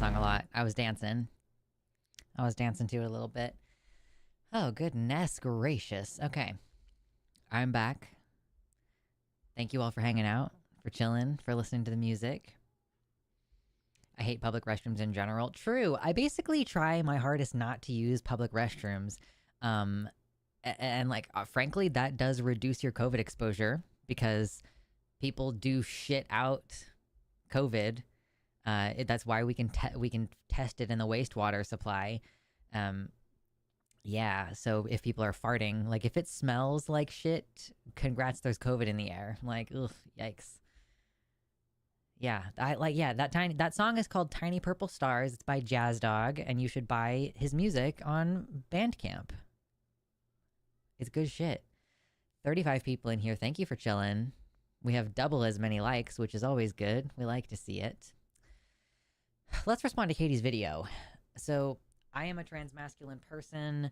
song a lot. I was dancing to it a little bit. Oh, goodness gracious. Okay. I'm back. Thank you all for hanging out, for chilling, for listening to the music. I hate public restrooms in general. True. I basically try my hardest not to use public restrooms. And like, frankly, that does reduce your COVID exposure because people do shit out COVID. That's why we can test it in the wastewater supply. Yeah, so if people are farting, like if it smells like shit, congrats, there's COVID in the air. Like, ugh, yikes. Yeah, that song is called Tiny Purple Stars. It's by Jazz Dog, and you should buy his music on Bandcamp. It's good shit. 35 people in here. Thank you for chilling. We have double as many likes, which is always good. We like to see it. Let's respond to Katie's video. So, I am a transmasculine person.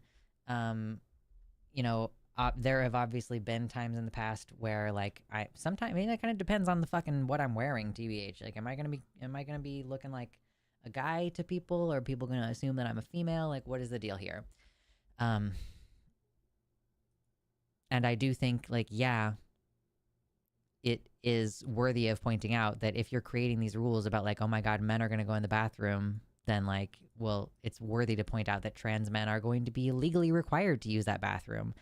There have obviously been times in the past where like sometimes it kind of depends on the fucking what I'm wearing, TBH. Like am I gonna be looking like a guy to people, or are people gonna assume that I'm a female? Like what is the deal here? And I do think like, yeah, it is worthy of pointing out that if you're creating these rules about like, oh my God, men are gonna go in the bathroom, then like, well, it's worthy to point out that trans men are going to be legally required to use that bathroom,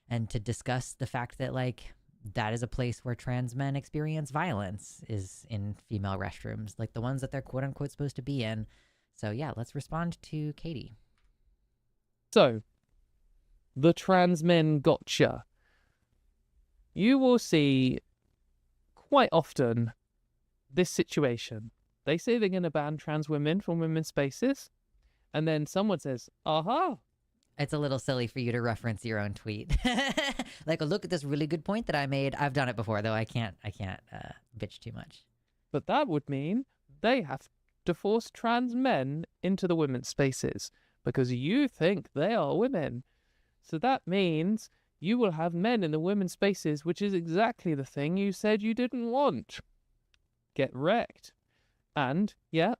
and to discuss the fact that like that is a place where trans men experience violence, is in female restrooms, like the ones that they're quote unquote supposed to be in. So yeah, let's respond to Katie. So, the trans men gotcha. You will see quite often this situation. They say they're going to ban trans women from women's spaces, and then someone says, aha. It's a little silly for you to reference your own tweet. Like, look at this really good point that I made. I've done it before, though. I can't bitch too much. But that would mean they have to force trans men into the women's spaces because you think they are women. So that means you will have men in the women's spaces, which is exactly the thing you said you didn't want. Get wrecked. And, yeah,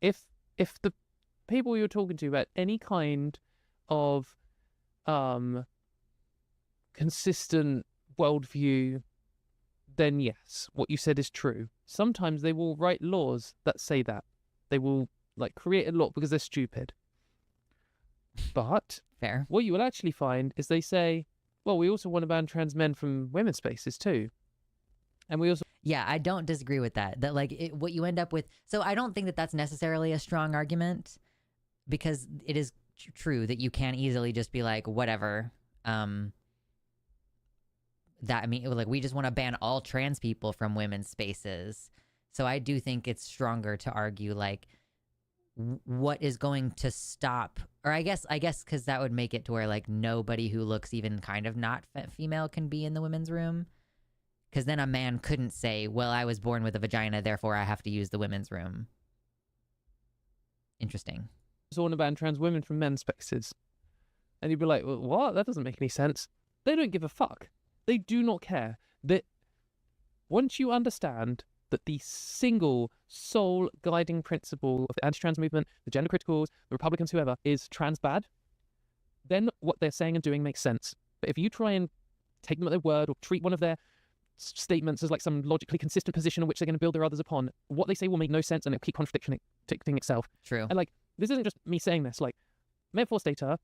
if the people you're talking to about any kind of consistent worldview, then yes, what you said is true. Sometimes they will write laws that say that. They will, like, create a law because they're stupid. But fair. What you will actually find is they say, well, we also want to ban trans men from women's spaces too. And we also... Yeah, I don't disagree with that. That like what you end up with. So I don't think that that's necessarily a strong argument, because it is true that you can easily just be like, whatever. That I mean, like we just want to ban all trans people from women's spaces. So I do think it's stronger to argue like what is going to stop, or I guess because that would make it to where like nobody who looks even kind of not female can be in the women's room. Because then a man couldn't say, well, I was born with a vagina, therefore I have to use the women's room. Interesting. also want to ban trans women from men's spaces. And you'd be like, well, what? That doesn't make any sense. They don't give a fuck. They do not care. That once you understand that the single sole guiding principle of the anti-trans movement, the gender criticals, the Republicans, whoever, is trans bad, then what they're saying and doing makes sense. But if you try and take them at their word or treat one of their statements as like some logically consistent position on which they're going to build their others upon, what they say will make no sense and it'll keep contradicting itself. True. And like, this isn't just me saying this. Like, Mayor Forstater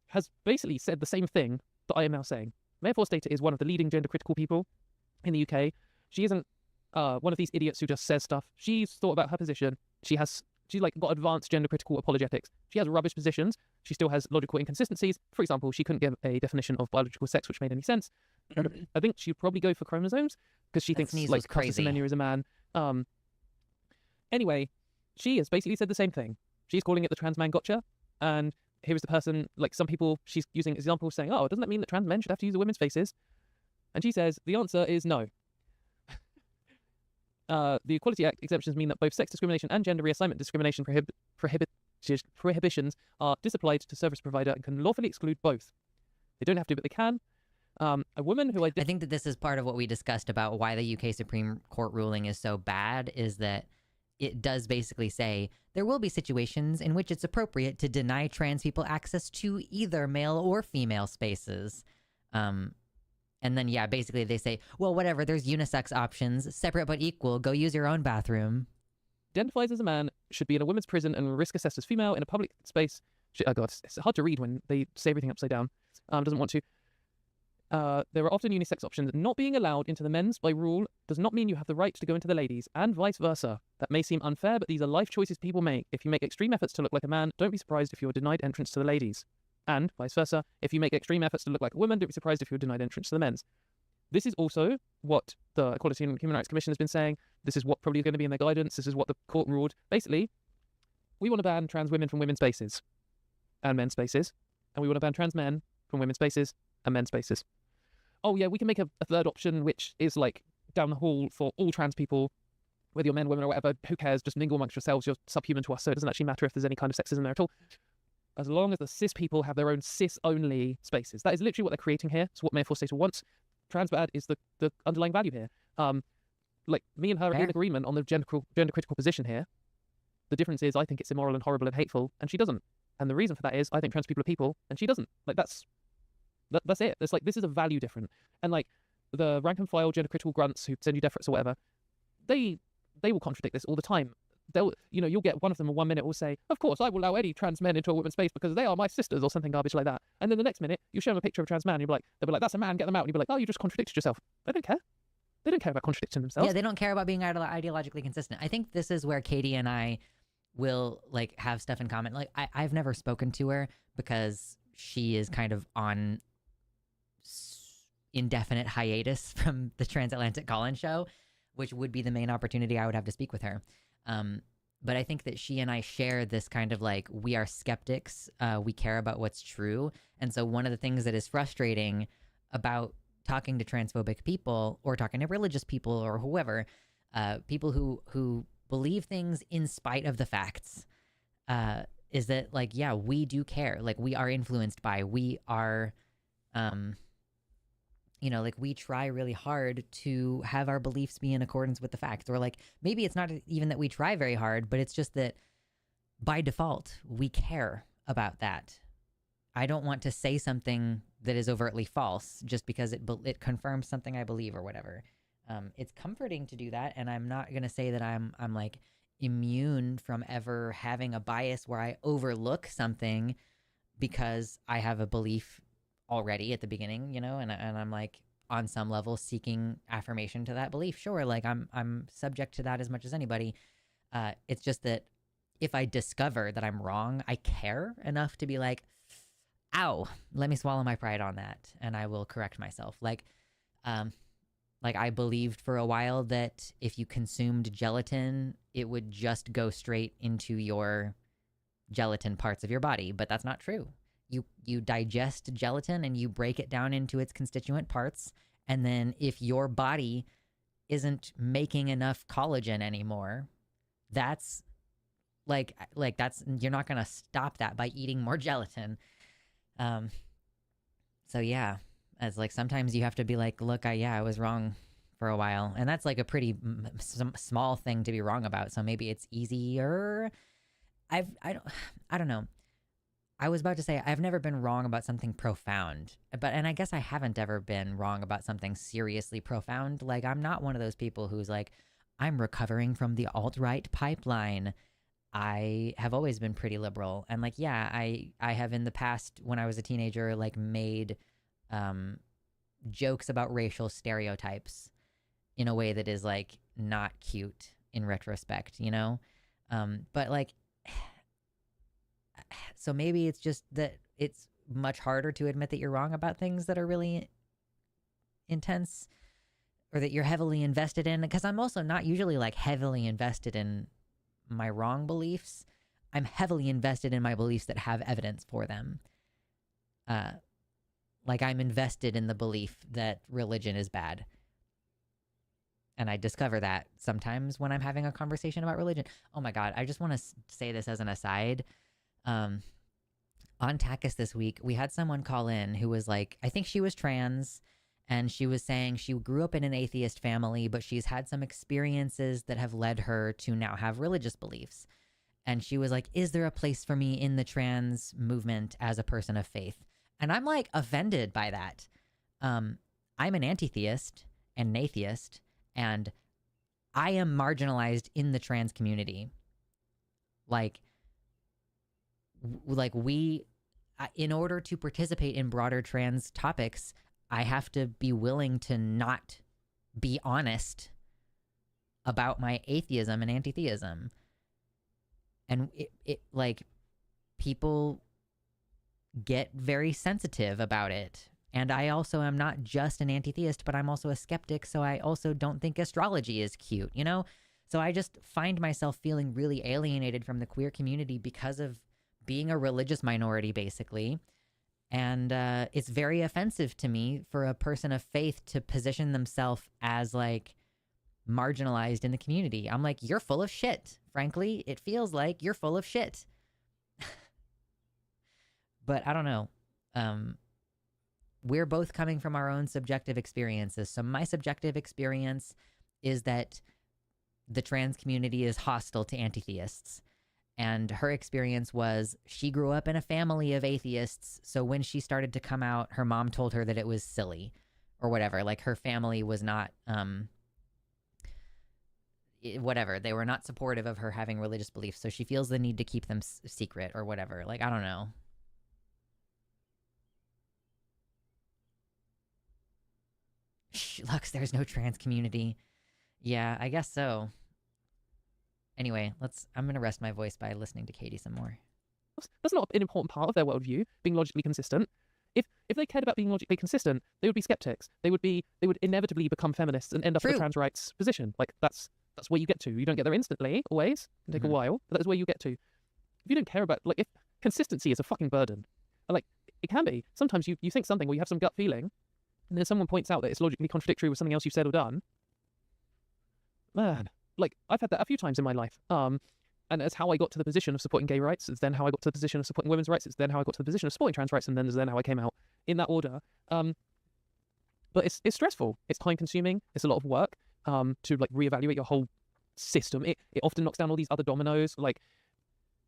has basically said the same thing that I am now saying. Mayor Forstater is one of the leading gender critical people in the UK. She isn't one of these idiots who just says stuff. She's thought about her position. She's like got advanced gender critical apologetics. She has rubbish positions. She still has logical inconsistencies. For example, she couldn't give a definition of biological sex which made any sense. I think she'd probably go for chromosomes because she thinks like Semenya is a man. Anyway, she has basically said the same thing. She's calling it the trans man gotcha. And here is the person, like some people, she's using examples saying, oh, doesn't that mean that trans men should have to use the women's faces? And she says, the answer is no. The Equality Act exemptions mean that both sex discrimination and gender reassignment discrimination prohibitions are disapplied to service provider and can lawfully exclude both. They don't have to, but they can. A woman who I think that this is part of what we discussed about why the UK Supreme Court ruling is so bad, is that it does basically say there will be situations in which it's appropriate to deny trans people access to either male or female spaces. And then, yeah, basically they say, well, whatever, there's unisex options, separate but equal. Go use your own bathroom. Identifies as a man, should be in a women's prison and risk assessed as female in a public space. Oh God, it's hard to read when they say everything upside down. Doesn't want to. There are often unisex options. Not being allowed into the men's by rule does not mean you have the right to go into the ladies, and vice versa. That may seem unfair, but these are life choices people make. If you make extreme efforts to look like a man, don't be surprised if you're denied entrance to the ladies. And vice versa, if you make extreme efforts to look like a woman, don't be surprised if you're denied entrance to the men's. This is also what the Equality and Human Rights Commission has been saying. This is what probably going to be in their guidance. This is what the court ruled. Basically, we want to ban trans women from women's spaces and men's spaces, and we want to ban trans men from women's spaces and men's spaces. Oh yeah, we can make a third option, which is like down the hall for all trans people, whether you're men, women, or whatever. Who cares? Just mingle amongst yourselves. You're subhuman to us, so it doesn't actually matter if there's any kind of sexism there at all. As long as the cis people have their own cis-only spaces. That is literally what they're creating here. It's what Mayor Forstater wants. Trans bad is the underlying value here. Like, me and her are in agreement on the gender-critical position here. The difference is I think it's immoral and horrible and hateful, and she doesn't. And the reason for that is I think trans people are people, and she doesn't. Like, that's it. It's like, this is a value different. And like, the rank-and-file gender-critical grunts who send you death threats or whatever, they will contradict this all the time. You'll get one of them in 1 minute will say, of course, I will allow any trans men into a woman's space because they are my sisters or something garbage like that. And then the next minute, you show them a picture of a trans man, and they'll be like, that's a man, get them out. And you'll be like, oh, you just contradicted yourself. They don't care. They don't care about contradicting themselves. Yeah, they don't care about being ideologically consistent. I think this is where Katie and I will like have stuff in common. Like, I've never spoken to her because she is kind of on indefinite hiatus from the Transatlantic Call-In show, which would be the main opportunity I would have to speak with her. But I think that she and I share this kind of like, we are skeptics. We care about what's true. And so one of the things that is frustrating about talking to transphobic people or talking to religious people or whoever, people who believe things in spite of the facts, is that like, yeah, we do care. Like, we are influenced by, we are, like, we try really hard to have our beliefs be in accordance with the facts. Or like, maybe it's not even that we try very hard, but it's just that by default, we care about that. I don't want to say something that is overtly false just because it confirms something I believe or whatever. It's comforting to do that, and I'm not going to say that I'm like immune from ever having a bias where I overlook something because I have a belief already at the beginning, and I'm like on some level seeking affirmation to that belief. Sure, like I'm subject to that as much as anybody. It's just that if I discover that I'm wrong, I care enough to be like, ow, let me swallow my pride on that, and I will correct myself. Like I believed for a while that if you consumed gelatin, it would just go straight into your gelatin parts of your body, but that's not true. You digest gelatin and you break it down into its constituent parts, and then if your body isn't making enough collagen anymore, that's like that's, you're not going to stop that by eating more gelatin. So yeah, as like, sometimes you have to be like, look, I was wrong for a while, and that's like a pretty small thing to be wrong about. So maybe it's easier. I don't know. I was about to say I've never been wrong about something profound, and I guess I haven't ever been wrong about something seriously profound. Like, I'm not one of those people who's like, I'm recovering from the alt-right pipeline. I have always been pretty liberal, and like, yeah, I have in the past, when I was a teenager, like made jokes about racial stereotypes in a way that is like not cute in retrospect, but like, so maybe it's just that it's much harder to admit that you're wrong about things that are really intense or that you're heavily invested in, because I'm also not usually like heavily invested in my wrong beliefs. I'm heavily invested in my beliefs that have evidence for them. Like, I'm invested in the belief that religion is bad. And I discover that sometimes when I'm having a conversation about religion. Oh my God, I just want to say this as an aside. On Takis this week, we had someone call in who was like, I think she was trans, And she was saying she grew up in an atheist family, but she's had some experiences that have led her to now have religious beliefs. And she was like, is there a place for me in the trans movement as a person of faith? And I'm like offended by that. I'm an anti-theist and an atheist, and I am marginalized in the trans community. Like we, in order to participate in broader trans topics, I have to be willing to not be honest about my atheism and anti-theism. And it like, people get very sensitive about it. And I also am not just an anti-theist, but I'm also a skeptic. So I also don't think astrology is cute, you know? So I just find myself feeling really alienated from the queer community because of being a religious minority, basically. And it's very offensive to me for a person of faith to position themselves as like marginalized in the community. I'm like, you're full of shit. Frankly, it feels like you're full of shit. But I don't know. We're both coming from our own subjective experiences. So my subjective experience is that the trans community is hostile to anti-theists. And her experience was she grew up in a family of atheists. So when she started to come out, her mom told her that it was silly or whatever. Like her family was not, whatever. They were not supportive of her having religious beliefs. So she feels the need to keep them secret or whatever. Like, I don't know. Lux, there's no trans community. Yeah, I guess so. Anyway, I'm going to rest my voice by listening to Katie some more. That's not an important part of their worldview, being logically consistent. If they cared about being logically consistent, they would be skeptics. They would inevitably become feminists and end up in a trans rights position. Like that's where you get to. You don't get there instantly, always. It can take a while, but that's where you get to. If you don't care about, like, if consistency is a fucking burden, like it can be. Sometimes you think something or you have some gut feeling, and then someone points out that it's logically contradictory with something else you've said or done. Man, like I've had that a few times in my life. And that's how I got to the position of supporting gay rights. It's then how I got to the position of supporting women's rights. It's then how I got to the position of supporting trans rights, and then how I came out in that order. But it's stressful. It's time consuming. It's a lot of work to like reevaluate your whole system. It often knocks down all these other dominoes. Like,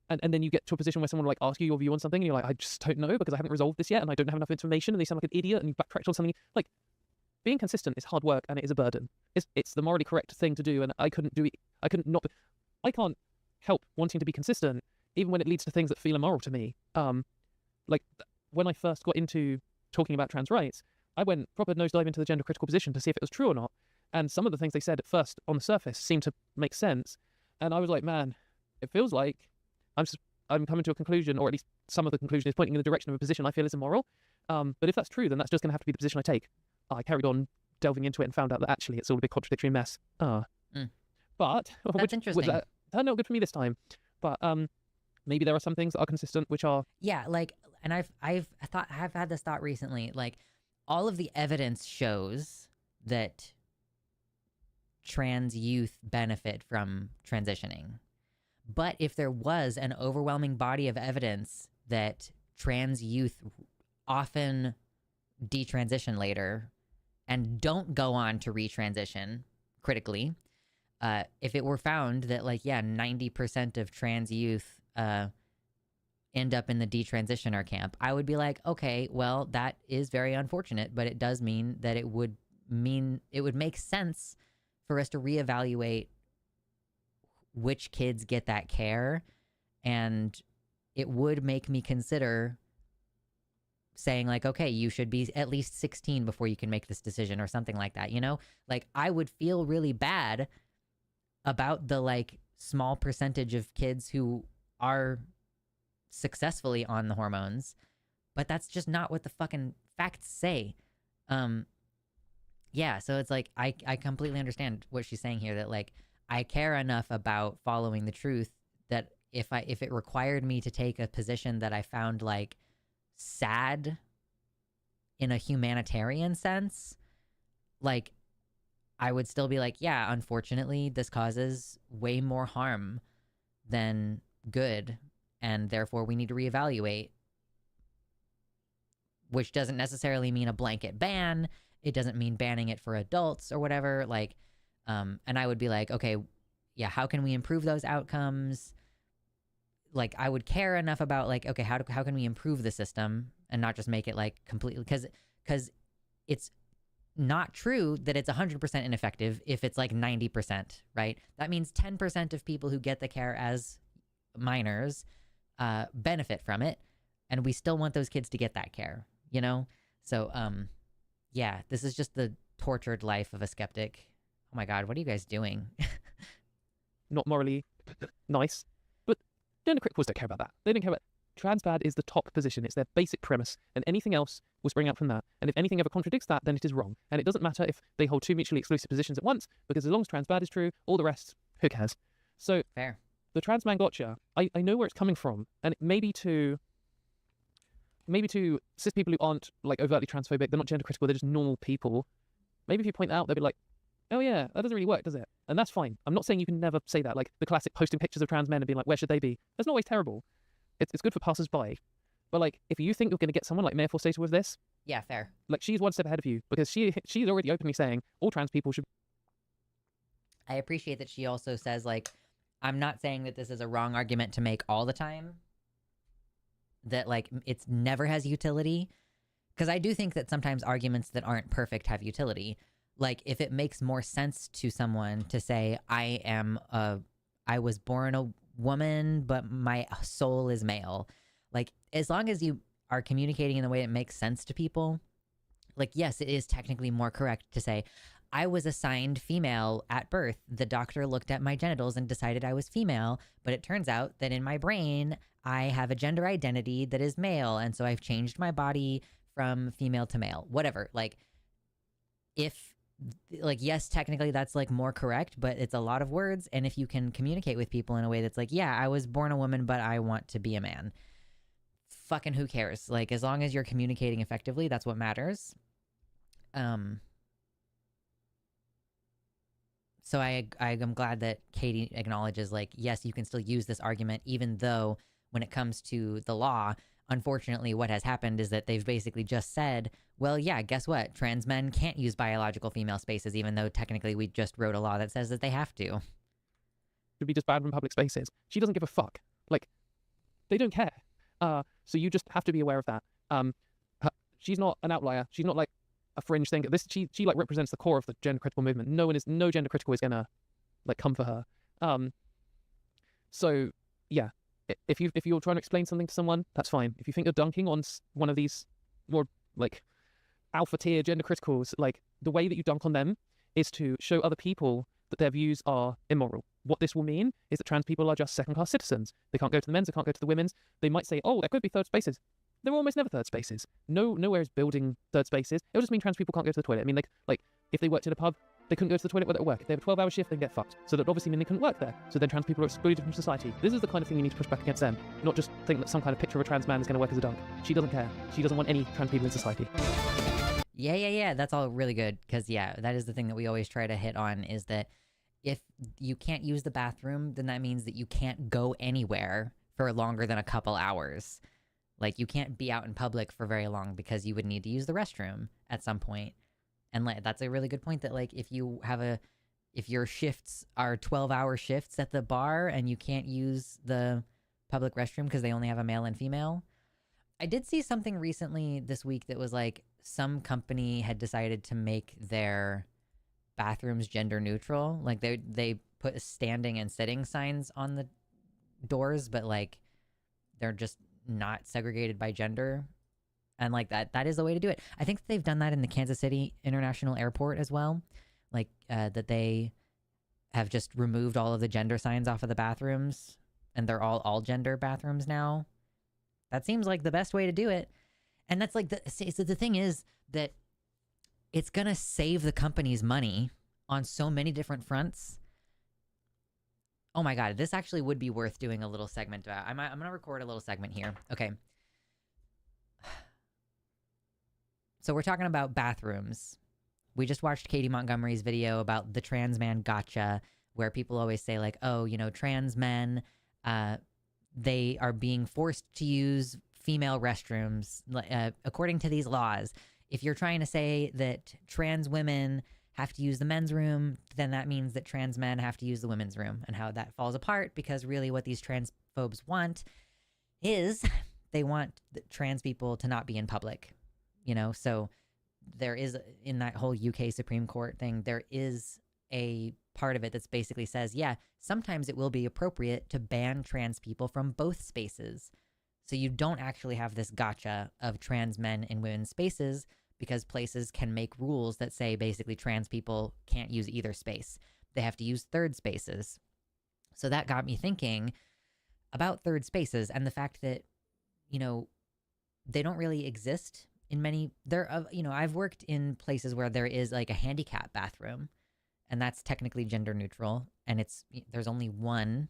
and then you get to a position where someone will like ask you your view on something, and you're like, I just don't know because I haven't resolved this yet, and I don't have enough information, and they sound like an idiot, and you backtracked on something. Like, being consistent is hard work, and it is a burden. It's the morally correct thing to do, and I couldn't do it. I can't help wanting to be consistent, even when it leads to things that feel immoral to me. Like when I first got into talking about trans rights, I went proper nosedive into the gender critical position to see if it was true or not. And some of the things they said at first on the surface seemed to make sense. And I was like, man, it feels like I'm coming to a conclusion, or at least some of the conclusion is pointing in the direction of a position I feel is immoral. But if that's true, then that's just going to have to be the position I take. I carried on delving into it and found out that actually it's all a big contradictory mess. But that's interesting. That turned out good for me this time. But maybe there are some things that are consistent, which are like, and I've had this thought recently. Like, all of the evidence shows that trans youth benefit from transitioning. But if there was an overwhelming body of evidence that trans youth often detransition later and don't go on to retransition critically, if it were found that, like, 90% of trans youth end up in the detransitioner camp, I would be like, okay, well, that is very unfortunate, but it does mean that it would make sense for us to reevaluate which kids get that care, and it would make me consider saying, like, okay, you should be at least 16 before you can make this decision or something like that, you know? Like, I would feel really bad about the, like, small percentage of kids who are successfully on the hormones, but that's just not what the fucking facts say. So it's like, I completely understand what she's saying here, that, like, I care enough about following the truth that if it required me to take a position that I found, like, sad in a humanitarian sense, like, I would still be like, yeah, unfortunately, this causes way more harm than good, and therefore we need to reevaluate. Which doesn't necessarily mean a blanket ban. it doesn't mean banning it for adults or whatever. Like, and I would be like, okay, yeah, how can we improve those outcomes? Like, I would care enough about like, okay, how can we improve the system and not just make it like completely, because it's not true that it's 100% ineffective if it's like 90%, right? That means 10% of people who get the care as minors benefit from it, and we still want those kids to get that care, you know? So, yeah, this is just the tortured life of a skeptic. Oh my God, what are you guys doing? Not morally nice, but gender criticals don't care about that. They don't care about trans bad is the top position. It's their basic premise, and anything else will spring out from that. And if anything ever contradicts that, then it is wrong. And it doesn't matter if they hold two mutually exclusive positions at once, because as long as trans bad is true, all the rest, who cares? So Fair. the trans man gotcha, I know where it's coming from, and it maybe to cis people who aren't like overtly transphobic, they're not gender critical, they're just normal people. Maybe if you point that out, they'll be like, oh yeah, that doesn't really work, does it? And that's fine. I'm not saying you can never say that. Like the classic posting pictures of trans men and being like, where should they be? That's not always terrible. It's good for passers-by. But like, if you think you're going to get someone like Mayor Forstater with this, Yeah, fair. like she's one step ahead of you, because she's already openly saying all trans people should. I appreciate that she also says, like, I'm not saying that this is a wrong argument to make all the time, that like it's never has utility, because I do think that sometimes arguments that aren't perfect have utility. Like, if it makes more sense to someone to say, I was born a woman, but my soul is male. Like, as long as you are communicating in the way that makes sense to people, like, yes, it is technically more correct to say, I was assigned female at birth. The doctor looked at my genitals and decided I was female, but it turns out that in my brain, I have a gender identity that is male. And so I've changed my body from female to male, whatever. Like, yes, technically that's like more correct, but it's a lot of words. And if you can communicate with people in a way that's like, yeah, I was born a woman, but I want to be a man, fucking who cares? Like, as long as you're communicating effectively, that's what matters. So I'm glad that Katie acknowledges, like, yes, you can still use this argument, even though when it comes to the law, unfortunately, what has happened is that they've basically just said, well, yeah, guess what? Trans men can't use biological female spaces, even though technically we just wrote a law that says that they have to. Should be just banned from public spaces. She doesn't give a fuck. Like, they don't care. So you just have to be aware of that. She's not an outlier. She's not like a fringe thing. She like represents the core of the gender critical movement. No gender critical is gonna like come for her. So yeah, if you're trying to explain something to someone, that's fine. If you think you're dunking on one of these more like alpha tier gender criticals, like the way that you dunk on them is to show other people that their views are immoral. What this will mean is that trans people are just second-class citizens. They can't go to the men's, they can't go to the women's. They might say, oh, there could be third spaces. There are almost never third spaces. Nowhere is building third spaces. It'll just mean trans people can't go to the toilet. I mean, like if they worked in a pub, they couldn't go to the toilet while at work. If they have a 12-hour shift, they get fucked. So that obviously mean they couldn't work there. So then trans people are excluded from society. This is the kind of thing you need to push back against them. Not just think that some kind of picture of a trans man is going to work as a dunk. She doesn't care. She doesn't want any trans people in society. Yeah. That's all really good. Because, yeah, that is the thing that we always try to hit on, is that if you can't use the bathroom, then that means that you can't go anywhere for longer than a couple hours. Like, you can't be out in public for very long because you would need to use the restroom at some point. And like, that's a really good point, that like, if your shifts are 12-hour shifts at the bar and you can't use the public restroom because they only have a male and female. I did see something recently this week that was like, some company had decided to make their bathrooms gender neutral. Like, they put standing and sitting signs on the doors, but like, they're just not segregated by gender. And like, that is the way to do it. I think they've done that in the Kansas City International Airport as well. Like, that they have just removed all of the gender signs off of the bathrooms, and they're all gender bathrooms now. That seems like the best way to do it. And that's like, the thing is that it's gonna save the companies money on so many different fronts. Oh my God, this actually would be worth doing a little segment about. I'm gonna record a little segment here. Okay. So we're talking about bathrooms. We just watched Katie Montgomery's video about the trans man gotcha, where people always say like, oh, you know, trans men, they are being forced to use female restrooms according to these laws. If you're trying to say that trans women have to use the men's room, then that means that trans men have to use the women's room, and how that falls apart, because really what these transphobes want is they want the trans people to not be in public, So there is, in that whole UK Supreme Court thing, there is a part of it that's basically says, yeah, sometimes it will be appropriate to ban trans people from both spaces. So you don't actually have this gotcha of trans men in women's spaces, because places can make rules that say basically trans people can't use either space. They have to use third spaces. So that got me thinking about third spaces and the fact that, they don't really exist in many. I've worked in places where there is like a handicap bathroom, and that's technically gender neutral, and there's only one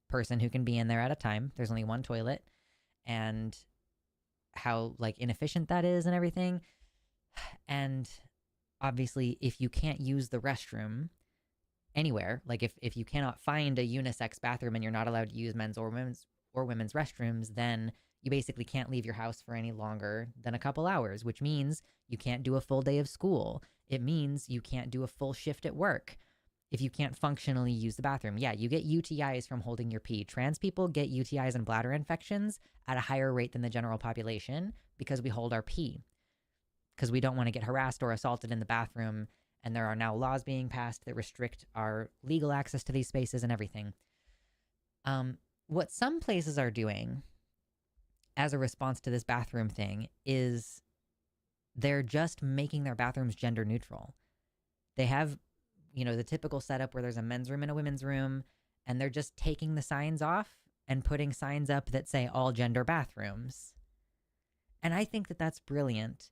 person who can be in there at a time. There's only one toilet, and how like inefficient that is and everything. And obviously, if you can't use the restroom anywhere, like if you cannot find a unisex bathroom and you're not allowed to use men's or women's restrooms, then you basically can't leave your house for any longer than a couple hours, which means you can't do a full day of school. It means you can't do a full shift at work if you can't functionally use the bathroom. Yeah, you get UTIs from holding your pee. Trans people get UTIs and bladder infections at a higher rate than the general population because we hold our pee, because we don't want to get harassed or assaulted in the bathroom. And there are now laws being passed that restrict our legal access to these spaces and everything. What some places are doing as a response to this bathroom thing is they're just making their bathrooms gender neutral. They have, the typical setup where there's a men's room and a women's room, and they're just taking the signs off and putting signs up that say all gender bathrooms. And I think that that's brilliant.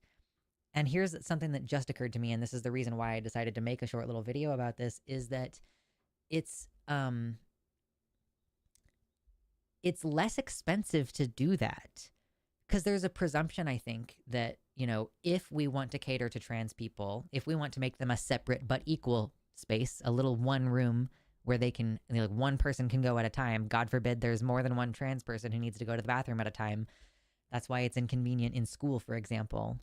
And here's something that just occurred to me, and this is the reason why I decided to make a short little video about this, is that it's less expensive to do that. Because there's a presumption, I think, that, if we want to cater to trans people, if we want to make them a separate but equal space, a little one room where they can, one person can go at a time. God forbid there's more than one trans person who needs to go to the bathroom at a time. That's why it's inconvenient in school, for example,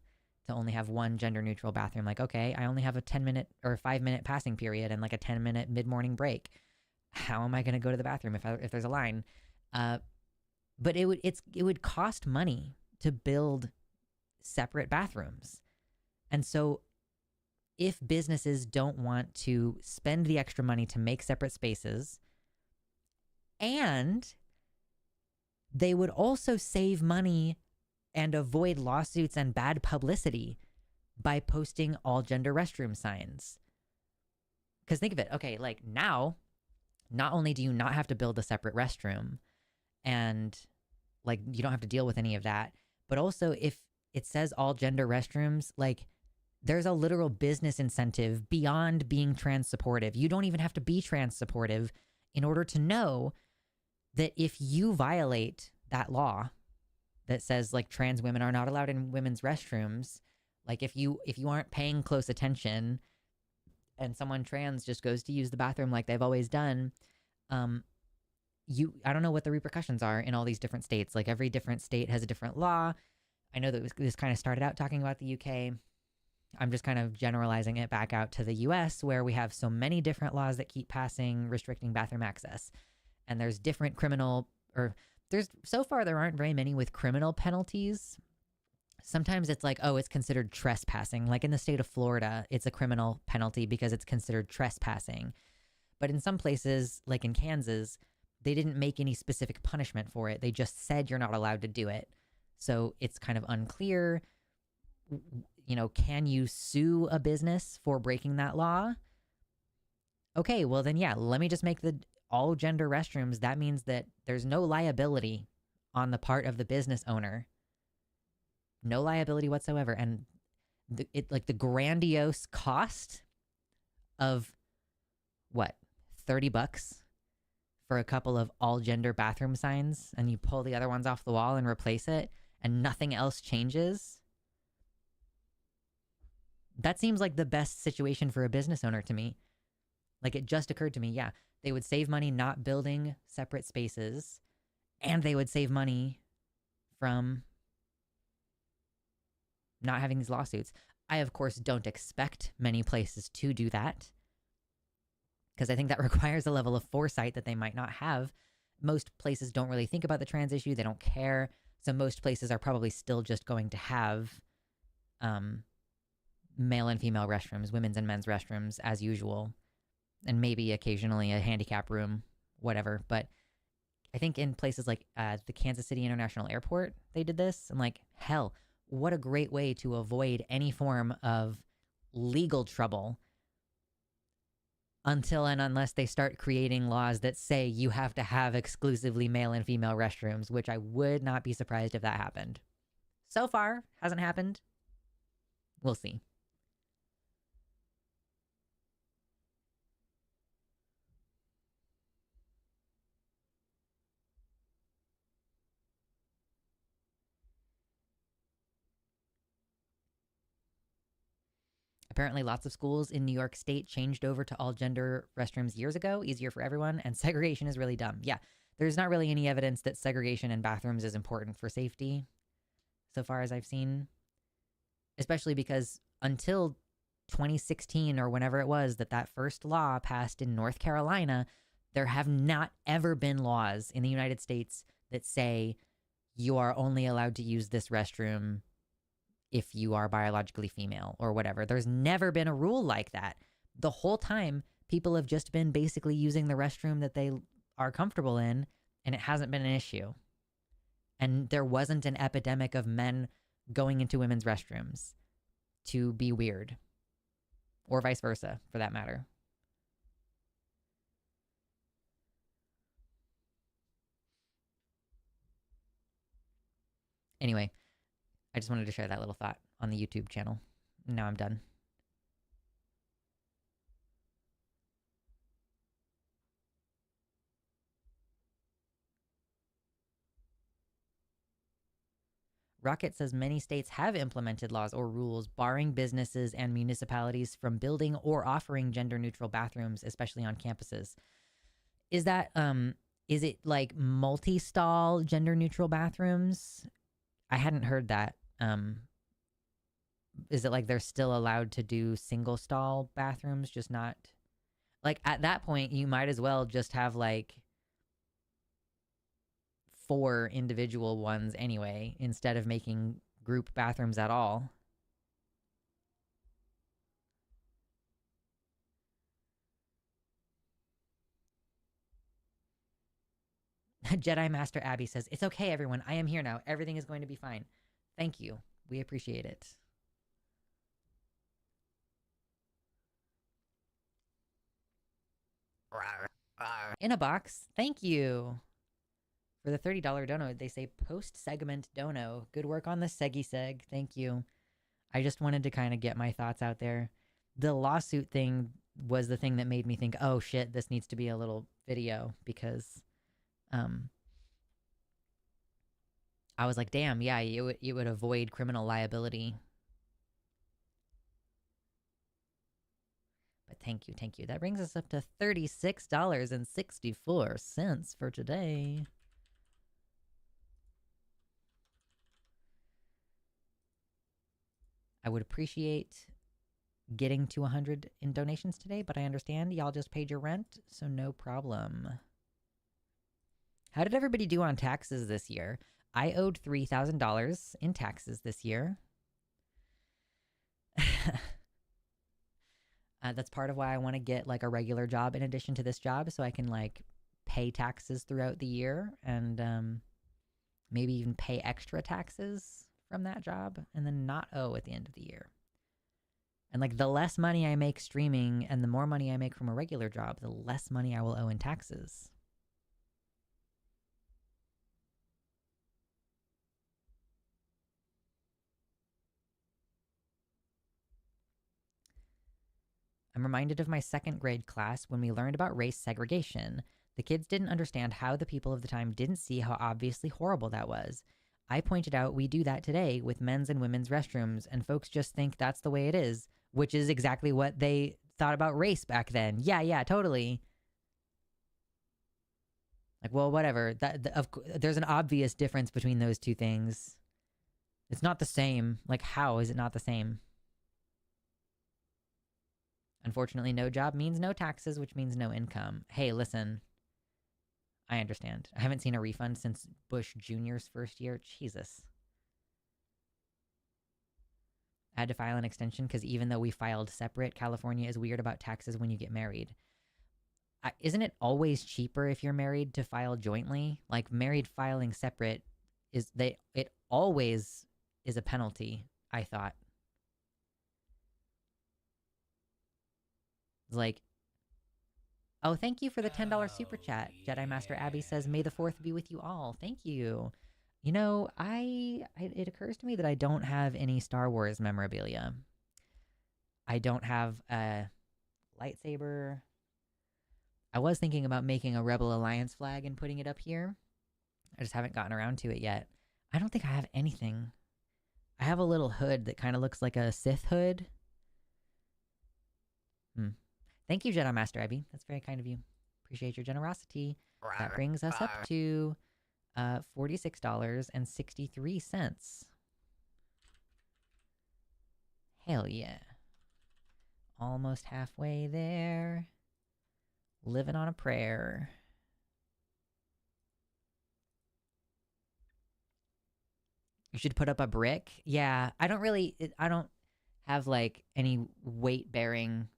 to only have one gender neutral bathroom. Like, okay, I only have a 10-minute or 5-minute passing period and like a 10-minute mid-morning break. How am I going to go to the bathroom if there's a line? But it would cost money to build separate bathrooms. And so if businesses don't want to spend the extra money to make separate spaces, and they would also save money and avoid lawsuits and bad publicity by posting all gender restroom signs. Because think of it, okay, like now, not only do you not have to build a separate restroom, and like you don't have to deal with any of that, but also if it says all gender restrooms, like there's a literal business incentive beyond being trans supportive. You don't even have to be trans supportive in order to know that if you violate that law that says like trans women are not allowed in women's restrooms, like if you aren't paying close attention and someone trans just goes to use the bathroom like they've always done, I don't know what the repercussions are in all these different states. Like every different state has a different law. I know that this kind of started out talking about the UK. I'm just kind of generalizing it back out to the US, where we have so many different laws that keep passing restricting bathroom access. And there's different so far there aren't very many with criminal penalties. Sometimes it's like, oh, it's considered trespassing. Like in the state of Florida, it's a criminal penalty because it's considered trespassing. But in some places, like in Kansas, they didn't make any specific punishment for it. They just said you're not allowed to do it. So it's kind of unclear, can you sue a business for breaking that law? Okay, well then, yeah, let me just make the all gender restrooms. That means that there's no liability on the part of the business owner. No liability whatsoever. And the grandiose cost of what, $30 for a couple of all gender bathroom signs, and you pull the other ones off the wall and replace it and nothing else changes. That seems like the best situation for a business owner to me. Like it just occurred to me, yeah, they would save money not building separate spaces, and they would save money from not having these lawsuits. I, of course, don't expect many places to do that because I think that requires a level of foresight that they might not have. Most places don't really think about the trans issue. They don't care. So most places are probably still just going to have male and female restrooms, women's and men's restrooms as usual, and maybe occasionally a handicap room, whatever. But I think in places like the Kansas City International Airport, they did this. And like, hell, what a great way to avoid any form of legal trouble until and unless they start creating laws that say you have to have exclusively male and female restrooms, which I would not be surprised if that happened. So far, hasn't happened. We'll see. Apparently, lots of schools in New York State changed over to all gender restrooms years ago, easier for everyone, and segregation is really dumb. Yeah, there's not really any evidence that segregation in bathrooms is important for safety, so far as I've seen. Especially because until 2016 or whenever it was that first law passed in North Carolina, there have not ever been laws in the United States that say you are only allowed to use this restroom if you are biologically female or whatever. There's never been a rule like that. The whole time, people have just been basically using the restroom that they are comfortable in, and it hasn't been an issue. And there wasn't an epidemic of men going into women's restrooms to be weird, or vice versa, for that matter. Anyway, I just wanted to share that little thought on the YouTube channel. Now I'm done. Rocket says many states have implemented laws or rules barring businesses and municipalities from building or offering gender-neutral bathrooms, especially on campuses. Is that is it like multi-stall gender-neutral bathrooms? I hadn't heard that. Is it like they're still allowed to do single-stall bathrooms, just not like at that point you might as well just have like 4 individual ones anyway, instead of making group bathrooms at all. Jedi Master Abby says, "It's okay, everyone. I am here now. Everything is going to be fine. Thank you. We appreciate it." In a box. Thank you. For the $30 dono, they say post-segment dono. Good work on the seggy seg. Thank you. I just wanted to kind of get my thoughts out there. The lawsuit thing was the thing that made me think, oh shit, this needs to be a little video, because I was like, damn, yeah, it would avoid criminal liability. But thank you. That brings us up to $36.64 for today. I would appreciate getting to 100 in donations today, but I understand y'all just paid your rent, so no problem. How did everybody do on taxes this year? I owed $3,000 in taxes this year. That's part of why I want to get like a regular job in addition to this job, so I can like pay taxes throughout the year, and maybe even pay extra taxes from that job and then not owe at the end of the year. And like the less money I make streaming and the more money I make from a regular job, the less money I will owe in taxes. I'm reminded of my 2nd grade class when we learned about race segregation. The kids didn't understand how the people of the time didn't see how obviously horrible that was. I pointed out we do that today with men's and women's restrooms, and folks just think that's the way it is, which is exactly what they thought about race back then. Yeah, totally. Like, well, whatever. There's an obvious difference between those two things. It's not the same. Like, how is it not the same? Unfortunately, no job means no taxes, which means no income. Hey, listen, I understand. I haven't seen a refund since Bush Jr.'s first year. Jesus. I had to file an extension because even though we filed separate, California is weird about taxes when you get married. Isn't it always cheaper if you're married to file jointly? Like, married filing separate it always is a penalty, I thought. It's like, oh, thank you for the $10 super chat. Jedi Master Abby says, "May the 4th be with you all." Thank you. You know, it occurs to me that I don't have any Star Wars memorabilia. I don't have a lightsaber. I was thinking about making a Rebel Alliance flag and putting it up here. I just haven't gotten around to it yet. I don't think I have anything. I have a little hood that kind of looks like a Sith hood. Thank you, Jedi Master Abby. That's very kind of you. Appreciate your generosity. That brings us up to $46.63. Hell yeah. Almost halfway there. Living on a prayer. You should put up a brick. Yeah, I don't have like any weight bearing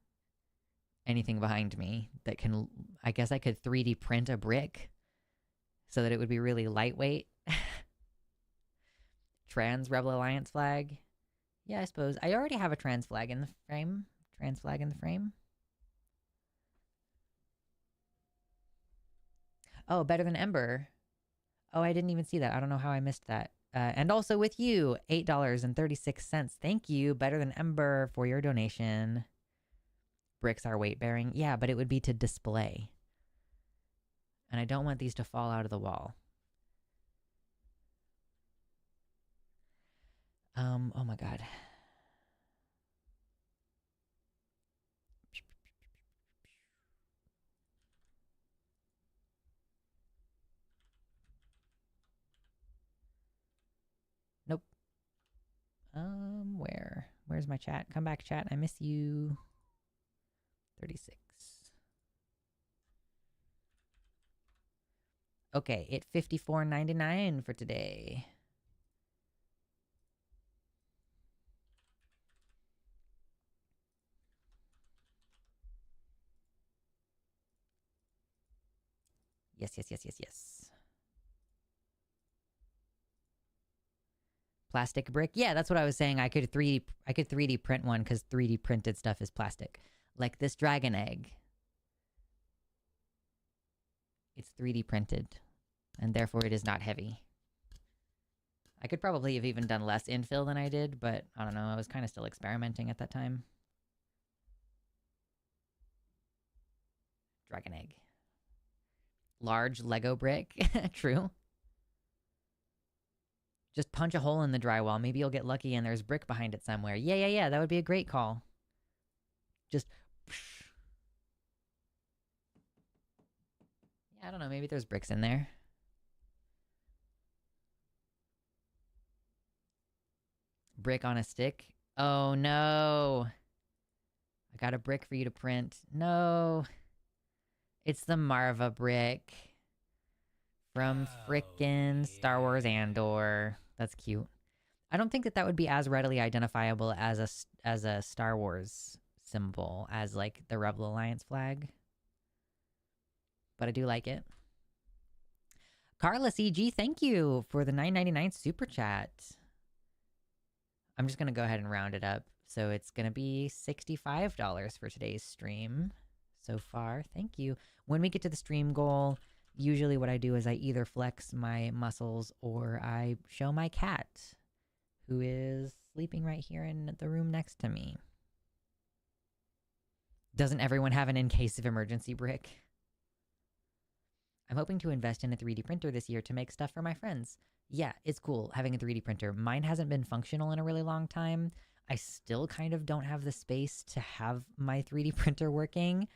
anything behind me that can, I guess I could 3D print a brick so that it would be really lightweight. Trans Rebel Alliance flag. Yeah, I suppose. I already have a trans flag in the frame. Trans flag in the frame. Oh, better than Ember. Oh, I didn't even see that. I don't know how I missed that. And also with you, $8.36. Thank you, Better Than Ember, for your donation. Bricks are weight bearing. Yeah, but it would be to display. And I don't want these to fall out of the wall. Oh my god. Nope. Where's my chat? Come back, chat. I miss you. 36. Okay, it's $54.99 for today. Yes. Plastic brick. Yeah, that's what I was saying. I could 3D print one because 3D printed stuff is plastic. Like this dragon egg. It's 3D printed, and therefore it is not heavy. I could probably have even done less infill than I did, but I don't know. I was kind of still experimenting at that time. Dragon egg. Large Lego brick. True. Just punch a hole in the drywall. Maybe you'll get lucky and there's brick behind it somewhere. Yeah. That would be a great call. Just... Yeah, I don't know. Maybe there's bricks in there. Brick on a stick. Oh, no. I got a brick for you to print. No. It's the Marva brick. From frickin' Star Wars Andor. That's cute. I don't think that would be as readily identifiable as a Star Wars symbol as like the Rebel Alliance flag. But I do like it. Carla CG, thank you for the $9.99 super chat. I'm just gonna go ahead and round it up. So it's gonna be $65 for today's stream so far. Thank you. When we get to the stream goal, usually what I do is I either flex my muscles or I show my cat, who is sleeping right here in the room next to me. Doesn't everyone have an in case of emergency brick? I'm hoping to invest in a 3D printer this year to make stuff for my friends. Yeah, it's cool having a 3D printer. Mine hasn't been functional in a really long time. I still kind of don't have the space to have my 3D printer working.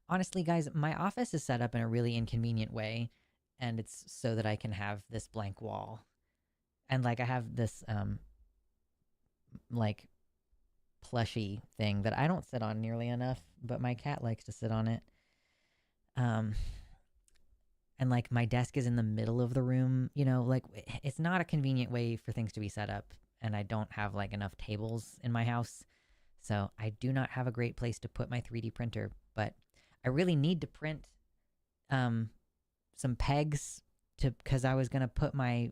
Honestly, guys, my office is set up in a really inconvenient way, and it's so that I can have this blank wall. And like I have this like plushy thing that I don't sit on nearly enough, but my cat likes to sit on it. Um and like my desk is in the middle of the room, like it's not a convenient way for things to be set up, and I don't have like enough tables in my house. So I do not have a great place to put my 3D printer, but I really need to print um some pegs to cuz I was going to put my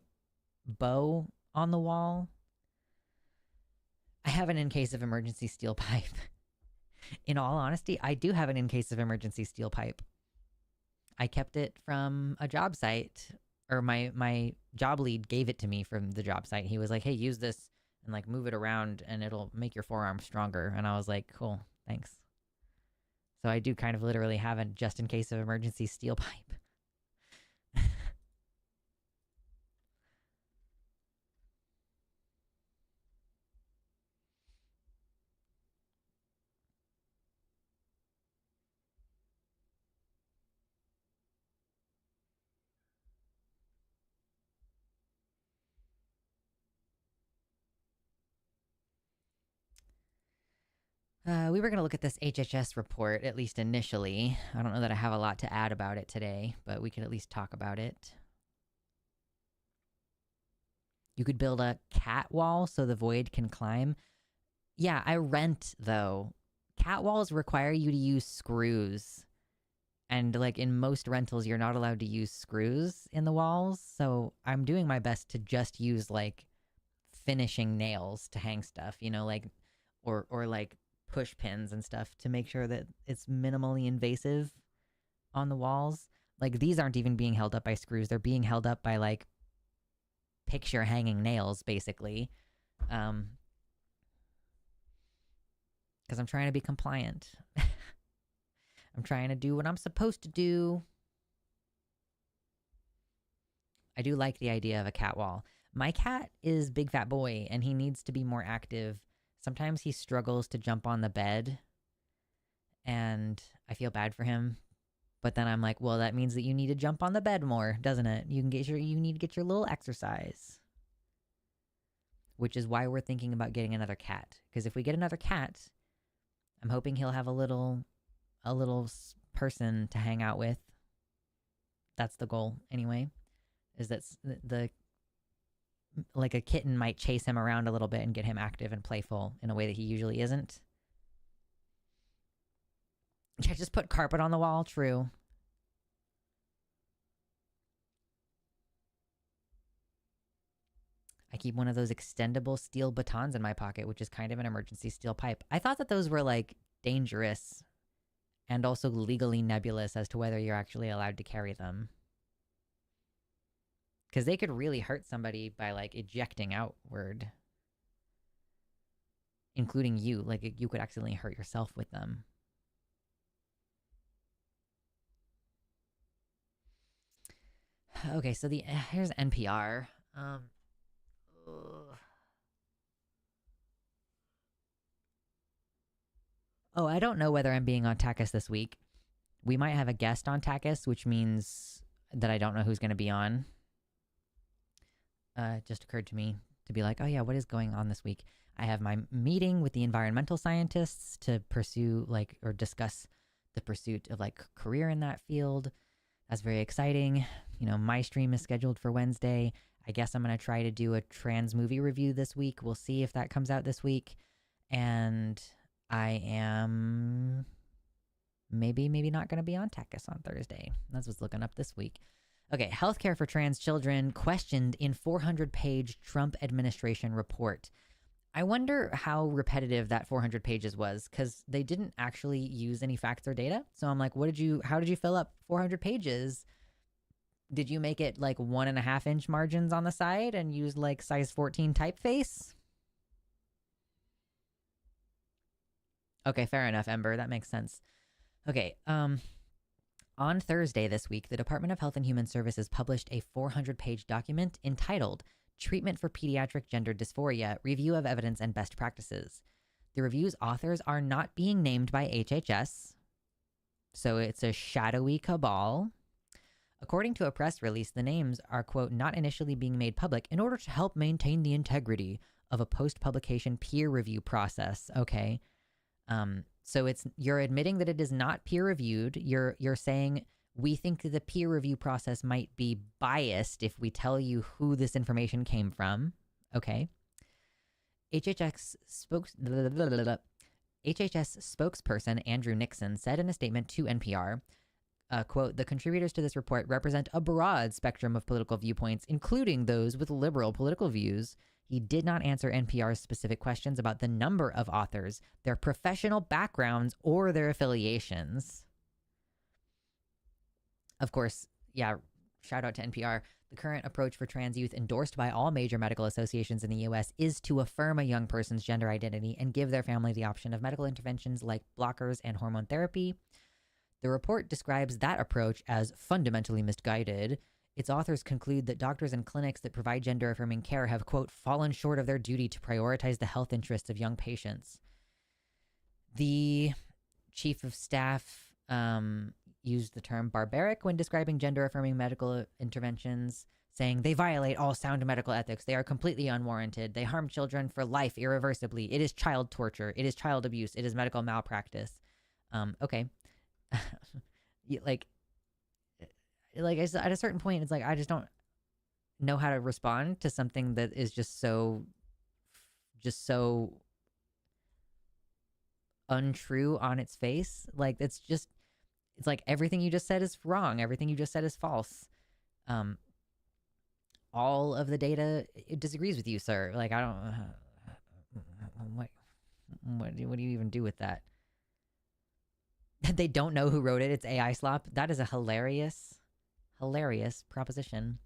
bow on the wall. I have an in case of emergency steel pipe. In all honesty, I do have an in case of emergency steel pipe. I kept it from a job site, or my job lead gave it to me from the job site. He was like, "Hey, use this and like move it around and it'll make your forearm stronger." And I was like, "Cool, thanks." So I do kind of literally have a just in case of emergency steel pipe. We were going to look at this HHS report, at least initially. I don't know that I have a lot to add about it today, but we could at least talk about it. You could build a cat wall so the void can climb. Yeah, I rent, though. Cat walls require you to use screws. And, like, in most rentals, you're not allowed to use screws in the walls. So I'm doing my best to just use, like, finishing nails to hang stuff, like, or like, push pins and stuff to make sure that it's minimally invasive on the walls. Like, these aren't even being held up by screws. They're being held up by, like, picture hanging nails, basically. Because I'm trying to be compliant. I'm trying to do what I'm supposed to do. I do like the idea of a cat wall. My cat is Big Fat Boy, and he needs to be more active. Sometimes he struggles to jump on the bed, and I feel bad for him. But then I'm like, well, that means that you need to jump on the bed more, doesn't it? You need to get your little exercise. Which is why we're thinking about getting another cat. Because if we get another cat, I'm hoping he'll have a little person to hang out with. That's the goal, anyway. Is that the like a kitten might chase him around a little bit and get him active and playful in a way that he usually isn't. Yeah, just put carpet on the wall. True. I keep one of those extendable steel batons in my pocket, which is kind of an emergency steel pipe. I thought that those were like dangerous and also legally nebulous as to whether you're actually allowed to carry them. Because they could really hurt somebody by like ejecting outward, including you. Like you could accidentally hurt yourself with them. Okay, so here's NPR. Oh, I don't know whether I'm being on Takis this week. We might have a guest on Takis, which means that I don't know who's going to be on. It just occurred to me to be like, oh yeah, what is going on this week? I have my meeting with the environmental scientists to pursue or discuss the pursuit of like career in that field. That's very exciting. My stream is scheduled for Wednesday. I guess I'm going to try to do a trans movie review this week. We'll see if that comes out this week. And I am maybe not going to be on Takis on Thursday. That's what's looking up this week. Okay, healthcare for trans children questioned in 400-page Trump administration report. I wonder how repetitive that 400 pages was, because they didn't actually use any facts or data. So I'm like, how did you fill up 400 pages? Did you make it like 1.5-inch margins on the side and use like size 14 typeface? Okay, fair enough, Ember. That makes sense. Okay, on Thursday this week, the Department of Health and Human Services published a 400-page document entitled Treatment for Pediatric Gender Dysphoria, Review of Evidence and Best Practices. The review's authors are not being named by HHS, so it's a shadowy cabal. According to a press release, the names are, quote, not initially being made public in order to help maintain the integrity of a post-publication peer review process. Okay. So you're admitting that it is not peer reviewed. You're saying we think the peer review process might be biased if we tell you who this information came from. Okay. HHS spokesperson Andrew Nixon said in a statement to NPR, quote, the contributors to this report represent a broad spectrum of political viewpoints, including those with liberal political views. He did not answer NPR's specific questions about the number of authors, their professional backgrounds, or their affiliations. Of course, yeah, shout out to NPR. The current approach for trans youth, endorsed by all major medical associations in the U.S., is to affirm a young person's gender identity and give their family the option of medical interventions like blockers and hormone therapy. The report describes that approach as fundamentally misguided. Its authors conclude that doctors and clinics that provide gender-affirming care have, quote, fallen short of their duty to prioritize the health interests of young patients. The chief of staff used the term barbaric when describing gender-affirming medical interventions, saying they violate all sound medical ethics. They are completely unwarranted. They harm children for life irreversibly. It is child torture. It is child abuse. It is medical malpractice. Okay. At a certain point, it's like I just don't know how to respond to something that is just so untrue on its face. Like it's like everything you just said is wrong. Everything you just said is false. All of the data, it disagrees with you, sir. Like I don't. What do you even do with that? They don't know who wrote it. It's AI slop. That is a hilarious proposition.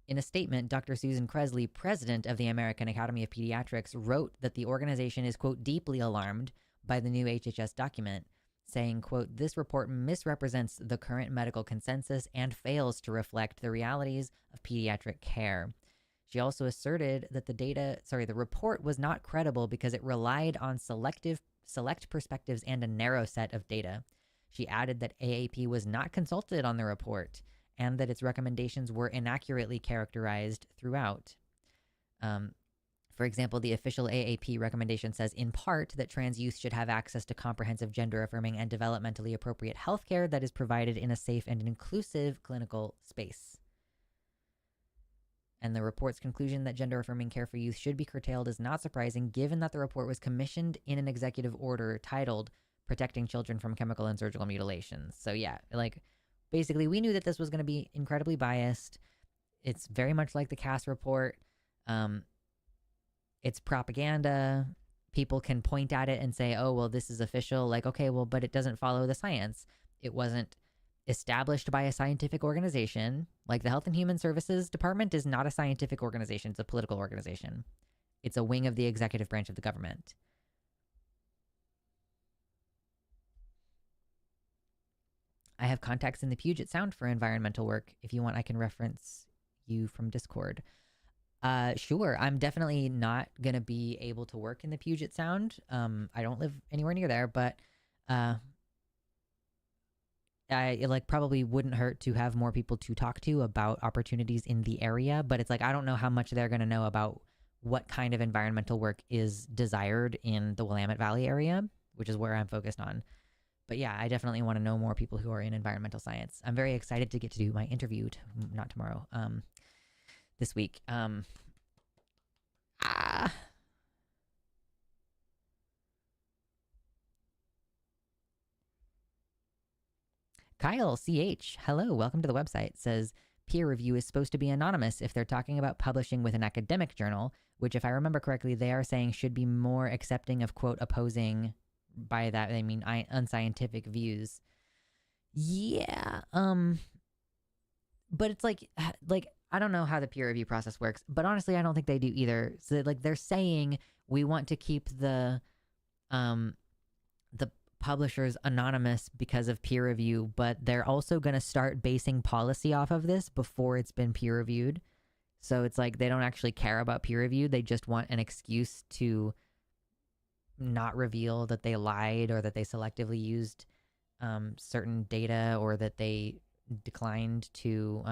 In a statement, Dr. Susan Kresley, president of the American Academy of Pediatrics, wrote that the organization is, quote, deeply alarmed by the new HHS document, saying, quote, this report misrepresents the current medical consensus and fails to reflect the realities of pediatric care. She also asserted that the report was not credible because it relied on select perspectives and a narrow set of data. She added that AAP was not consulted on the report and that its recommendations were inaccurately characterized throughout. For example, the official AAP recommendation says, in part, that trans youth should have access to comprehensive gender-affirming and developmentally appropriate healthcare that is provided in a safe and inclusive clinical space. And the report's conclusion that gender-affirming care for youth should be curtailed is not surprising, given that the report was commissioned in an executive order titled Protecting Children from Chemical and Surgical Mutilations. So yeah, like, basically, we knew that this was going to be incredibly biased. It's very much like the Cass report. It's propaganda. People can point at it and say, oh, well, this is official. Like, okay, well, but it doesn't follow the science. It wasn't established by a scientific organization. Like the Health and Human Services Department is not a scientific organization. It's a political organization. It's a wing of the executive branch of the government. I have contacts in the Puget Sound for environmental work. If you want, I can reference you from Discord. Sure. I'm definitely not going to be able to work in the Puget Sound. I don't live anywhere near there, but it probably wouldn't hurt to have more people to talk to about opportunities in the area. But it's like, I don't know how much they're going to know about what kind of environmental work is desired in the Willamette Valley area, which is where I'm focused on. But yeah, I definitely want to know more people who are in environmental science. I'm very excited to get to do my interview, not tomorrow, this week. Kyle CH, hello, welcome to the website, says peer review is supposed to be anonymous if they're talking about publishing with an academic journal, which if I remember correctly, they are saying should be more accepting of, quote, opposing, by that they mean unscientific views. Yeah, but it's like I don't know how the peer review process works, but honestly, I don't think they do either. So like they're saying we want to keep the publishers anonymous because of peer review, but they're also going to start basing policy off of this before it's been peer reviewed. So it's like they don't actually care about peer review. They just want an excuse to not reveal that they lied or that they selectively used certain data or that they declined to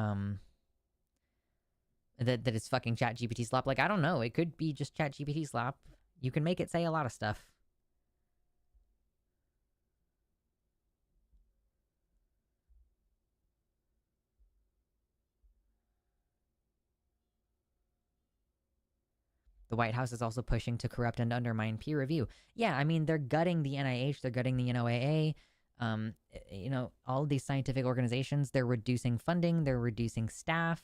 that it's fucking ChatGPT slop. Like, I don't know. It could be just ChatGPT slop. You can make it say a lot of stuff. The White House is also pushing to corrupt and undermine peer review. Yeah, I mean, they're gutting the NIH, they're gutting the NOAA. All of these scientific organizations, they're reducing funding, they're reducing staff.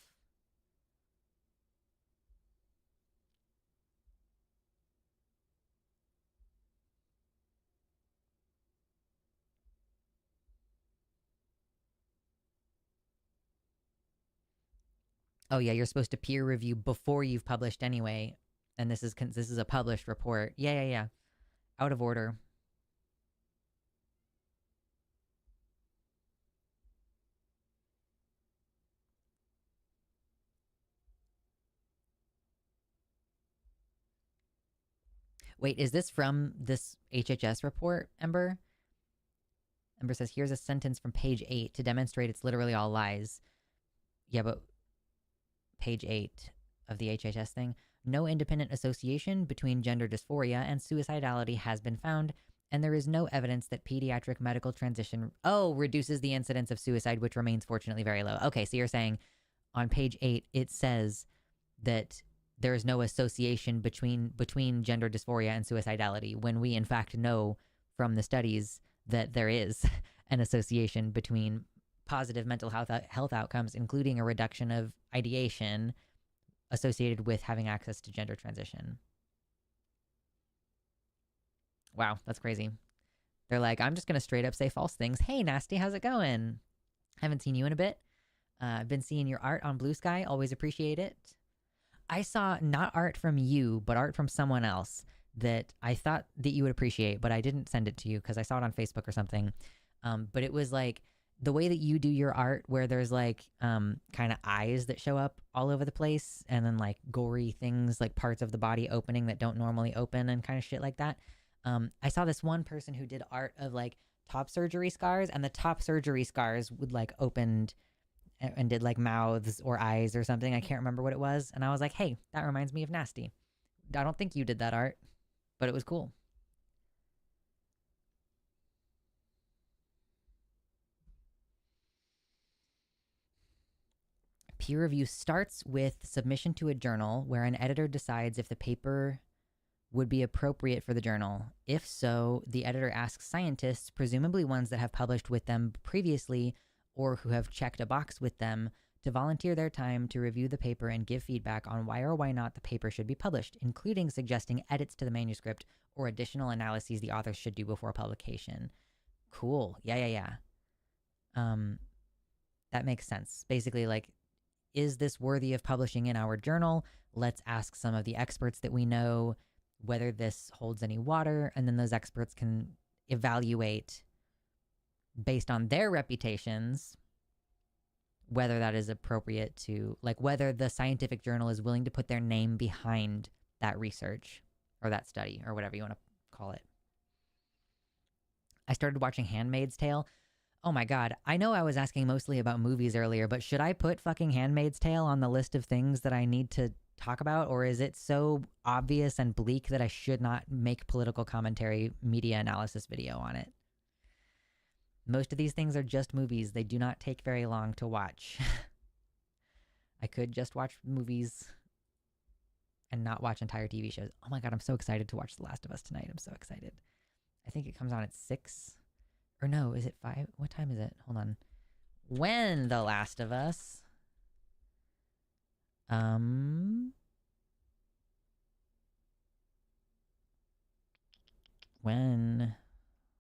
Oh yeah, you're supposed to peer review before you've published anyway, and this is a published report. Yeah. Out of order. Wait, is this from this HHS report, Ember? Ember says, here's a sentence from page 8 to demonstrate it's literally all lies. Yeah, but page 8 of the HHS thing. No independent association between gender dysphoria and suicidality has been found, and there is no evidence that pediatric medical transition reduces the incidence of suicide, which remains fortunately very low. Okay, so you're saying on page 8 it says that there is no association between gender dysphoria and suicidality, when we in fact know from the studies that there is an association between positive mental health outcomes, including a reduction of ideation associated with having access to gender transition. Wow, that's crazy. They're like, I'm just going to straight up say false things. Hey, Nasty, how's it going? Haven't seen you in a bit. I've been seeing your art on Blue Sky. Always appreciate it. I saw not art from you, but art from someone else that I thought that you would appreciate, but I didn't send it to you because I saw it on Facebook or something. But it was like the way that you do your art, where there's like kind of eyes that show up all over the place, and then like gory things, like parts of the body opening that don't normally open, and kind of shit like that. I saw this one person who did art of like top surgery scars, and the top surgery scars would like opened and did like mouths or eyes or something. I can't remember what it was. And I was like, hey, that reminds me of Nasty. I don't think you did that art, but it was cool. Peer review starts with submission to a journal where an editor decides if the paper would be appropriate for the journal. If so, the editor asks scientists, presumably ones that have published with them previously or who have checked a box with them, to volunteer their time to review the paper and give feedback on why or why not the paper should be published, including suggesting edits to the manuscript or additional analyses the authors should do before publication. Cool. Yeah. That makes sense. Basically, like, is this worthy of publishing in our journal? Let's ask some of the experts that we know whether this holds any water, and then those experts can evaluate based on their reputations whether that is appropriate to, like, whether the scientific journal is willing to put their name behind that research or that study or whatever you want to call it. I started watching Handmaid's Tale. Oh my god, I know I was asking mostly about movies earlier, but should I put fucking Handmaid's Tale on the list of things that I need to talk about, or is it so obvious and bleak that I should not make political commentary media analysis video on it? Most of these things are just movies. They do not take very long to watch. I could just watch movies and not watch entire TV shows. Oh my god, I'm so excited to watch The Last of Us tonight. I'm so excited. I think it comes on at 6. Or no, is it 5? What time is it? Hold on. When The Last of Us? When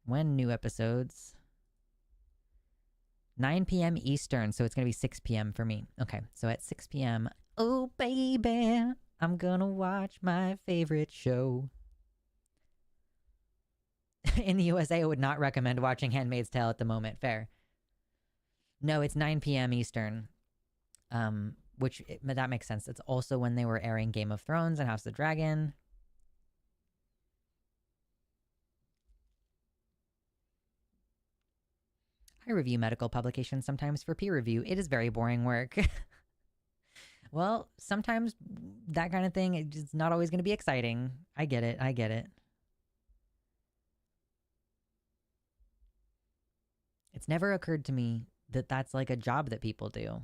new episodes? 9 p.m. Eastern, so it's going to be 6 p.m. for me. Okay, so at 6 p.m., oh baby, I'm gonna watch my favorite show. In the USA, I would not recommend watching Handmaid's Tale at the moment. Fair. No, it's 9 p.m. Eastern, that makes sense. It's also when they were airing Game of Thrones and House of the Dragon. I review medical publications sometimes for peer review. It is very boring work. Well, sometimes that kind of thing is not always going to be exciting. I get it. I get it. It's never occurred to me that that's like a job that people do.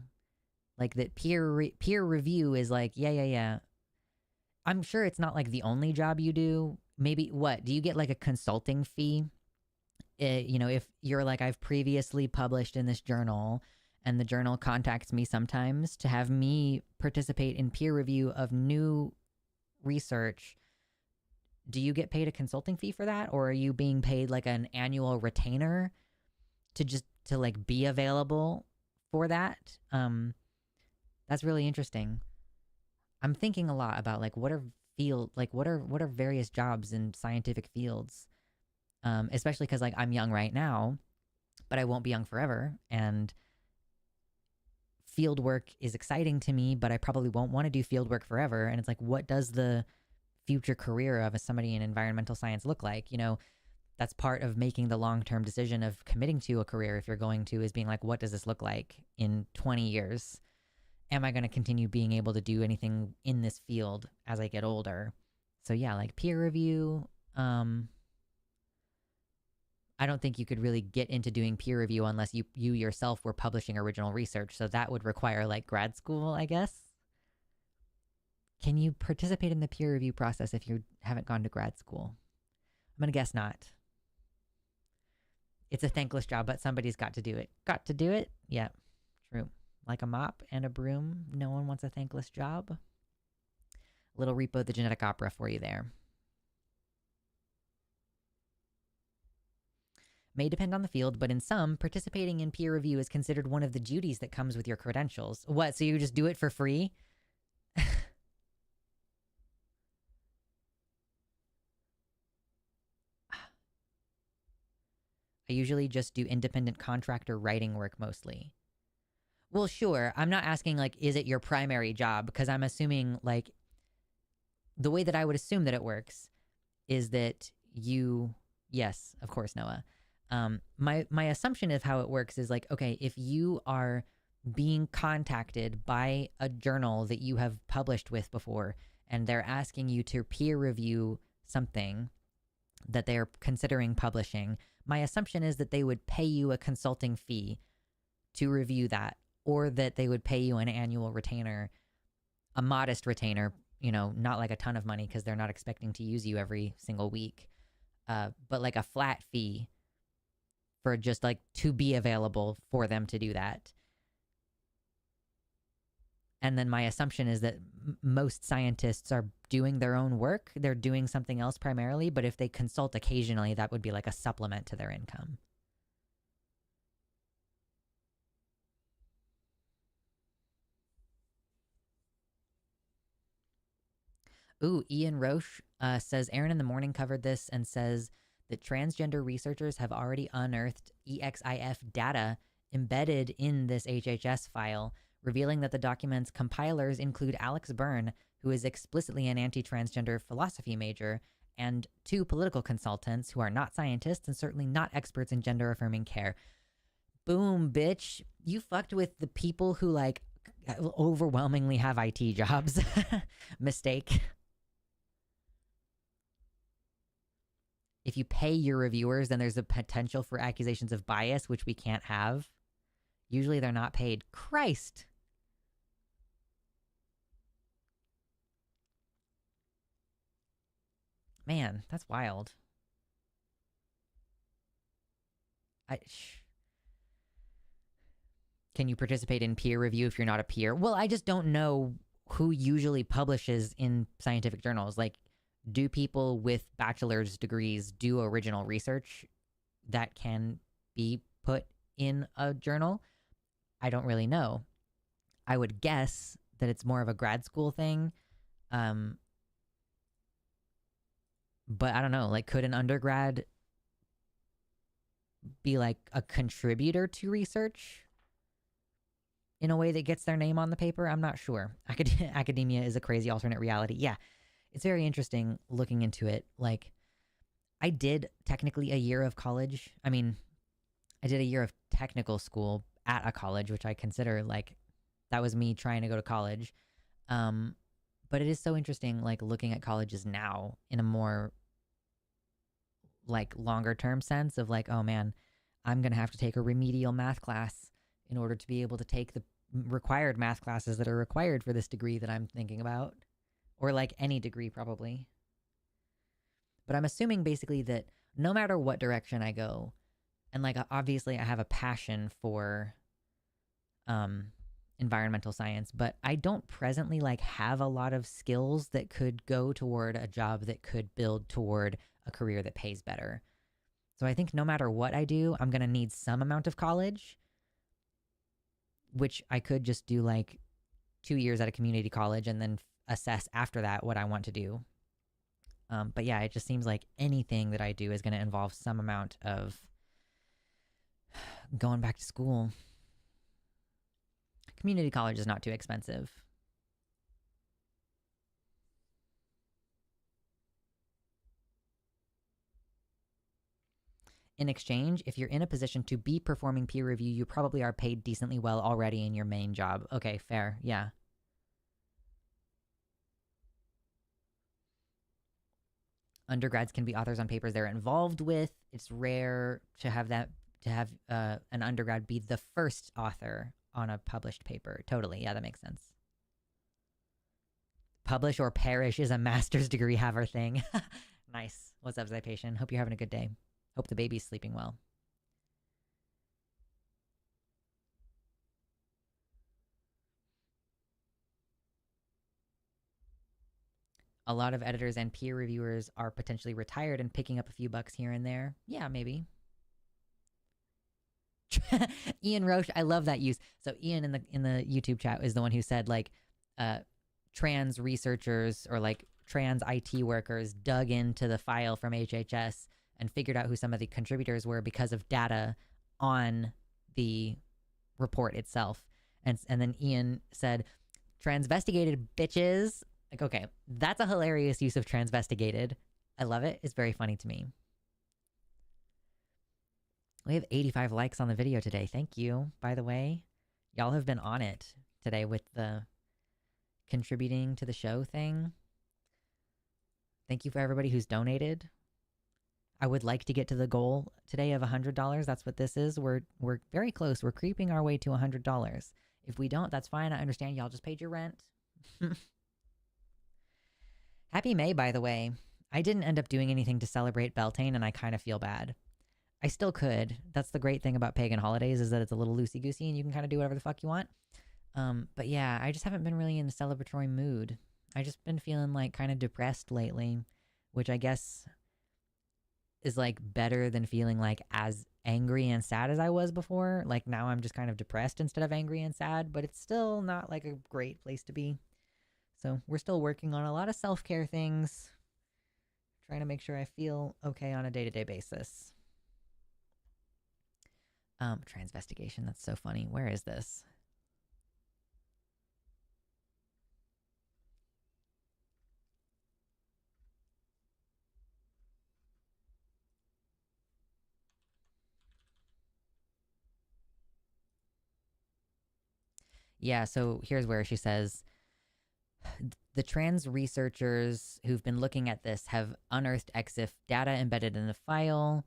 Like that peer review is like, yeah, yeah, yeah. I'm sure it's not like the only job you do. Maybe what? Do you get like a consulting fee? If you're like, I've previously published in this journal and the journal contacts me sometimes to have me participate in peer review of new research, do you get paid a consulting fee for that? Or are you being paid like an annual retainer to like be available for that? That's really interesting. I'm thinking a lot about like what are various jobs in scientific fields, especially because like I'm young right now, but I won't be young forever, and field work is exciting to me, but I probably won't want to do field work forever. And it's like, what does the future career of somebody in environmental science look like? That's part of making the long-term decision of committing to a career, if you're going to, is being like, what does this look like in 20 years? Am I going to continue being able to do anything in this field as I get older? So yeah, like peer review. I don't think you could really get into doing peer review unless you yourself were publishing original research. So that would require like grad school, I guess. Can you participate in the peer review process if you haven't gone to grad school? I'm going to guess not. It's a thankless job, but somebody's got to do it. Got to do it? Yeah, true. Like a mop and a broom. No one wants a thankless job. Little Repo the Genetic Opera for you there. May depend on the field, but in some, participating in peer review is considered one of the duties that comes with your credentials. What, so you just do it for free? I usually just do independent contractor writing work mostly. Well, sure. I'm not asking, like, is it your primary job? Because I'm assuming, like, the way that I would assume that it works is that yes, of course, Noah. My assumption of how it works is like, okay, if you are being contacted by a journal that you have published with before, and they're asking you to peer review something that they're considering publishing, my assumption is that they would pay you a consulting fee to review that, or that they would pay you an annual retainer, a modest retainer, not like a ton of money because they're not expecting to use you every single week, but like a flat fee for just like to be available for them to do that. And then my assumption is that most scientists are doing their own work. They're doing something else primarily, but if they consult occasionally, that would be like a supplement to their income. Ooh, Ian Roche says, Aaron in the Morning covered this and says that transgender researchers have already unearthed EXIF data embedded in this HHS file, revealing that the document's compilers include Alex Byrne, who is explicitly an anti-transgender philosophy major, and 2 political consultants who are not scientists and certainly not experts in gender-affirming care. Boom, bitch. You fucked with the people who, like, overwhelmingly have IT jobs. Mistake. If you pay your reviewers, then there's a potential for accusations of bias, which we can't have. Usually they're not paid. Christ. Man, that's wild. Can you participate in peer review if you're not a peer? Well, I just don't know who usually publishes in scientific journals. Like, do people with bachelor's degrees do original research that can be put in a journal? I don't really know. I would guess that it's more of a grad school thing. But I don't know. Like, could an undergrad be like a contributor to research in a way that gets their name on the paper? I'm not sure. Academia is a crazy alternate reality. Yeah. It's very interesting looking into it. Like, I did technically a year of college. I mean, I did a year of technical school at a college, which I consider like that was me trying to go to college. Um, but it is so interesting, like looking at colleges now in a more like longer term sense of like, oh man, I'm gonna have to take a remedial math class in order to be able to take the required math classes that are required for this degree that I'm thinking about, or like any degree probably. But I'm assuming basically that no matter what direction I go, and like obviously I have a passion for um environmental science, but I don't presently like have a lot of skills that could go toward a job that could build toward a career that pays better. So I think no matter what I do, I'm going to need some amount of college, which I could just do like 2 years at a community college and then assess after that what I want to do. But yeah, it just seems like anything that I do is going to involve some amount of going back to school. Community college is not too expensive. In exchange, if you're in a position to be performing peer review, you probably are paid decently well already in your main job. Okay, fair. Yeah. Undergrads can be authors on papers they're involved with. It's rare to have an undergrad be the first author on a published paper. Totally. Yeah, that makes sense. Publish or perish is a master's degree haver thing. Nice. What's up, Zypation? Hope you're having a good day. Hope the baby's sleeping well. A lot of editors and peer reviewers are potentially retired and picking up a few bucks here and there. Yeah, maybe. Ian Roche, I love that use. So Ian in the YouTube chat is the one who said like trans researchers or like trans IT workers dug into the file from HHS and figured out who some of the contributors were because of data on the report itself. And then Ian said, "Transvestigated bitches." Like, okay, that's a hilarious use of transvestigated. I love it. It's very funny to me. We have 85 likes on the video today. Thank you, by the way. Y'all have been on it today with the contributing to the show thing. Thank you for everybody who's donated. I would like to get to the goal today of $100. That's what this is. We're very close. We're creeping our way to $100. If we don't, that's fine. I understand. Y'all just paid your rent. Happy May, by the way. I didn't end up doing anything to celebrate Beltane, and I kind of feel bad. I still could. That's the great thing about pagan holidays is that it's a little loosey-goosey and you can kind of do whatever the fuck you want. But yeah, I just haven't been really in a celebratory mood. I just been feeling like kind of depressed lately, which I guess is like better than feeling like as angry and sad as I was before. Like now I'm just kind of depressed instead of angry and sad, but it's still not like a great place to be. So we're still working on a lot of self-care things, trying to make sure I feel okay on a day-to-day basis. Transvestigation, that's so funny. Where is this? Yeah, so here's where she says, the trans researchers who've been looking at this have unearthed EXIF data embedded in the file.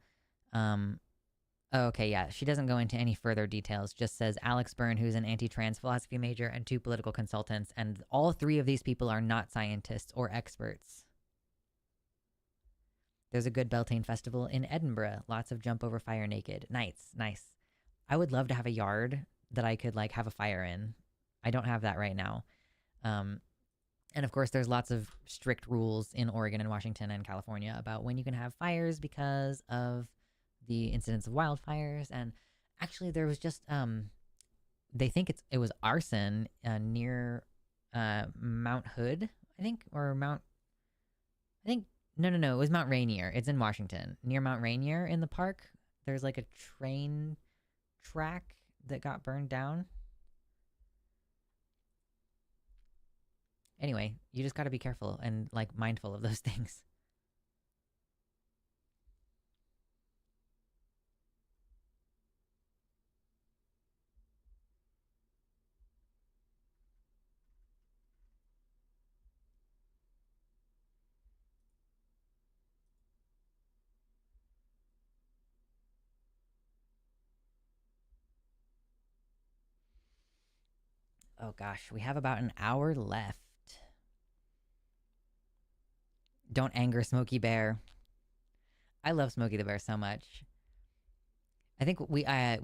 Okay, yeah, she doesn't go into any further details, just says Alex Byrne, who's an anti-trans philosophy major, and 2 political consultants, and all 3 of these people are not scientists or experts. There's a good Beltane festival in Edinburgh. Lots of jump over fire naked. Nice. I would love to have a yard that I could like have a fire in. I don't have that right now. And of course, there's lots of strict rules in Oregon and Washington and California about when you can have fires because of the incidence of wildfires. And actually, there was just they think it was arson near Mount Hood, I think, or Mount. I think no, it was Mount Rainier. It's in Washington, near Mount Rainier in the park. There's like a train track that got burned down. Anyway, you just got to be careful and like mindful of those things. Oh gosh, we have about an hour left. Don't anger Smokey Bear. I love Smokey the Bear so much. I think we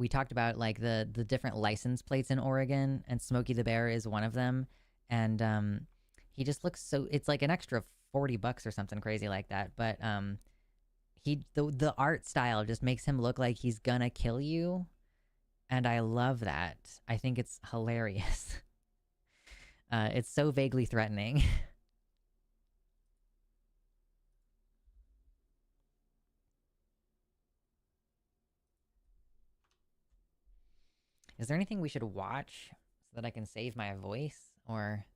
talked about like the different license plates in Oregon, and Smokey the Bear is one of them. And he just looks so. It's like an extra $40 or something crazy like that. But the art style just makes him look like he's gonna kill you, and I love that. I think it's hilarious. It's so vaguely threatening. Is there anything we should watch so that I can save my voice? Or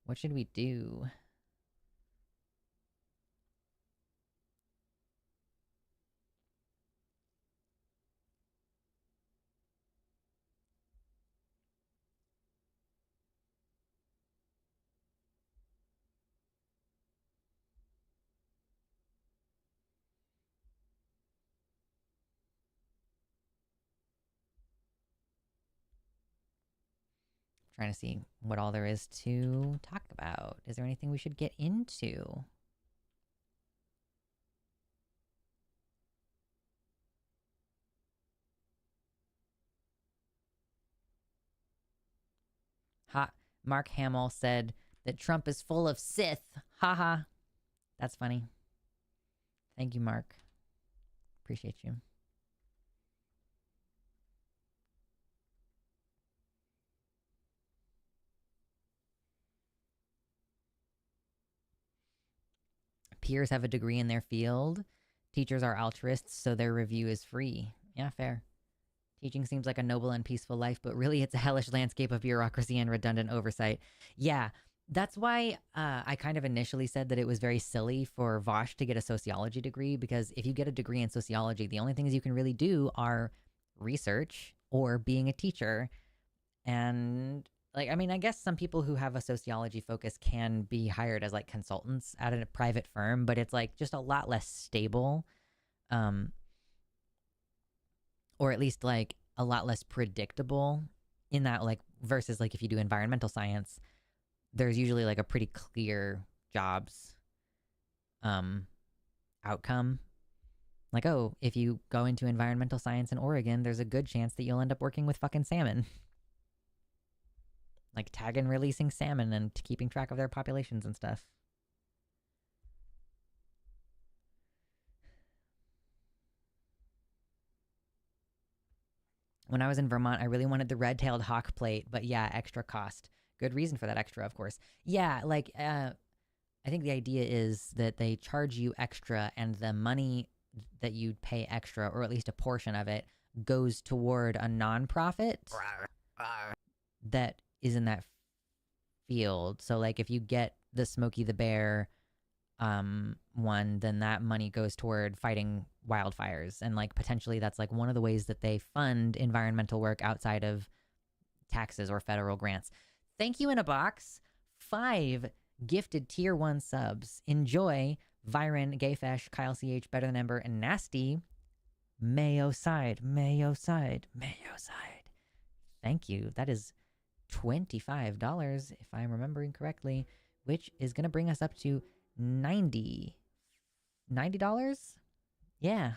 what should we do? Trying to see what all there is to talk about. Is there anything we should get into? Ha! Mark Hamill said that Trump is full of Sith. Haha. That's funny. Thank you, Mark. Appreciate you. Peers have a degree in their field. Teachers are altruists, so their review is free. Yeah, fair. Teaching seems like a noble and peaceful life, but really it's a hellish landscape of bureaucracy and redundant oversight. Yeah, that's why I kind of initially said that it was very silly for Vosh to get a sociology degree, because if you get a degree in sociology, the only things you can really do are research or being a teacher. And like, I mean, I guess some people who have a sociology focus can be hired as like consultants at a private firm, but it's like just a lot less stable. Um, or at least like a lot less predictable in that, like, versus like if you do environmental science, there's usually like a pretty clear jobs outcome. Like, oh, if you go into environmental science in Oregon, there's a good chance that you'll end up working with fucking salmon. Like tag and releasing salmon and keeping track of their populations and stuff. When I was in Vermont, I really wanted the red-tailed hawk plate, but yeah, extra cost. Good reason for that extra, of course. Yeah, like I think the idea is that they charge you extra, and the money that you pay extra, or at least a portion of it, goes toward a nonprofit that is in that field. So like if you get the Smokey the Bear one, then that money goes toward fighting wildfires, and like potentially that's like one of the ways that they fund environmental work outside of taxes or federal grants. Thank you in a box. 5 gifted tier 1 subs. Enjoy Viren, Gayfesh, Kyle CH, Better Than Ember, and Nasty. Mayo side, Mayo side, Mayo side. Thank you. That is $25 if I'm remembering correctly, which is going to bring us up to $90. Yeah.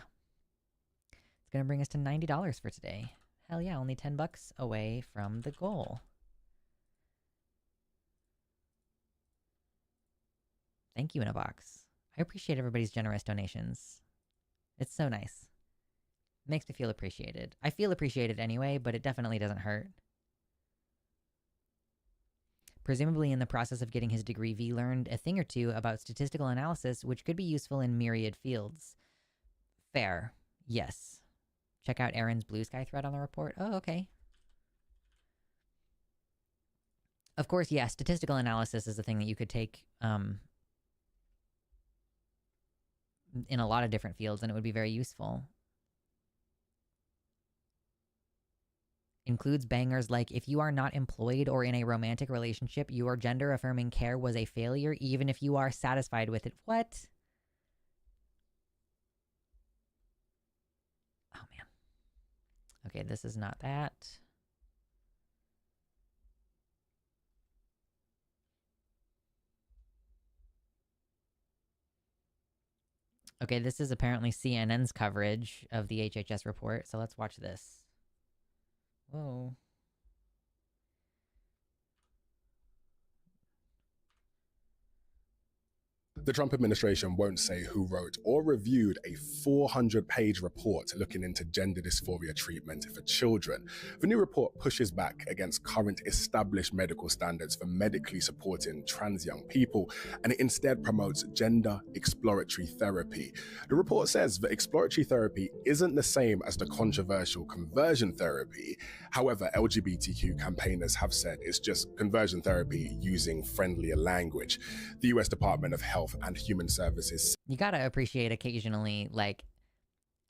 It's going to bring us to $90 for today. Hell yeah, only $10 away from the goal. Thank you in a box. I appreciate everybody's generous donations. It's so nice. It makes me feel appreciated. I feel appreciated anyway, but it definitely doesn't hurt. Presumably in the process of getting his degree, V learned a thing or two about statistical analysis, which could be useful in myriad fields. Fair. Yes. Check out Aaron's Blue Sky thread on the report. Oh, okay. Of course, yeah, statistical analysis is a thing that you could take in a lot of different fields, and it would be very useful. Includes bangers like, if you are not employed or in a romantic relationship, your gender-affirming care was a failure, even if you are satisfied with it. What? Oh, man. Okay, this is not that. Okay, this is apparently CNN's coverage of the HHS report, so let's watch this. Whoa. The Trump administration won't say who wrote or reviewed a 400-page report looking into gender dysphoria treatment for children. The new report pushes back against current established medical standards for medically supporting trans young people, and it instead promotes gender exploratory therapy. The report says that exploratory therapy isn't the same as the controversial conversion therapy. However, LGBTQ campaigners have said it's just conversion therapy using friendlier language. The US Department of Health and Human Services. You gotta appreciate occasionally, like,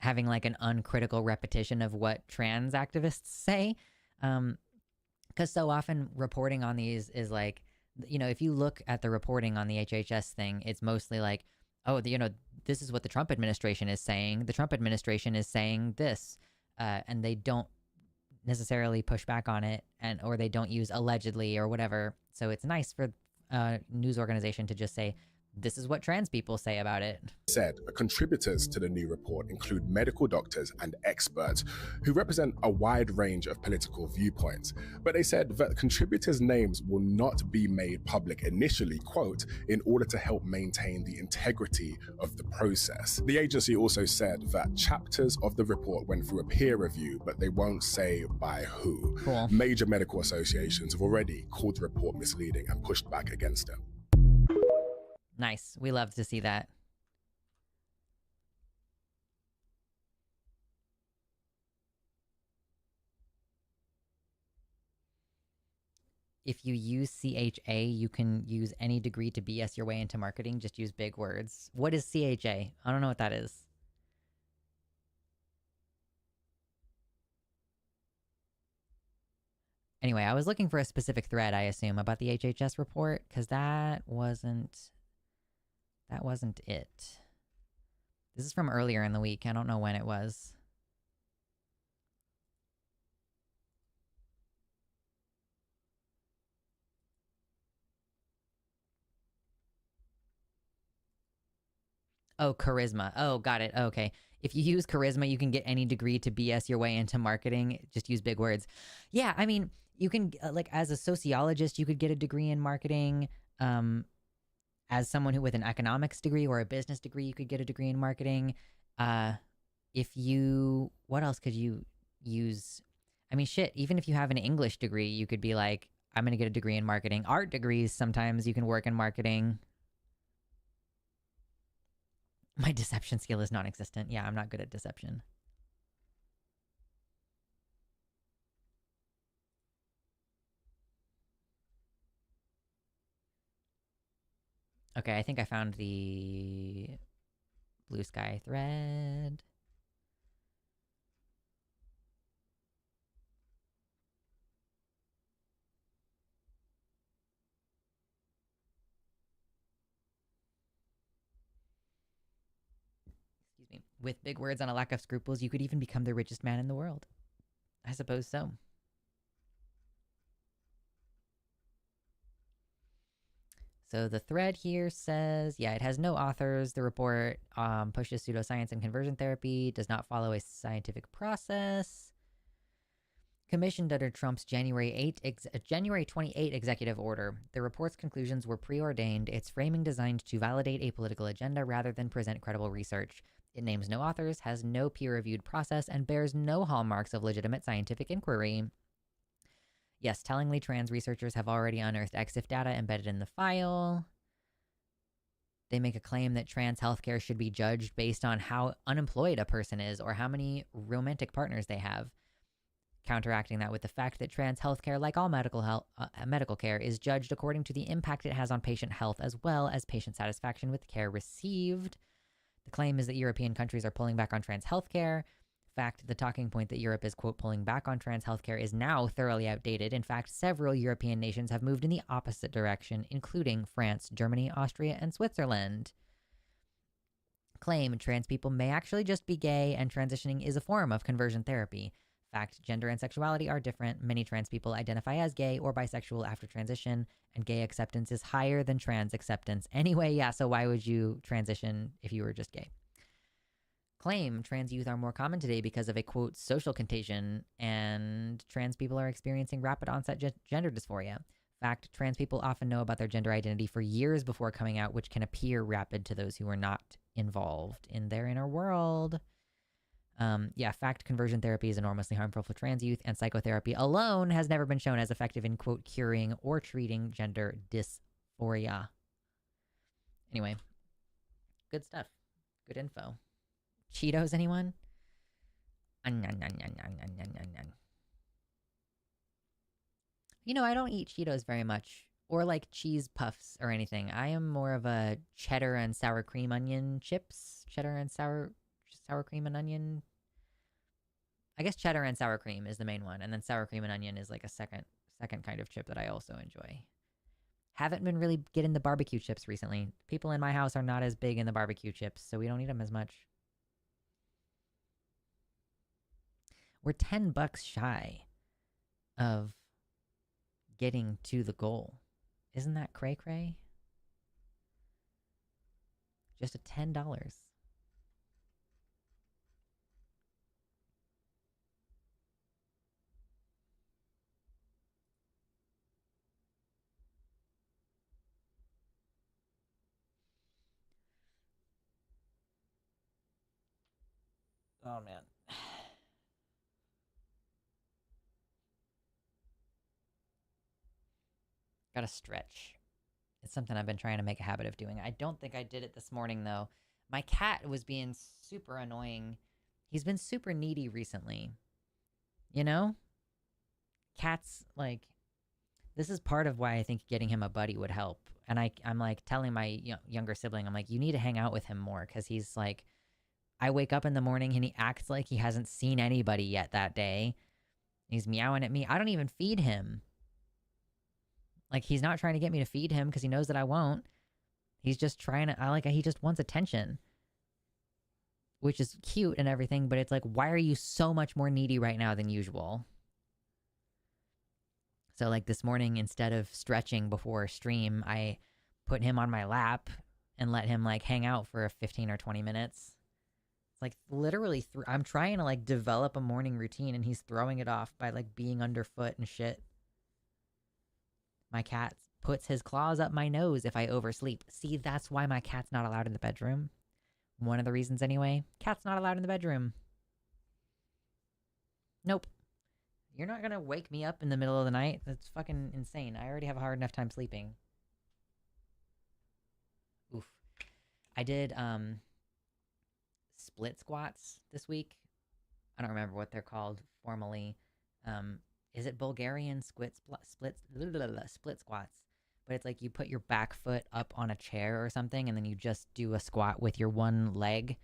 having like an uncritical repetition of what trans activists say. Because so often reporting on these is like, if you look at the reporting on the HHS thing, it's mostly like, oh, this is what the Trump administration is saying. The Trump administration is saying this. And they don't necessarily push back on it, or they don't use allegedly or whatever. So it's nice for a news organization to just say, this is what trans people say about it. Said contributors to the new report include medical doctors and experts who represent a wide range of political viewpoints. But they said that contributors' names will not be made public initially, quote, in order to help maintain the integrity of the process. The agency also said that chapters of the report went through a peer review, but they won't say by who. Cool. Major medical associations have already called the report misleading and pushed back against it. Nice. We love to see that. If you use CHA, you can use any degree to BS your way into marketing. Just use big words. What is CHA? I don't know what that is. Anyway, I was looking for a specific thread, I assume, about the HHS report, because that wasn't it. This is from earlier in the week. I don't know when it was. Oh, charisma. Oh, got it. Okay. If you use charisma, you can get any degree to BS your way into marketing. Just use big words. Yeah, I mean, you can, like, as a sociologist, you could get a degree in marketing. As someone who with an economics degree or a business degree, you could get a degree in marketing. What else could you use? I mean, shit, even if you have an English degree, you could be like, I'm going to get a degree in marketing. Art degrees, sometimes you can work in marketing. My deception skill is non-existent. Yeah, I'm not good at deception. Okay, I think I found the Blue Sky thread. Excuse me. With big words and a lack of scruples, you could even become the richest man in the world. I suppose so. So the thread here says, yeah, it has no authors. The report pushes pseudoscience and conversion therapy, does not follow a scientific process. Commissioned under Trump's January 28 executive order. The report's conclusions were preordained, its framing designed to validate a political agenda rather than present credible research. It names no authors, has no peer-reviewed process, and bears no hallmarks of legitimate scientific inquiry. Yes, tellingly, trans researchers have already unearthed EXIF data embedded in the file. They make a claim that trans healthcare should be judged based on how unemployed a person is or how many romantic partners they have. Counteracting that with the fact that trans healthcare, like all medical care, is judged according to the impact it has on patient health as well as patient satisfaction with care received. The claim is that European countries are pulling back on trans healthcare. Fact, the talking point that Europe is, quote, pulling back on trans healthcare is now thoroughly outdated. In fact, several European nations have moved in the opposite direction, including France, Germany, Austria, and Switzerland. Claim, trans people may actually just be gay, and transitioning is a form of conversion therapy. Fact, gender and sexuality are different. Many trans people identify as gay or bisexual after transition, and gay acceptance is higher than trans acceptance. Anyway, yeah, so why would you transition if you were just gay? Claim trans youth are more common today because of a quote social contagion, and trans people are experiencing rapid onset gender dysphoria. Fact, trans people often know about their gender identity for years before coming out, which can appear rapid to those who are not involved in their inner world. Fact, conversion therapy is enormously harmful for trans youth, and psychotherapy alone has never been shown as effective in quote curing or treating gender dysphoria. Anyway, good stuff. Good info. Cheetos, anyone? You know, I don't eat Cheetos very much, or like cheese puffs or anything. I am more of a cheddar and sour cream onion chips. Cheddar and sour cream and onion. I guess cheddar and sour cream is the main one, and then sour cream and onion is like a second kind of chip that I also enjoy. Haven't been really getting the barbecue chips recently. People in my house are not as big in the barbecue chips, so we don't eat them as much. We're $10 shy of getting to the goal. Isn't that cray cray? Just a $10. Oh man. Gotta stretch. It's something I've been trying to make a habit of doing. I don't think I did it this morning though. My cat was being super annoying. He's been super needy recently. You know? Cats, like, this is part of why I think getting him a buddy would help. And I'm like telling my younger sibling, I'm like, you need to hang out with him more, because he's like, I wake up in the morning and he acts like he hasn't seen anybody yet that day. He's meowing at me. I don't even feed him. Like, he's not trying to get me to feed him because he knows that I won't. He's just trying to, he just wants attention. Which is cute and everything, but it's like, why are you so much more needy right now than usual? So, like, this morning, instead of stretching before stream, I put him on my lap and let him, like, hang out for 15 or 20 minutes. It's like, literally, I'm trying to, like, develop a morning routine, and he's throwing it off by, like, being underfoot and shit. My cat puts his claws up my nose if I oversleep. See, that's why my cat's not allowed in the bedroom. One of the reasons, anyway. Cat's not allowed in the bedroom. Nope. You're not gonna wake me up in the middle of the night. That's fucking insane. I already have a hard enough time sleeping. Oof. I did, split squats this week. I don't remember what they're called formally. Is it Bulgarian split squats? But it's like you put your back foot up on a chair or something, and then you just do a squat with your one leg.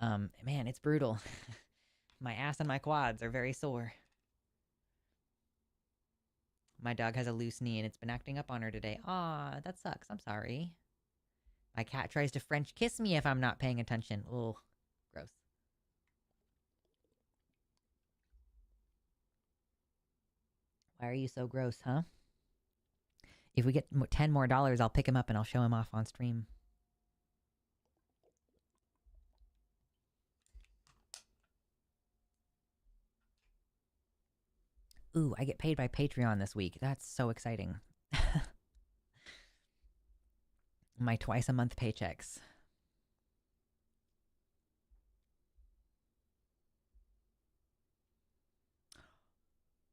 Man, it's brutal. My ass and my quads are very sore. My dog has a loose knee, and it's been acting up on her today. Aw, that sucks. I'm sorry. My cat tries to French kiss me if I'm not paying attention. Ugh, gross. Why are you so gross, huh? If we get $10 more, I'll pick him up and I'll show him off on stream. Ooh, I get paid by Patreon this week. That's so exciting. My twice a month paychecks.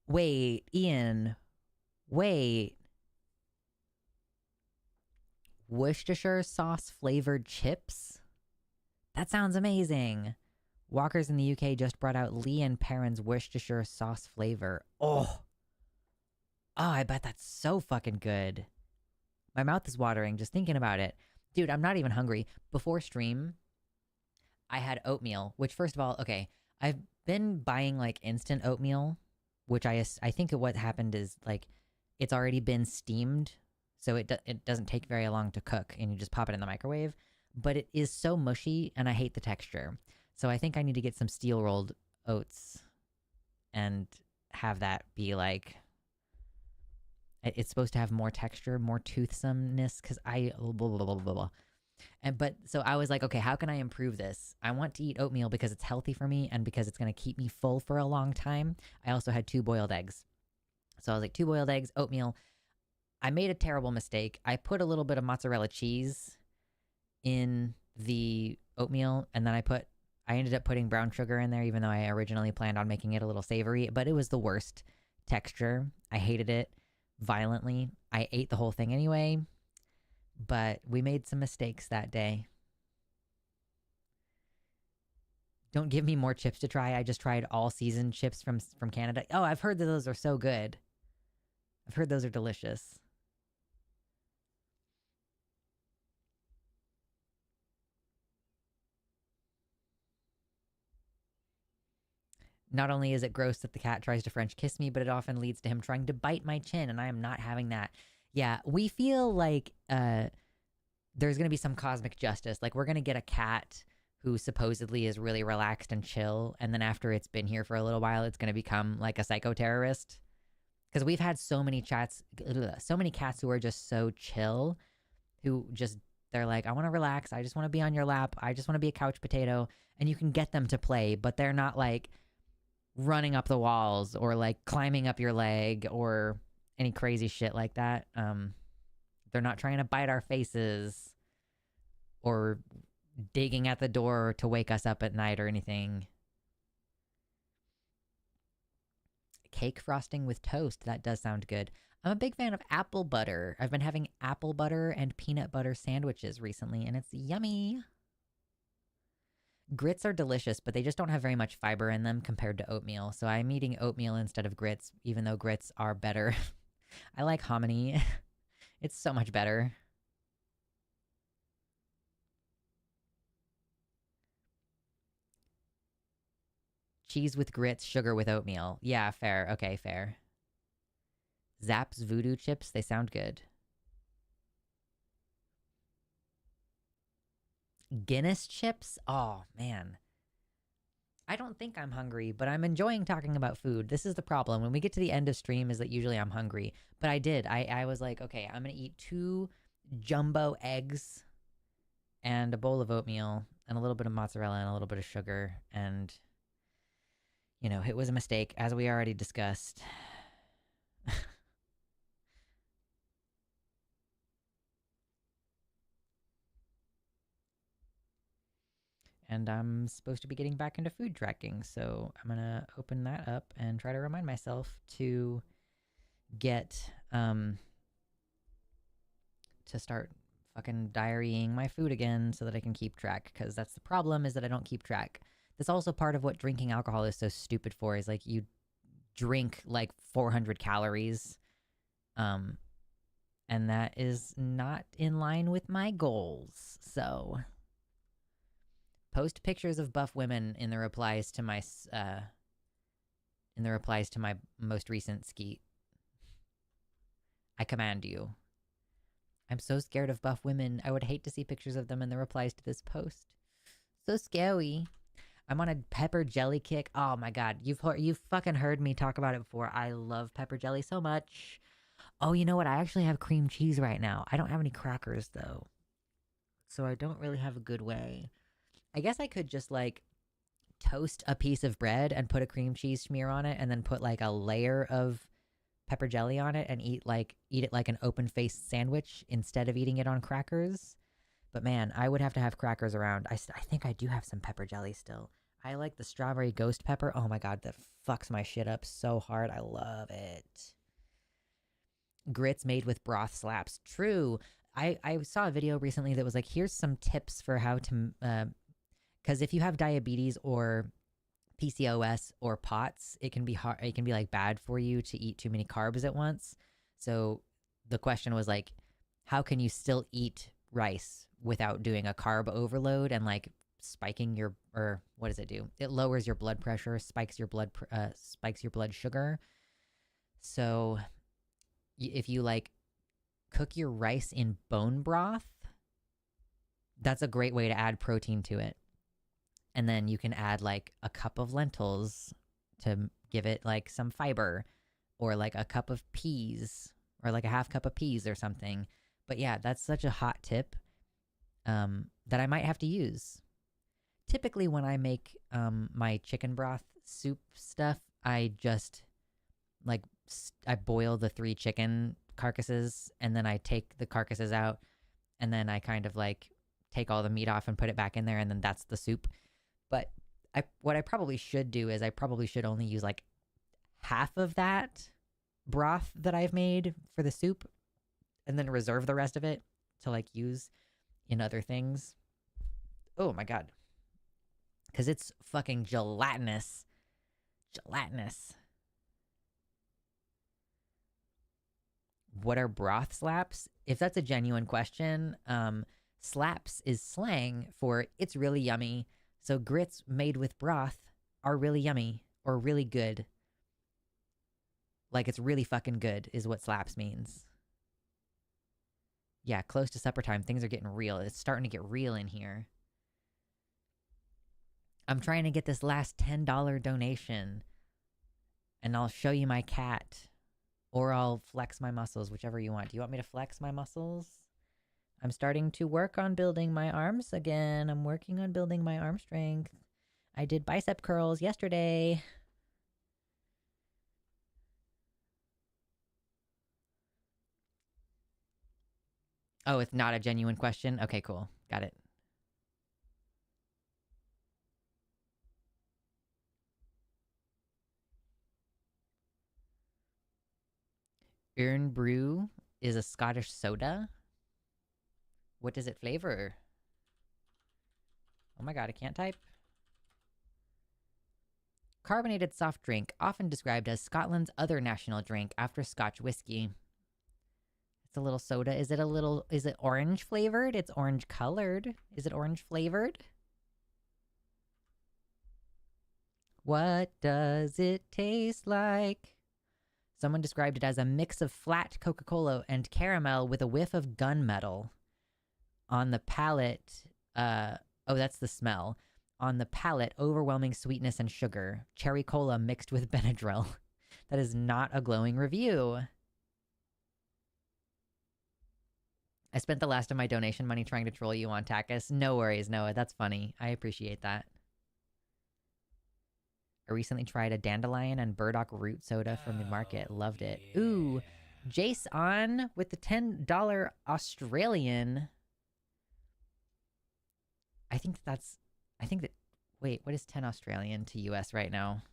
Wait, Ian. Wait. Worcestershire sauce flavored chips? That sounds amazing. Walkers in the UK just brought out Lee and Perrin's Worcestershire sauce flavor. Oh, I bet that's so fucking good. My mouth is watering just thinking about it. Dude, I'm not even hungry. Before stream, I had oatmeal, which, first of all, okay, I've been buying like instant oatmeal, which I think what happened is like it's already been steamed, so it doesn't take very long to cook, and you just pop it in the microwave. But it is so mushy, and I hate the texture. So I think I need to get some steel rolled oats and have that be like, it's supposed to have more texture, more toothsomeness, because blah, blah, blah, blah, blah. But so I was like, okay, how can I improve this? I want to eat oatmeal because it's healthy for me and because it's going to keep me full for a long time. I also had 2 boiled eggs. So I was like, 2 boiled eggs, oatmeal. I made a terrible mistake. I put a little bit of mozzarella cheese in the oatmeal, and then I ended up putting brown sugar in there, even though I originally planned on making it a little savory, but it was the worst texture. I hated it violently. I ate the whole thing anyway, but we made some mistakes that day. Don't give me more chips to try. I just tried all season chips from Canada. Oh, I've heard that those are so good. I've heard those are delicious. Not only is it gross that the cat tries to French kiss me, but it often leads to him trying to bite my chin, and I am not having that. Yeah, we feel like there's going to be some cosmic justice. Like, we're going to get a cat who supposedly is really relaxed and chill, and then after it's been here for a little while, it's going to become like a psychoterrorist. Because we've had so many cats who are just so chill, who just, they're like, I want to relax, I just want to be on your lap, I just want to be a couch potato, and you can get them to play, but they're not like running up the walls or like climbing up your leg or any crazy shit like that. They're not trying to bite our faces or digging at the door to wake us up at night or anything. Cake frosting with toast. That does sound good. I'm a big fan of apple butter. I've been having apple butter and peanut butter sandwiches recently, and it's yummy. Grits are delicious, but they just don't have very much fiber in them compared to oatmeal. So I'm eating oatmeal instead of grits, even though grits are better. I like hominy. It's so much better. Cheese with grits, sugar with oatmeal. Yeah, fair. Okay, fair. Zapp's voodoo chips, they sound good. Guinness chips? Oh, man. I don't think I'm hungry, but I'm enjoying talking about food. This is the problem. When we get to the end of stream is that usually I'm hungry. But I did. I was like, okay, I'm going to eat 2 jumbo eggs and a bowl of oatmeal and a little bit of mozzarella and a little bit of sugar. And, you know, it was a mistake, as we already discussed. And I'm supposed to be getting back into food tracking, so I'm gonna open that up and try to remind myself to get to start fucking diarying my food again so that I can keep track, because that's the problem, is that I don't keep track. That's also part of what drinking alcohol is so stupid for, is like you drink like 400 calories, and that is not in line with my goals. So post pictures of buff women in the replies to my most recent skeet. I command you. I'm so scared of buff women. I would hate to see pictures of them in the replies to this post. So scary. I'm on a pepper jelly kick. Oh my god, you've fucking heard me talk about it before. I love pepper jelly so much. Oh, you know what? I actually have cream cheese right now. I don't have any crackers though, so I don't really have a good way. I guess I could just like toast a piece of bread and put a cream cheese smear on it and then put like a layer of pepper jelly on it and eat it like an open-faced sandwich instead of eating it on crackers. But man, I would have to have crackers around. I think I do have some pepper jelly still. I like the strawberry ghost pepper. Oh my god, that fucks my shit up so hard. I love it. Grits made with broth slaps. True. I saw a video recently that was like, here's some tips for how to because if you have diabetes or PCOS or POTS, it can be hard. It can be like bad for you to eat too many carbs at once. So the question was like, how can you still eat rice without doing a carb overload and like spiking your, or what does it do? It lowers your blood pressure, spikes your blood sugar. So if you like cook your rice in bone broth, that's a great way to add protein to it. And then you can add like a cup of lentils to give it like some fiber, or like a cup of peas, or like a half cup of peas or something. But yeah, that's such a hot tip. that I might have to use. Typically, when I make my chicken broth soup stuff, I just like I boil the 3 chicken carcasses, and then I take the carcasses out, and then I kind of like take all the meat off and put it back in there, and then that's the soup. But what I probably should do is I probably should only use like half of that broth that I've made for the soup, and then reserve the rest of it to like use in other things. Oh my god. Because it's fucking gelatinous. Gelatinous. What are broth slaps? If that's a genuine question, slaps is slang for it's really yummy. So grits made with broth are really yummy or really good. Like it's really fucking good is what slaps means. Yeah, close to supper time. Things are getting real. It's starting to get real in here. I'm trying to get this last $10 donation, and I'll show you my cat, or I'll flex my muscles, whichever you want. Do you want me to flex my muscles? I'm starting to work on building my arms again. I'm working on building my arm strength. I did bicep curls yesterday. Oh, it's not a genuine question? Okay, cool. Got it. Urn Brew is a Scottish soda. What does it flavor? Oh my god, I can't type. Carbonated soft drink, often described as Scotland's other national drink after Scotch whiskey. It's a little soda. Is it orange flavored? It's orange colored. Is it orange flavored? What does it taste like? Someone described it as a mix of flat Coca-Cola and caramel with a whiff of gunmetal. On the palate, that's the smell. On the palate, overwhelming sweetness and sugar. Cherry cola mixed with Benadryl. That is not a glowing review. I spent the last of my donation money trying to troll you on Takis. No worries, Noah. That's funny. I appreciate that. I recently tried a dandelion and burdock root soda from the market. Loved it. Yeah. Ooh, Jace on with the $10 Australian. Wait, what is 10 Australian to US right now?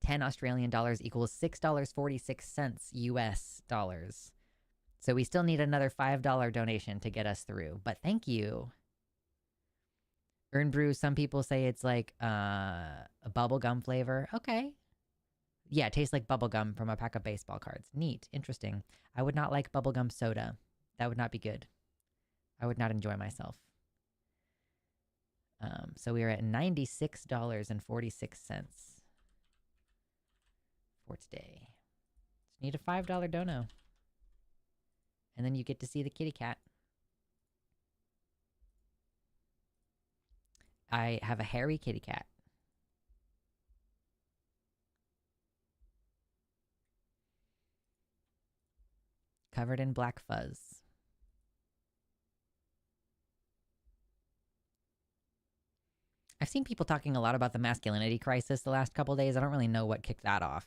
$10 Australian equals $6.46 US dollars. So we still need another $5 donation to get us through. But thank you. Urn Brew, some people say it's like a bubblegum flavor. Okay. Yeah, it tastes like bubblegum from a pack of baseball cards. Neat. Interesting. I would not like bubblegum soda. That would not be good. I would not enjoy myself. So we are at $96.46 for today. Just need a $5 dono. And then you get to see the kitty cat. I have a hairy kitty cat. Covered in black fuzz. I've seen people talking a lot about the masculinity crisis the last couple days. I don't really know what kicked that off.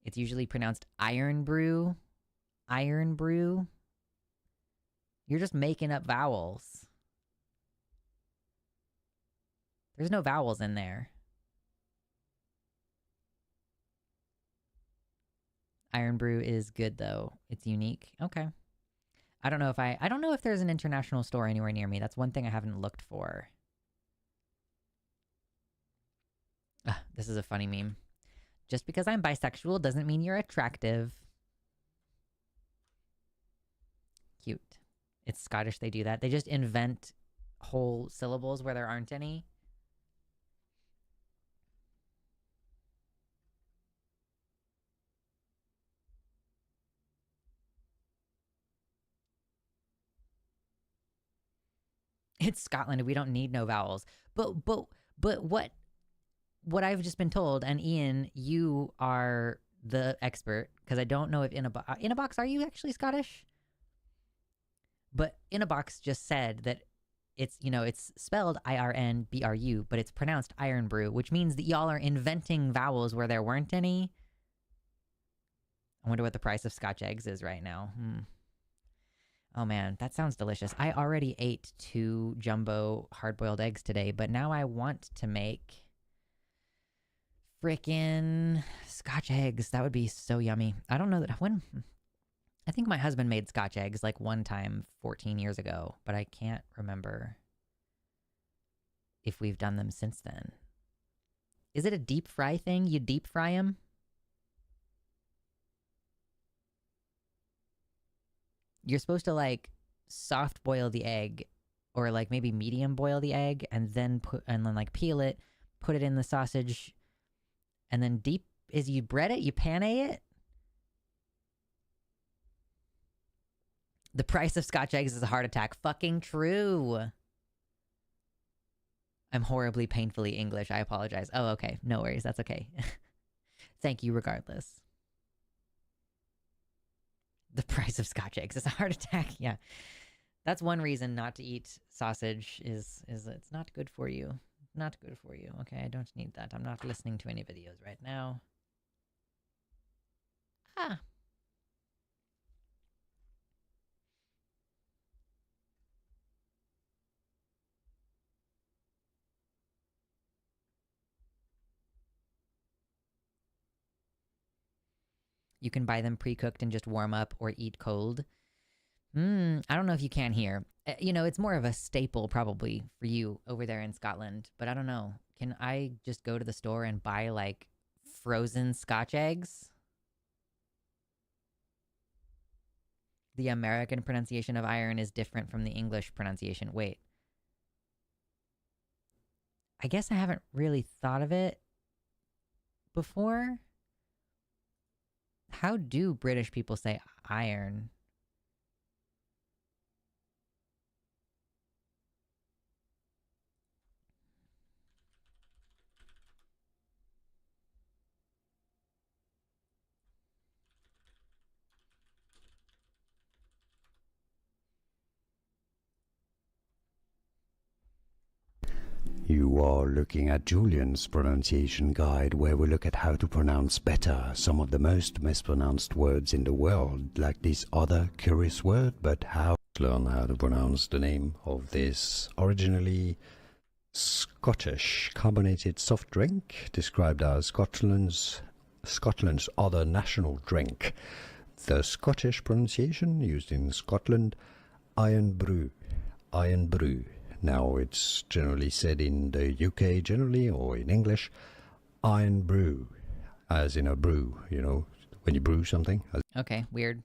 It's usually pronounced iron brew. Iron brew. You're just making up vowels. There's no vowels in there. Iron brew is good though. It's unique. Okay. I don't know if there's an international store anywhere near me. That's one thing I haven't looked for. This is a funny meme. Just because I'm bisexual doesn't mean you're attractive. Cute. It's Scottish, they do that. They just invent whole syllables where there aren't any. It's Scotland. We don't need no vowels. But what what I've just been told, and Ian, you are the expert, because I don't know if Inabox, are you actually Scottish? But Inabox just said that it's, it's spelled IRNBRU, but it's pronounced iron brew, which means that y'all are inventing vowels where there weren't any. I wonder what the price of Scotch eggs is right now. Oh man, that sounds delicious. I already ate 2 jumbo hard-boiled eggs today, but now I want to make frickin' Scotch eggs. That would be so yummy. I don't know that I think my husband made Scotch eggs like one time 14 years ago, but I can't remember if we've done them since then. Is it a deep fry thing? You deep fry them? You're supposed to like soft boil the egg, or like maybe medium boil the egg, and then like peel it, put it in the sausage, and then you bread it, you pan-ay it. The price of Scotch eggs is a heart attack. Fucking true. I'm horribly, painfully English. I apologize. Oh, okay. No worries. That's okay. Thank you regardless. The price of Scotch eggs is a heart attack. Yeah. That's one reason not to eat sausage is it's not good for you. Not good for you. Okay, I don't need that. I'm not listening to any videos right now. Ah. You can buy them pre-cooked and just warm up or eat cold. I don't know if you can here. It's more of a staple probably for you over there in Scotland, but I don't know. Can I just go to the store and buy like frozen Scotch eggs? The American pronunciation of iron is different from the English pronunciation. Wait. I guess I haven't really thought of it before. How do British people say iron? You are looking at Julian's pronunciation guide, where we look at how to pronounce better some of the most mispronounced words in the world, like this other curious word, but how to learn how to pronounce the name of this originally Scottish carbonated soft drink, described as Scotland's other national drink. The Scottish pronunciation used in Scotland, iron brew. Iron brew. Now, it's generally said in the UK generally, or in English, iron brew, as in a brew, when you brew something. Okay, weird.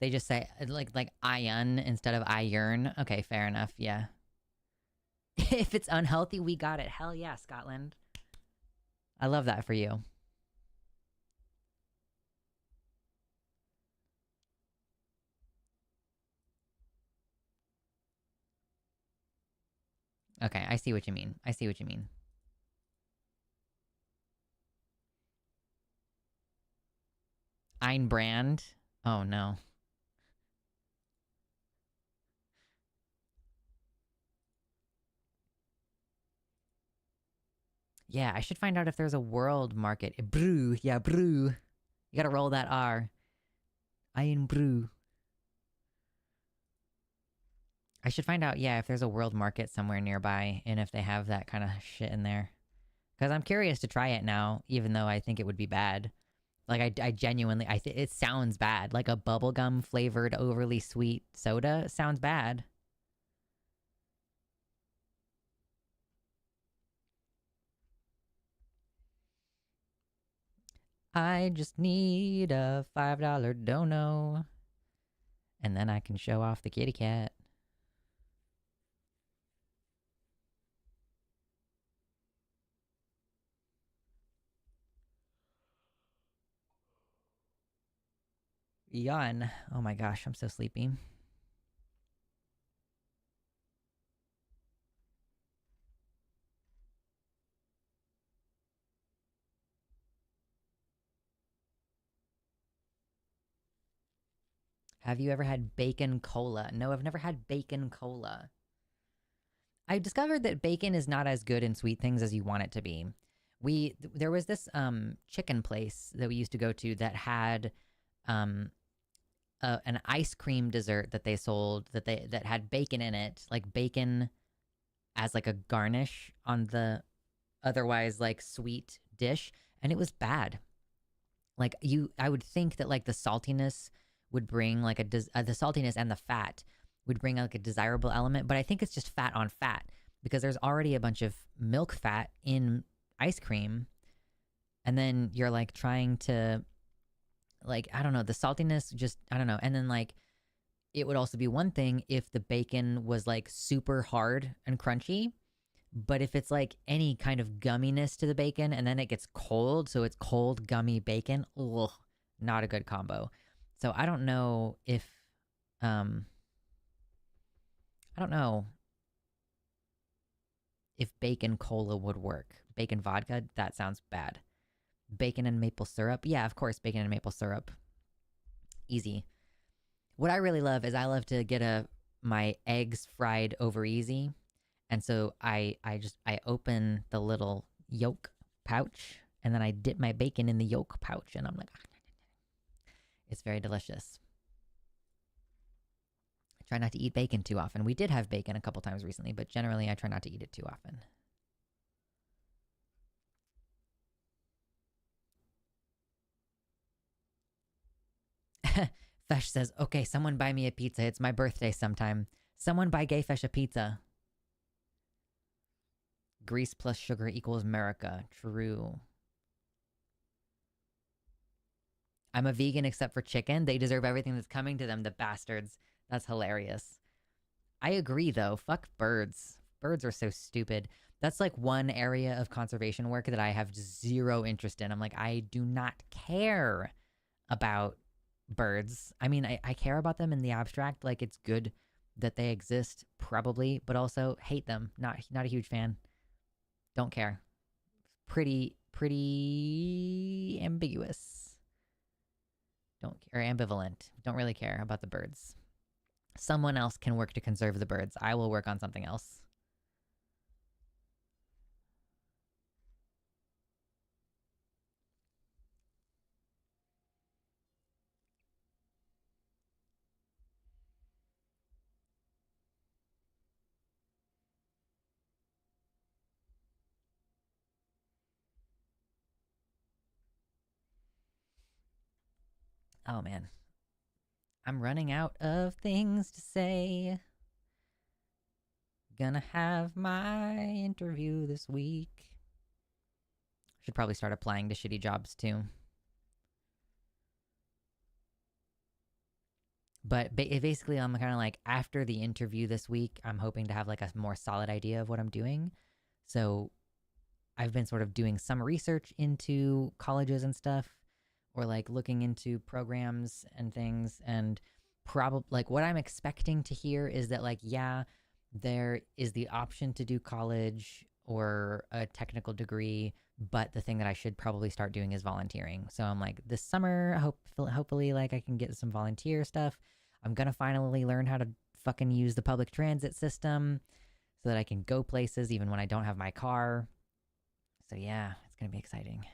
They just say like iron instead of iron. Okay, fair enough, yeah. If it's unhealthy, we got it. Hell yeah, Scotland. I love that for you. Okay, I see what you mean. I see what you mean. Ein brand? Oh no. Yeah, I should find out if there's a world market. Brew, yeah, brew. You gotta roll that R. Ein brew. I should find out, yeah, if there's a world market somewhere nearby and if they have that kind of shit in there. Because I'm curious to try it now, even though I think it would be bad. Like, I genuinely, it sounds bad. Like a bubblegum flavored overly sweet soda sounds bad. I just need a $5 dono. And then I can show off the kitty cat. Yawn. Oh my gosh, I'm so sleepy. Have you ever had bacon cola? No, I've never had bacon cola. I discovered that bacon is not as good in sweet things as you want it to be. There was this chicken place that we used to go to that had an ice cream dessert that they sold that had bacon in it, like bacon as like a garnish on the otherwise like sweet dish, and it was bad. Like I would think that like the saltiness would bring like the saltiness and the fat would bring like a desirable element, but I think it's just fat on fat because there's already a bunch of milk fat in ice cream, and then you're like trying to like, I don't know, the saltiness just, I don't know. And then like it would also be one thing if the bacon was like super hard and crunchy, but if it's like any kind of gumminess to the bacon and then it gets cold, so it's cold gummy bacon, ugh, not a good combo. So I don't know if I don't know if bacon cola would work. Bacon vodka, that sounds bad. Bacon and maple syrup, yeah, of course, bacon and maple syrup, easy. What I really love is I love to get my eggs fried over easy, and so I open the little yolk pouch and then I dip my bacon in the yolk pouch, and I'm like, it's very delicious. I try not to eat bacon too often. We did have bacon a couple times recently, but generally I try not to eat it too often. Fesh says, okay, someone buy me a pizza. It's my birthday sometime. Someone buy Gay Fesh a pizza. Grease plus sugar equals America. True. I'm a vegan except for chicken. They deserve everything that's coming to them, the bastards. That's hilarious. I agree, though. Fuck birds. Birds are so stupid. That's like one area of conservation work that I have zero interest in. I'm like, I do not care about birds. I mean, I care about them in the abstract. Like, it's good that they exist, probably, but also hate them. Not a huge fan. Don't care. Pretty ambiguous. Don't care. Ambivalent. Don't really care about the birds. Someone else can work to conserve the birds. I will work on something else. Oh, man. I'm running out of things to say. Gonna have my interview this week. Should probably start applying to shitty jobs, too. But basically, I'm kind of like, after the interview this week, I'm hoping to have like a more solid idea of what I'm doing. So I've been sort of doing some research into colleges and stuff, or like looking into programs and things, and probably like what I'm expecting to hear is that like, yeah, there is the option to do college or a technical degree, but the thing that I should probably start doing is volunteering. So I'm like, this summer, hopefully like I can get some volunteer stuff. I'm gonna finally learn how to fucking use the public transit system so that I can go places even when I don't have my car. So yeah, it's gonna be exciting.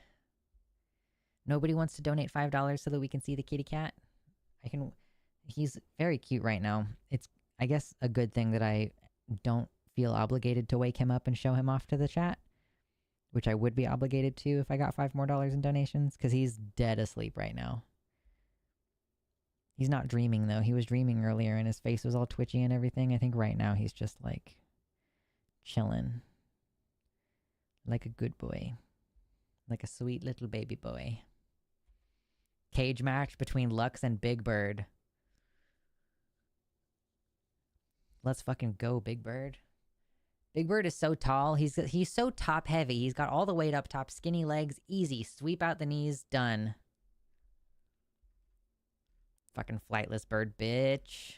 Nobody wants to donate $5 so that we can see the kitty cat? He's very cute right now. It's, I guess, a good thing that I don't feel obligated to wake him up and show him off to the chat, which I would be obligated to if I got $5 more in donations, because he's dead asleep right now. He's not dreaming, though. He was dreaming earlier, and his face was all twitchy and everything. I think right now he's just, like, chilling. Like a good boy. Like a sweet little baby boy. Cage match between Lux and Big Bird. Let's fucking go, Big Bird. Big Bird is so tall. He's so top heavy. He's got all the weight up top, skinny legs, easy. Sweep out the knees, done. Fucking flightless bird, bitch.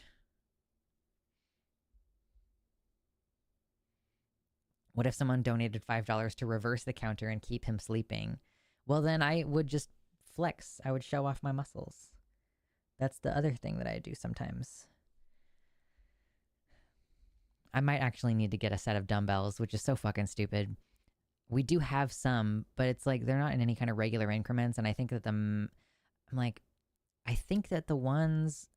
What if someone donated $5 to reverse the counter and keep him sleeping? Well, then I would just flex. I would show off my muscles. That's the other thing that I do sometimes. I might actually need to get a set of dumbbells, which is so fucking stupid. We do have some, but it's like they're not in any kind of regular increments. And I think that I think that the ones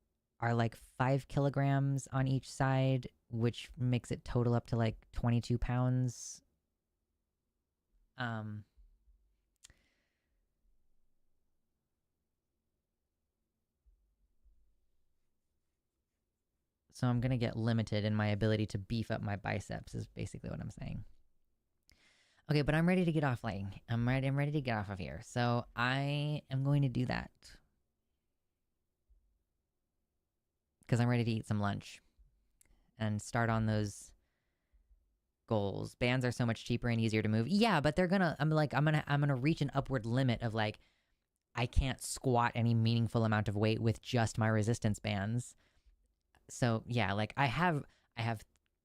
are like 5 kilograms on each side, which makes it total up to like 22 pounds. So I'm going to get limited in my ability to beef up my biceps is basically what I'm saying. Okay, but I'm ready to get off lighting. I'm ready to get off of here. So I am going to do that. Because I'm ready to eat some lunch and start on those goals. Bands are so much cheaper and easier to move. Yeah, but I'm gonna reach an upward limit of like, I can't squat any meaningful amount of weight with just my resistance bands. So yeah, like I have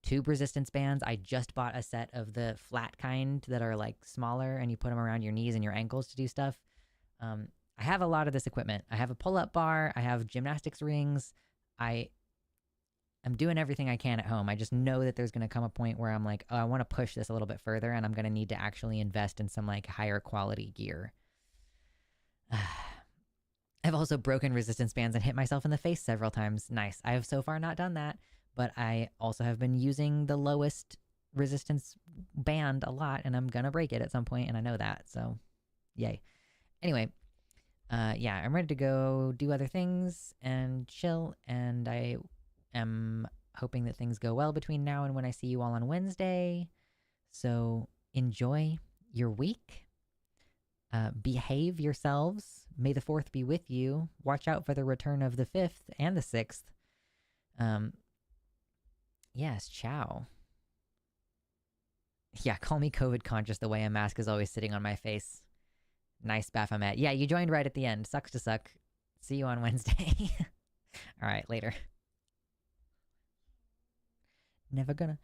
tube resistance bands. I just bought a set of the flat kind that are like smaller and you put them around your knees and your ankles to do stuff. I have a lot of this equipment. I have a pull-up bar. I have gymnastics rings. I'm doing everything I can at home. I just know that there's going to come a point where I'm like, oh, I want to push this a little bit further and I'm going to need to actually invest in some like higher quality gear. I've also broken resistance bands and hit myself in the face several times. Nice. I have so far not done that, but I also have been using the lowest resistance band a lot and I'm going to break it at some point and I know that. So yay. Anyway, yeah, I'm ready to go do other things and chill, and I am hoping that things go well between now and when I see you all on Wednesday. So enjoy your week. Behave yourselves. May the 4th be with you. Watch out for the return of the 5th and the 6th. Yes, ciao. Yeah, call me COVID conscious the way a mask is always sitting on my face. Nice, Baphomet. Yeah, you joined right at the end. Sucks to suck. See you on Wednesday. All right, later. Never gonna